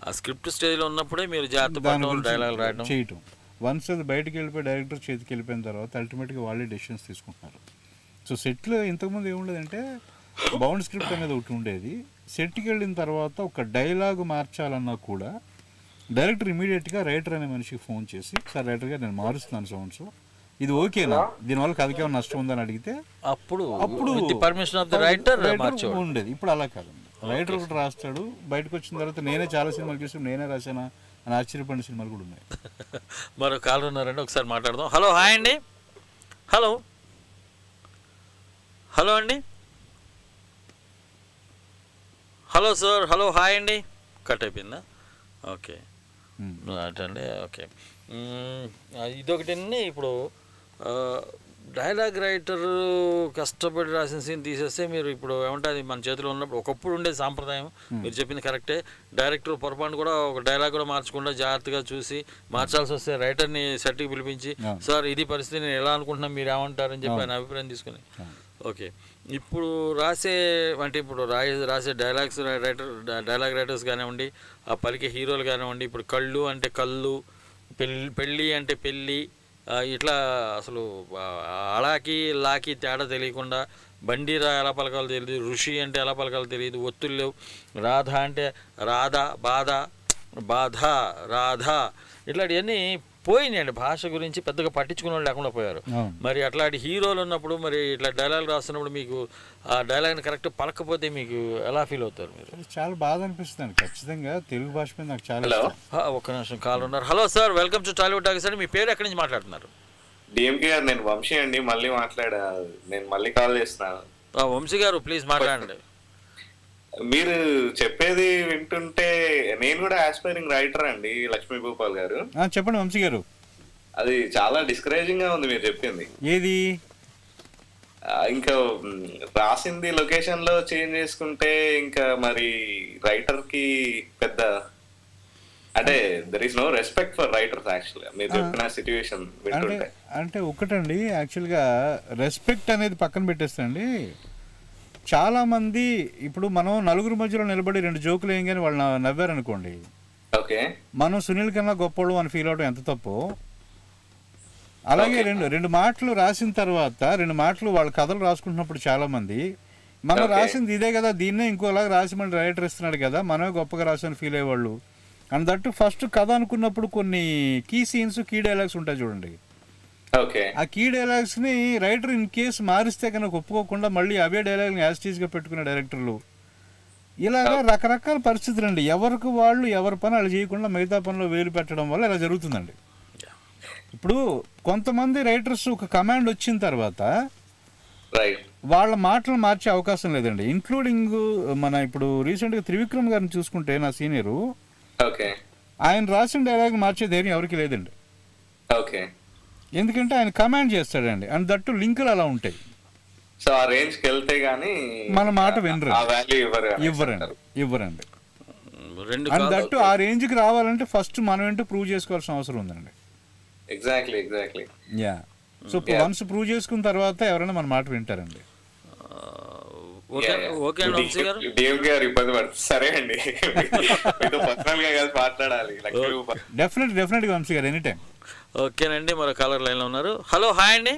A: ఆ స్క్రిప్ట్ స్టేజ్లో ఉన్నప్పుడే మీరు జాగ్రత్త
C: చేయటం. వన్స్ అది బయటకు వెళ్ళిపోయి డైరెక్టర్ చేతికి వెళ్ళిపోయిన తర్వాత అల్టిమేట్గా వాళ్ళే డెసిషన్స్ తీసుకుంటున్నారు. సో సెట్లో ఇంతకుముందు ఏముండేదంటే బౌండ్ స్క్రిప్ట్ అనేది ఒకటి ఉండేది. సెట్కి వెళ్ళిన తర్వాత ఒక డైలాగ్ మార్చాలన్నా కూడా డైరెక్టర్ ఇమీడియట్గా రైటర్ అనే మనిషికి ఫోన్ చేసి, సార్ రైటర్గా నేను మారుస్తున్నాను సౌండ్స్, ఇది ఓకేనా, దీనివల్ల కథకి ఏమైనా నష్టం ఉందని అడిగితే అప్పుడు
A: పర్మిషన్ ఆఫ్ ద రైటర్
C: ఉండేది. ఇప్పుడు అలా కాదు, రైటర్ ఒకటి రాస్తాడు, బయటకు వచ్చిన తర్వాత నేనే చాలా సినిమాలు చూసి నేనే రాశానా అని ఆశ్చర్యపడిన సినిమాలు కూడా ఉన్నాయి.
A: మరో కాల్ ఉన్నారండి, ఒకసారి మాట్లాడదాం. హలో, హాయ్ అండి. హలో హలో అండి. హలో సార్, హలో హాయ్ అండి. కట్ అయిపోయిందా? ఓకే అటండి. ఓకే, ఇదొకటి. ఇప్పుడు డైలాగ్ రైటర్ కష్టపడి రాసిన సీన్ తీసేస్తే మీరు ఇప్పుడు ఏమంటుంది మన చేతిలో ఉన్నప్పుడు ఒకప్పుడు ఉండే సాంప్రదాయం మీరు చెప్పింది కరెక్టే. డైరెక్టర్ పొరపాటు కూడా ఒక డైలాగ్ కూడా మార్చకుండా జాగ్రత్తగా చూసి మార్చాల్సి వస్తే రైటర్ని సెట్కి పిలిపించి, సార్ ఇది పరిస్థితి నేను ఎలా అనుకుంటున్నాను మీరు ఏమంటారని చెప్పి ఆయన అభిప్రాయం తీసుకుని. ఓకే, ఇప్పుడు రాసే అంటే ఇప్పుడు రాసే డైలాగ్ రైటర్స్ కానివ్వండి, ఆ పలికే హీరోలు కానివ్వండి, ఇప్పుడు కళ్ళు అంటే కళ్ళు, పెళ్ళి అంటే పెళ్ళి, ఇట్లా అసలు అలాకి లాకి తేడా తెలియకుండా, బండిరా ఎలా పలకాలో తెలియదు, ఋషి అంటే ఎలా పలకాలో తెలియదు, ఒత్తులు లేవు, రాధ అంటే రాధ, బాధ రాధ, ఇట్లాంటివన్నీ పోయినాయండి. భాష గురించి పెద్దగా పట్టించుకునే వాళ్ళు లేకుండా పోయారు. మరి అట్లాంటి హీరోలు ఉన్నప్పుడు మరి ఇట్లా డైలాగ్ రాస్తున్నప్పుడు మీకు ఆ డైలాగ్ని కరెక్ట్ పలకపోతే మీకు ఎలా ఫీల్ అవుతారు? మీరు
C: చాలా బాధ అనిపిస్తుంది. ఖచ్చితంగా తెలుగు భాష మీద నాకు చాలా.
A: ఒక్క నిమిషం, కాల్ ఉన్నారు. Hello sir, welcome to Tollywood talkies అండి. మీ పేరు ఎక్కడి నుంచి మాట్లాడుతున్నారు?
L: డిఎంకే గారు, నేను వంశీ అండి. నేను మళ్ళీ కాల్ చేస్తున్నాను.
A: వంశీ గారు ప్లీజ్ మాట్లాడండి.
L: మీరు చెప్పేది వింటుంటే నేను కూడా ఆస్పైరింగ్ రైటర్ అండి, లక్ష్మీ భూపాల్ గారు.
C: చెప్పండి వంశీ గారు.
L: అది చాలా డిస్కరేజింగ్ గా ఉంది మీరు చెప్పింది.
C: ఏది?
L: ఇంకా రాసింది లొకేషన్ లో చేంజ్ చేసుకుంటే ఇంకా మరి రైటర్ కి పెద్ద అంటే there is no respect for writers actual గా మీరు చెప్పిన సిచ్యువేషన్ వింటుంటే.
C: అంటే ఒకటండి, యాక్చువల్గా రెస్పెక్ట్ అనేది పక్కన పెట్టేస్తండి. చాలామంది ఇప్పుడు మనం నలుగురు మధ్యలో నిలబడి 2 జోకులు వేయగానే వాళ్ళు నవ్వారనుకోండి, మనం సునీల్ కన్నా గొప్పవాడు అని ఫీల్ అవడం ఎంత తప్పు. అలాగే రెండు మాటలు రాసిన తర్వాత 2 మాటలు వాళ్ళ కథలు రాసుకుంటున్నప్పుడు చాలామంది మనం రాసింది ఇదే కదా, దీన్నే ఇంకోలాగా రాసి మళ్ళీ రైటర్ ఇస్తున్నాడు కదా, మనమే గొప్పగా రాసామని ఫీల్ అయ్యేవాళ్ళు. అండ్ దట్టు ఫస్ట్ కథ అనుకున్నప్పుడు కొన్ని కీ సీన్స్, కీ డైలాగ్స్ ఉంటాయి చూడండి. ఆ కీ డైలాగ్స్ ని రైటర్ ఇన్ కేసు మారిస్తే కనుక ఒప్పుకోకుండా మళ్ళీ అవే డైలాగ్ని యాస్టీజ్గా పెట్టుకునే డైరెక్టర్లు ఇలాగా రకరకాల పరిస్థితులు అండి. ఎవరికి వాళ్ళు ఎవరి పని వాళ్ళు చేయకుండా మిగతా పనిలో వేలు పెట్టడం వల్ల ఇలా జరుగుతుందండి. ఇప్పుడు కొంతమంది రైటర్స్ ఒక కమాండ్ వచ్చిన తర్వాత వాళ్ళ మాటలు మార్చే అవకాశం లేదండి. ఇంక్లూడింగ్ మన ఇప్పుడు రీసెంట్గా త్రివిక్రమ్ గారిని చూసుకుంటే, నా సీనియరు, ఆయన రాసిన డైలాగ్ మార్చే ధైర్యం ఎవరికి లేదండి. ఎందుకంటే ఆయన కమాండ్ చేస్తాడండి. అండ్ దట్టు లింకులు అలా ఉంటాయి.
L: సో ఆ రేంజ్ కి వెళ్తే గానీ
C: మన మాట వినరు,
L: ఇవ్వరండి.
C: అండ్ దట్టు ఆ రేంజ్ కి రావాలంటే ఫస్ట్ మనం ఏంటో ప్రూవ్ చేసుకోవాల్సిన అవసరం ఉందండి.
L: Exactly
C: yeah. So once prove చేసుకున్న తర్వాత ఎవరైనా మన మాట వింటారండి.
L: ఇబ్బంది పడుతుంది. సరే అండి, పర్సనల్ గా కలిసి మాట్లాడాలి.
C: డెఫినెట్ గా వంశీ గారు ఎనీ టైం.
A: ఓకేనండి, మరో కాలర్ లైన్ లో ఉన్నారు. హలో, హాయ్ అండి.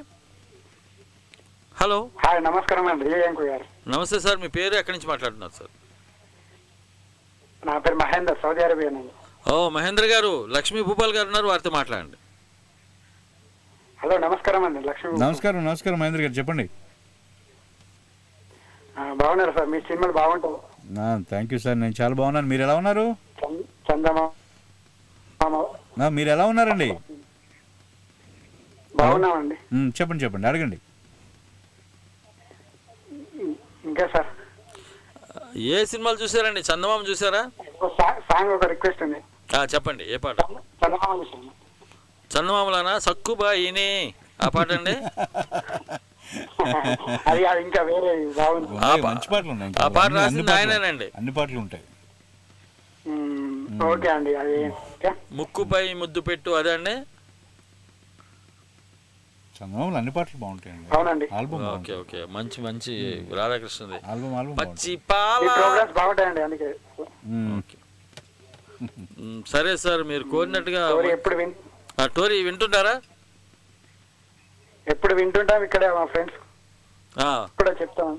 A: హలో,
F: హాయ్, నమస్కారం అండి. గారు
A: నమస్తే సార్, మీ పేరు ఎక్కడి నుంచి మాట్లాడుతున్నారు సార్?
F: నా పేరు మహేందర్, సౌదీ అరేబియా నుండి.
A: ఓ మహేంద్ర గారు, లక్ష్మీ భూపాల్ గారు ఉన్నారు, వారితో మాట్లాడండి.
F: హలో, నమస్కారం అండి.
C: నమస్కారం మహేంద్ర గారు, చెప్పండి.
F: బాగున్నారు సార్, మీ సినిమాలు బాగుంటాయి.
C: థ్యాంక్ యూ సార్, నేను చాలా బాగున్నాను. మీరు ఎలా ఉన్నారు? మీరు ఎలా ఉన్నారండి?
F: బాగున్నామండి.
C: చెప్పండి, అడగండి.
F: ఇంకా సార్
A: ఏ సినిమాలు చూసారండి? చందమామ చూసారా?
F: సాంగ్ ఒక రిక్వెస్ట్ ఉంది.
A: చెప్పండి, ఏ పాట? చందమామలానా? సక్కుబాయిని ఆ పాట అండి.
F: ఇంకా వేరే
C: మంచి పాటలు ఉన్నాయి.
A: ఆ పాట రాసింది ఆయనేనండి.
C: అన్ని పాటలు ఉంటాయి.
F: ఓకే అండి. అది
A: ముక్కుపై ముద్దు పెట్టు, అదే అండి.
C: చందమామలు అన్ని పాటలు బాగుంటాయండి.
F: అవునండి.
C: ఆల్బమ్
A: ఓకే, మంచి రాధాకృష్ణది
C: ఆల్బమ్
A: పచ్చి పాల
F: బాగుంటాయండి. అందుకే
A: సరే సార్, మీరు కోరినట్టుగా టోరీ వింటుంటారా?
F: ఎప్పుడు వింటుంటాం, ఇక్కడ మా ఫ్రెండ్స్ కూడా చెప్తాం.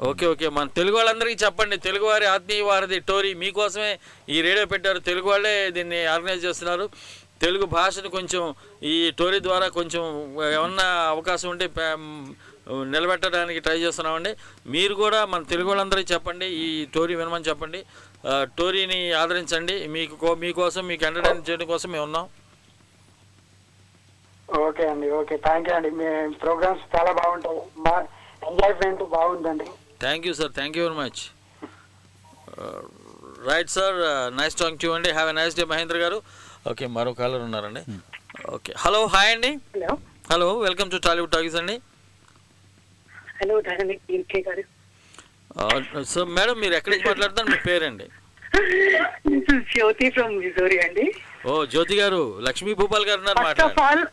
A: ఓకే, మన తెలుగు వాళ్ళందరికీ చెప్పండి. తెలుగు వారి ఆత్మీయ వారిది టోరీ మీకోసమే ఈ రేడియో పెట్టారు. తెలుగు వాళ్ళే దీన్ని ఆర్గనైజ్ చేస్తున్నారు. తెలుగు భాషను కొంచెం ఈ టోరీ ద్వారా కొంచెం ఏమన్నా అవకాశం ఉంటే నిలబెట్టడానికి ట్రై చేస్తున్నామండి. మీరు కూడా మన తెలుగు వాళ్ళందరికీ చెప్పండి, ఈ టోరీ వినమని చెప్పండి. టోరీని ఆదరించండి. మీకోసం, మీకు ఎంటర్టైన్ చేయడం కోసం మేము ఉన్నాం.
F: ఓకే అండి. ఓకే, థ్యాంక్ యూ అండి. మీ ప్రోగ్రామ్స్ చాలా బాగుంటాయి. మా ఎంజాయ్మెంట్ బాగుందండి.
A: Thank you sir, thank you very much. Right sir, nice talking to you అండి. Have a nice day Mahendra గారు. ఓకే, మరో కాలర్ ఉన్నారండి. ఓకే, హలో, హాయ్ అండి. Hello, welcome to Tollywood talkies అండి.
M: హలో గారు.
A: సో మేడం, మీరు ఎక్కడి నుంచి మాట్లాడుతున్నారు? మీ పేరండి?
M: జ్యోతి ఫ్రమ్ మిజోరీ అండి.
A: ఓ జ్యోతి గారు, లక్ష్మీ భూపాల్ గారు ఉన్నారు.
M: ఫస్ట్ ఆఫ్ ఆల్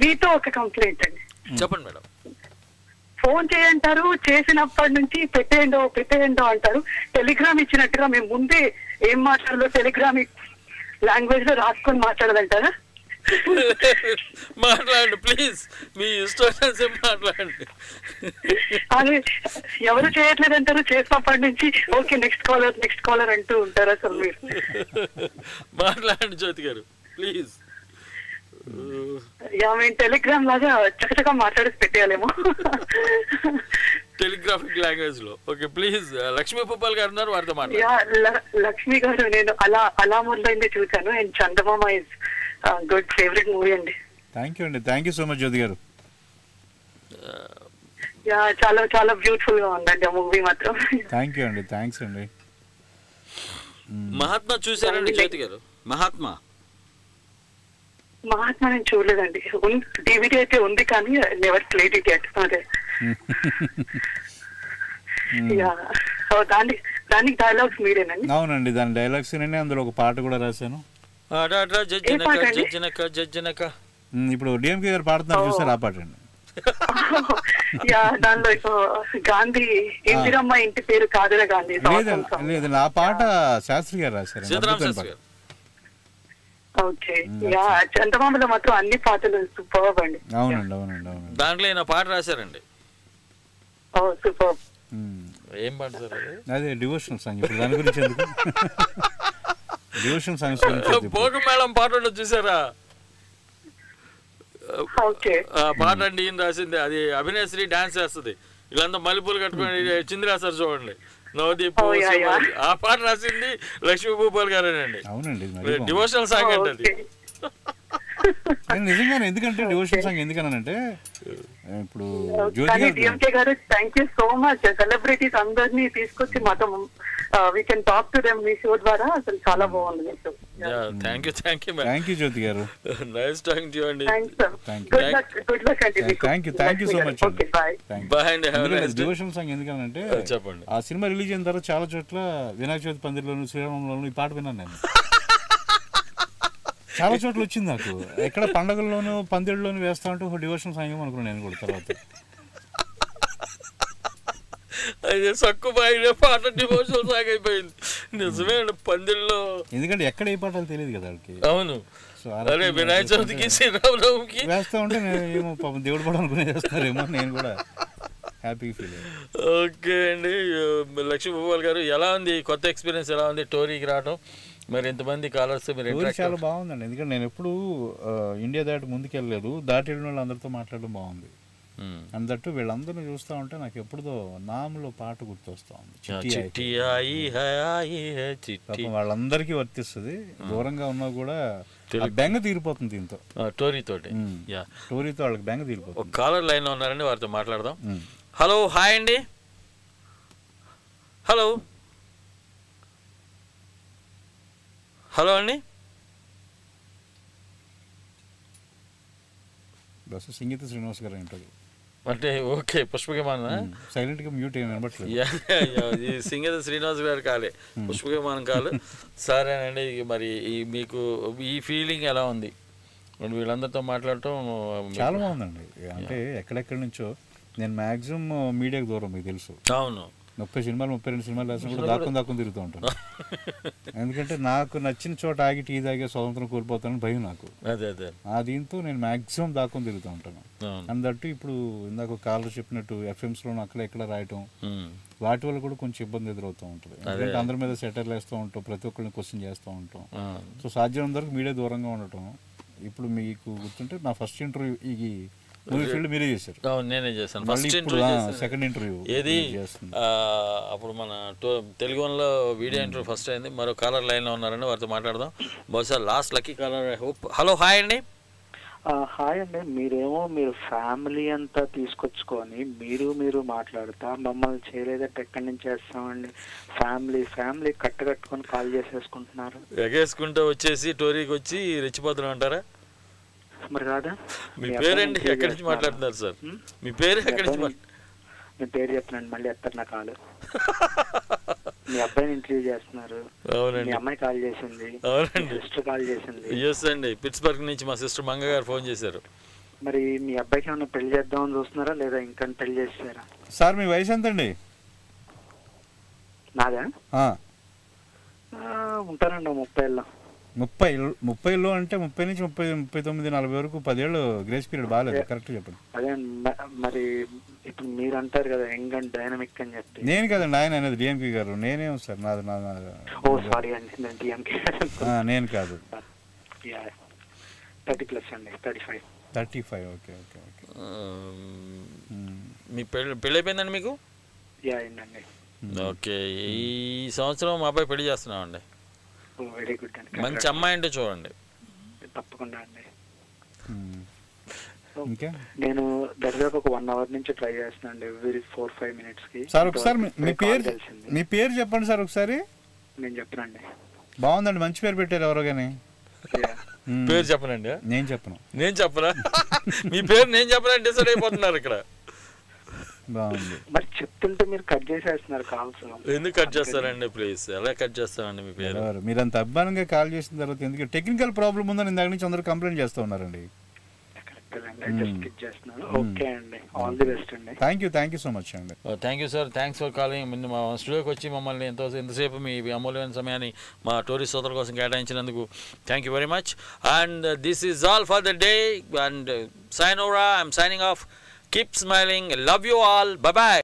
M: మీతో ఒక కంప్లైంట్ అండి.
A: చెప్పండి మేడం.
M: ఫోన్ చేయంటారు, చేసినప్పటి నుంచి పెట్టేయండో అంటారు. టెలిగ్రామ్ ఇచ్చినట్టుగా మేము ముందే ఏం మాట్లాడాలో టెలిగ్రామ్ లాంగ్వేజ్ లో రాసుకొని మాట్లాడాలంటారా?
A: మాట్లాడండి ప్లీజ్, మీ ఇష్టం మాట్లాడండి.
M: అది ఎవరు చేయట్లేదంటారు, చేసినప్పటి నుంచి ఓకే నెక్స్ట్ కాలర్ అంటూ ఉంటారు. అసలు మీరు
A: మాట్లాడండి జ్యోతి గారు ప్లీజ్.
M: మేము టెలిగ్రామ్ లాగా చక్కచక్క మాట్లాడేసి పెట్టేయాలేమో
A: టెలిగ్రాఫిక్ లాంగ్వేజ్ లో. ఓకే ప్లీజ్, లక్ష్మీ భూపాల్ గారు ఉన్నారు, వారితో మాట్లాడండి.
M: లక్ష్మి గారు, నేను అలా మొదలైంది చూసాను. And Chandamama is good favourite movie అండి.
C: థ్యాంక్ యూ అండి, థ్యాంక్ యూ సో మచ్ జ్యోతి గారు.
M: చాలా చాలా బ్యూటిఫుల్ గా ఉందండి ఆ మూవీ మాత్రం.
C: థ్యాంక్ యూ అండి, థ్యాంక్స్ అండి.
A: మహాత్మా చూసారండి జ్యోతి గారు? మహాత్మా
M: నేను చూడలేదండి. డివిడి అయితే ఉంది కానీ నెవర్ ప్లేడ్ ఇట్ యట్. అదే దానికి డైలాగ్స్ మీరేనండి?
C: అవునండి, దాని డైలాగ్స్ అందులో ఒక పాట కూడా రాశాను. ఇప్పుడు డిఎంకే గారు పాడుతున్నారు చూసారు, ఆ పాట అండి.
M: దానిలో గాంధీ ఇందిరమ్మ ఇంటి పేరు కాదురా గాంధీ.
C: లేదండి, ఆ పాట శాస్త్రి గారు రాశారు.
M: ఓకే, చందమామలో మాత్రం అన్ని పాటలు సూపర్ అండి.
C: అవునండి.
A: దాంట్లో పాట రాశారండి.
M: సూపర్.
A: ఏం పాట సార్ అది?
C: అదే డివోషనల్ సాంగ్. ఇప్పుడు దాని గురించి ఎందుకు? డివోషనల్ సాంగ్స్ గురించి
A: భోగ మేళం పాట చూసారా? పాట అండి ఈయన రాసింది. అది అభినయశ్రీ డాన్స్ చేస్తుంది. వీళ్ళంతా మల్లెపూలు కట్టుకుని చిందిరాస్తారు చూడండి. నవదీప్ ఆ పాట రాసింది లక్ష్మీ భూపాల్ గారేనండి.
C: అవునండి,
A: డివోషనల్ సాంగ్ అండి అది.
C: నిజంగానే ఎందుకంటే డివోషన్ సాంగ్ ఎందుకనంటే ఇప్పుడు
M: డిఎంకే గారు thank you so much. Celebrities అందరినీ తీసుకొచ్చి మాతో we can talk to them మీ షో ద్వారా. అసలు చాలా బాగుంది మీ షో.
C: థ్యాంక్ యూ జ్యోతి గారు.
A: నైస్ టాకింగ్ టు యు అండి.
C: Thank you so much.
A: Bye అండి.
C: డివోషన్ సాంగ్ ఎందుకనంటే
A: చెప్పండి,
C: ఆ సినిమా రిలీజ్ అయిన తర్వాత చాలా చోట్ల వినాయక చవితి పందిరిలోను శ్రీరామంలోను ఈ పాట విన్నాను నేను. చాలా చోట్ల వచ్చింది నాకు. ఎక్కడ పండగల్లోనూ పందిళ్ళలోనూ వేస్తా ఉంటే ఒక డివోషన్ సాంగ్ అనుకున్నాను నేను కూడా. తర్వాత
A: అదే సక్కుబాయి పాట డివోషన్ సాంగ్ అయిపోయింది. నిజమే అండి, పందిళ్ళలో.
C: ఎందుకంటే ఎక్కడ ఏ పాటలు తెలియదు కదా వాళ్ళకి.
A: అవును, అరే వినాయక చవితికి శ్రీరామనవమికి
C: వేస్తా ఉంటే ఏమో పాపం దేవుడు పడ అనుకునే చేస్తారేమో, నేను కూడా హ్యాపీ ఫీల్.
A: ఓకే అండి, లక్ష్మీ భూపాల్ గారు ఎలా ఉంది కొత్త ఎక్స్పీరియన్స్, ఎలా ఉంది టోరీకి రావడం? మరి ఎంతమంది కాలర్స్ మీరు?
C: చాలా బాగుందండి, ఎందుకంటే నేను ఎప్పుడు ఇండియా దాటి ముందుకు వెళ్ళలేదు, దాటి వెళ్ళిన వాళ్ళు అందరితో మాట్లాడడం బాగుంది. అందట్టు వీళ్ళందరినీ చూస్తూ ఉంటే నాకు ఎప్పుడుదో నామలో పాట గుర్తొస్తా ఉంది. వాళ్ళందరికీ వర్తిస్తుంది, దూరంగా ఉన్నా కూడా బెంగ తీరిపోతుంది దీంతో.
A: టోరీతో
C: వాళ్ళకి బెంగ తీరిపోతుంది.
A: ఒక కాలర్ లైన్ లో ఉన్నారండి, వారితో మాట్లాడదాం. హలో, హాయ్ అండి. హలో హలో అండి.
C: సంగీత శ్రీనివాస్ గారు ఉంటుంది
A: అంటే. ఓకే, పుష్పవిమాన
C: సైలెంట్ గా మ్యూట్ అయినట్టు.
A: సంగీత శ్రీనివాస్ గారు కాలే, పుష్పవిమానం కాదు. సరేనండి, మరి మీకు ఈ ఫీలింగ్ ఎలా ఉంది? వీళ్ళందరితో మాట్లాడటం
C: చాలా బాగుందండి. అంటే ఎక్కడెక్కడి నుంచో నేను మాక్సిమం మీడియాకి దూరం, మీకు తెలుసు.
A: అవును,
C: 30 సినిమాలు 32 సినిమాలు రాసిన కూడా దాక్కుని తిరుగుతూ ఉంటాను. ఎందుకంటే నాకు నచ్చిన చోట ఆగి టీ తాగే స్వతంత్రం కోల్పోతానని భయం నాకు. ఆ దీంతో నేను మాక్సిమం దాక్కుని తిరుగుతూ ఉంటాను. అందట్టు ఇప్పుడు ఇందాక కాలర్ చెప్పినట్టు ఎఫ్ఎంస్లో అక్కడ ఎక్కడ రాయటం, వాటి వల్ల కూడా కొంచెం ఇబ్బంది ఎదురవుతూ ఉంటుంది. ఎందుకంటే అందరి మీద సెటర్లు వేస్తూ ఉంటాం, ప్రతి ఒక్కరిని క్వశ్చన్ చేస్తూ ఉంటాం. సో సాధ్యం వరకు మీడియా దూరంగా ఉండటం. ఇప్పుడు మీకు గుర్తుంటే నా ఫస్ట్ ఇంటర్వ్యూ ఈ మూవీ ఫీల్డ్ మీరే చేశారు.
A: నేనే చేశాను.
C: సెకండ్ ఇంటర్వ్యూ
A: ఏది అప్పుడు మన తెలుగు వన్లో వీడియో ఇంటర్వ్యూ ఫస్ట్ అయింది. మరో కాలర్ లైన్లో ఉన్నారండి, వారితో మాట్లాడదాం. బహుశా last lucky caller. Hope. Hello, hi అండి.
N: హాయ్ అండి. మీరు ఫ్యామిలీ అంతా తీసుకొచ్చుకొని మీరు మాట్లాడుతా మమ్మల్ని చేయలేదంటే ఎక్కడి నుంచి చేస్తామండి? ఫ్యామిలీ కట్టుకొని కాల్ చేసేసుకుంటున్నారు.
A: ఎగేసుకుంటూ వచ్చేసి టోరీకి వచ్చి రెచ్చిపోతున్నాం అంటారా?
N: మరి కాదా?
A: మీ పేరండి, ఎక్కడి నుంచి మాట్లాడుతున్నారు సార్? మీ పేరు ఎక్కడి నుంచి?
N: మీ పేరు చెప్పనండి, మళ్ళీ ఎత్తారు నా కాలు. మీ అబ్బాయిని ఇంటర్వ్యూ చేస్తున్నారు.
A: అవునండి,
N: మీ అమ్మాయి కాల్ చేసింది.
A: అవునండి,
N: సిస్టర్ కాల్ చేసింది.
A: ఎస్ అండి, పిట్స్బర్గ్ నుంచి మా సిస్టర్ మంగ గారు ఫోన్ చేశారు.
N: మరి మీ అబ్బాయికి ఏమైనా పెళ్లి చేద్దామని చూస్తున్నారా లేదా ఇంకా పెళ్లి చేస్తారా?
C: సార్ మీ వయసు ఎంతండి?
N: నాదా? ఉంటానండి 30 ఏళ్ళ.
C: 30లో అంటే 30 నుంచి 39, 40 వరకు 10 ఏళ్ళు గ్రేస్ పీరియడ్. బాగాలేదు, కరెక్ట్ చెప్పండి.
N: అదే మరి ఇప్పుడు మీరు అంటారు కదా యంగ్ అండ్ డైనమిక్ అని చెప్పి.
C: నేను కదండి ఆయన అనేది, డిఎంకే గారు. నేనేం సార్ నాది
N: ఓ సారీ అండి, నేను డిఎంకే
C: నేను కాదు.
N: 30+ అండి, 35.
C: ఓకే.
A: మీ పెళ్ళి అయిపోయిందండి మీకు?
N: అయిందండి.
A: ఓకే, ఈ సంవత్సరం మా అబ్బాయి పెళ్లి చేస్తున్నామండి.
N: వెరీ గుడ్ అండి.
A: మంచి అమ్మాయి అంటే చూడండి.
N: తప్పకుండా అండి. నేను దాదాపు ఒక 1 hour నుంచి ట్రై చేస్తున్నాను ఎవ్రీ 4-5 minutes కి.
C: సార్ ఒకసారి మీ పేరు చెప్పండి సార్ ఒకసారి.
N: నేను చెప్పనండి.
C: బాగుందండి, మంచి పేరు పెట్టారు ఎవరో కానీ.
A: పేరు చెప్పనండి.
C: నేను చెప్పను.
A: నేను చెప్పనా? మీ పేరు నేను చెప్పనంటే డిసైడ్ అయిపోతున్నారు ఇక్కడ.
C: బాగుంది.
N: మరి చెప్తుంటే మీరు కట్ చేసేస్తున్నారు కాల్స్.
A: ఎందుకు కట్ చేస్తారండి? ప్లీజ్, ఎలా కట్ చేస్తారండి మీ పేరు?
C: మీరు అంత అభిమానంగా కాల్ చేసిన తర్వాత ఎందుకు టెక్నికల్ ప్రాబ్లం ఉందని ఇందాక నుంచి అందరూ కంప్లైంట్ చేస్తూ ఉన్నారండి. థ్యాంక్ యూ సో మచ్ అండి.
A: Thank you sir, thanks for calling. మా స్టూడియోకి వచ్చి మమ్మల్ని ఎంతసేపు మీ అమూల్యమైన సమయాన్ని మా టోరీ శ్రోతల కోసం కేటాయించినందుకు thank you very much. And this is all for the day. And sign over. I'm signing off. Keep smiling. Love you all. Bye-bye.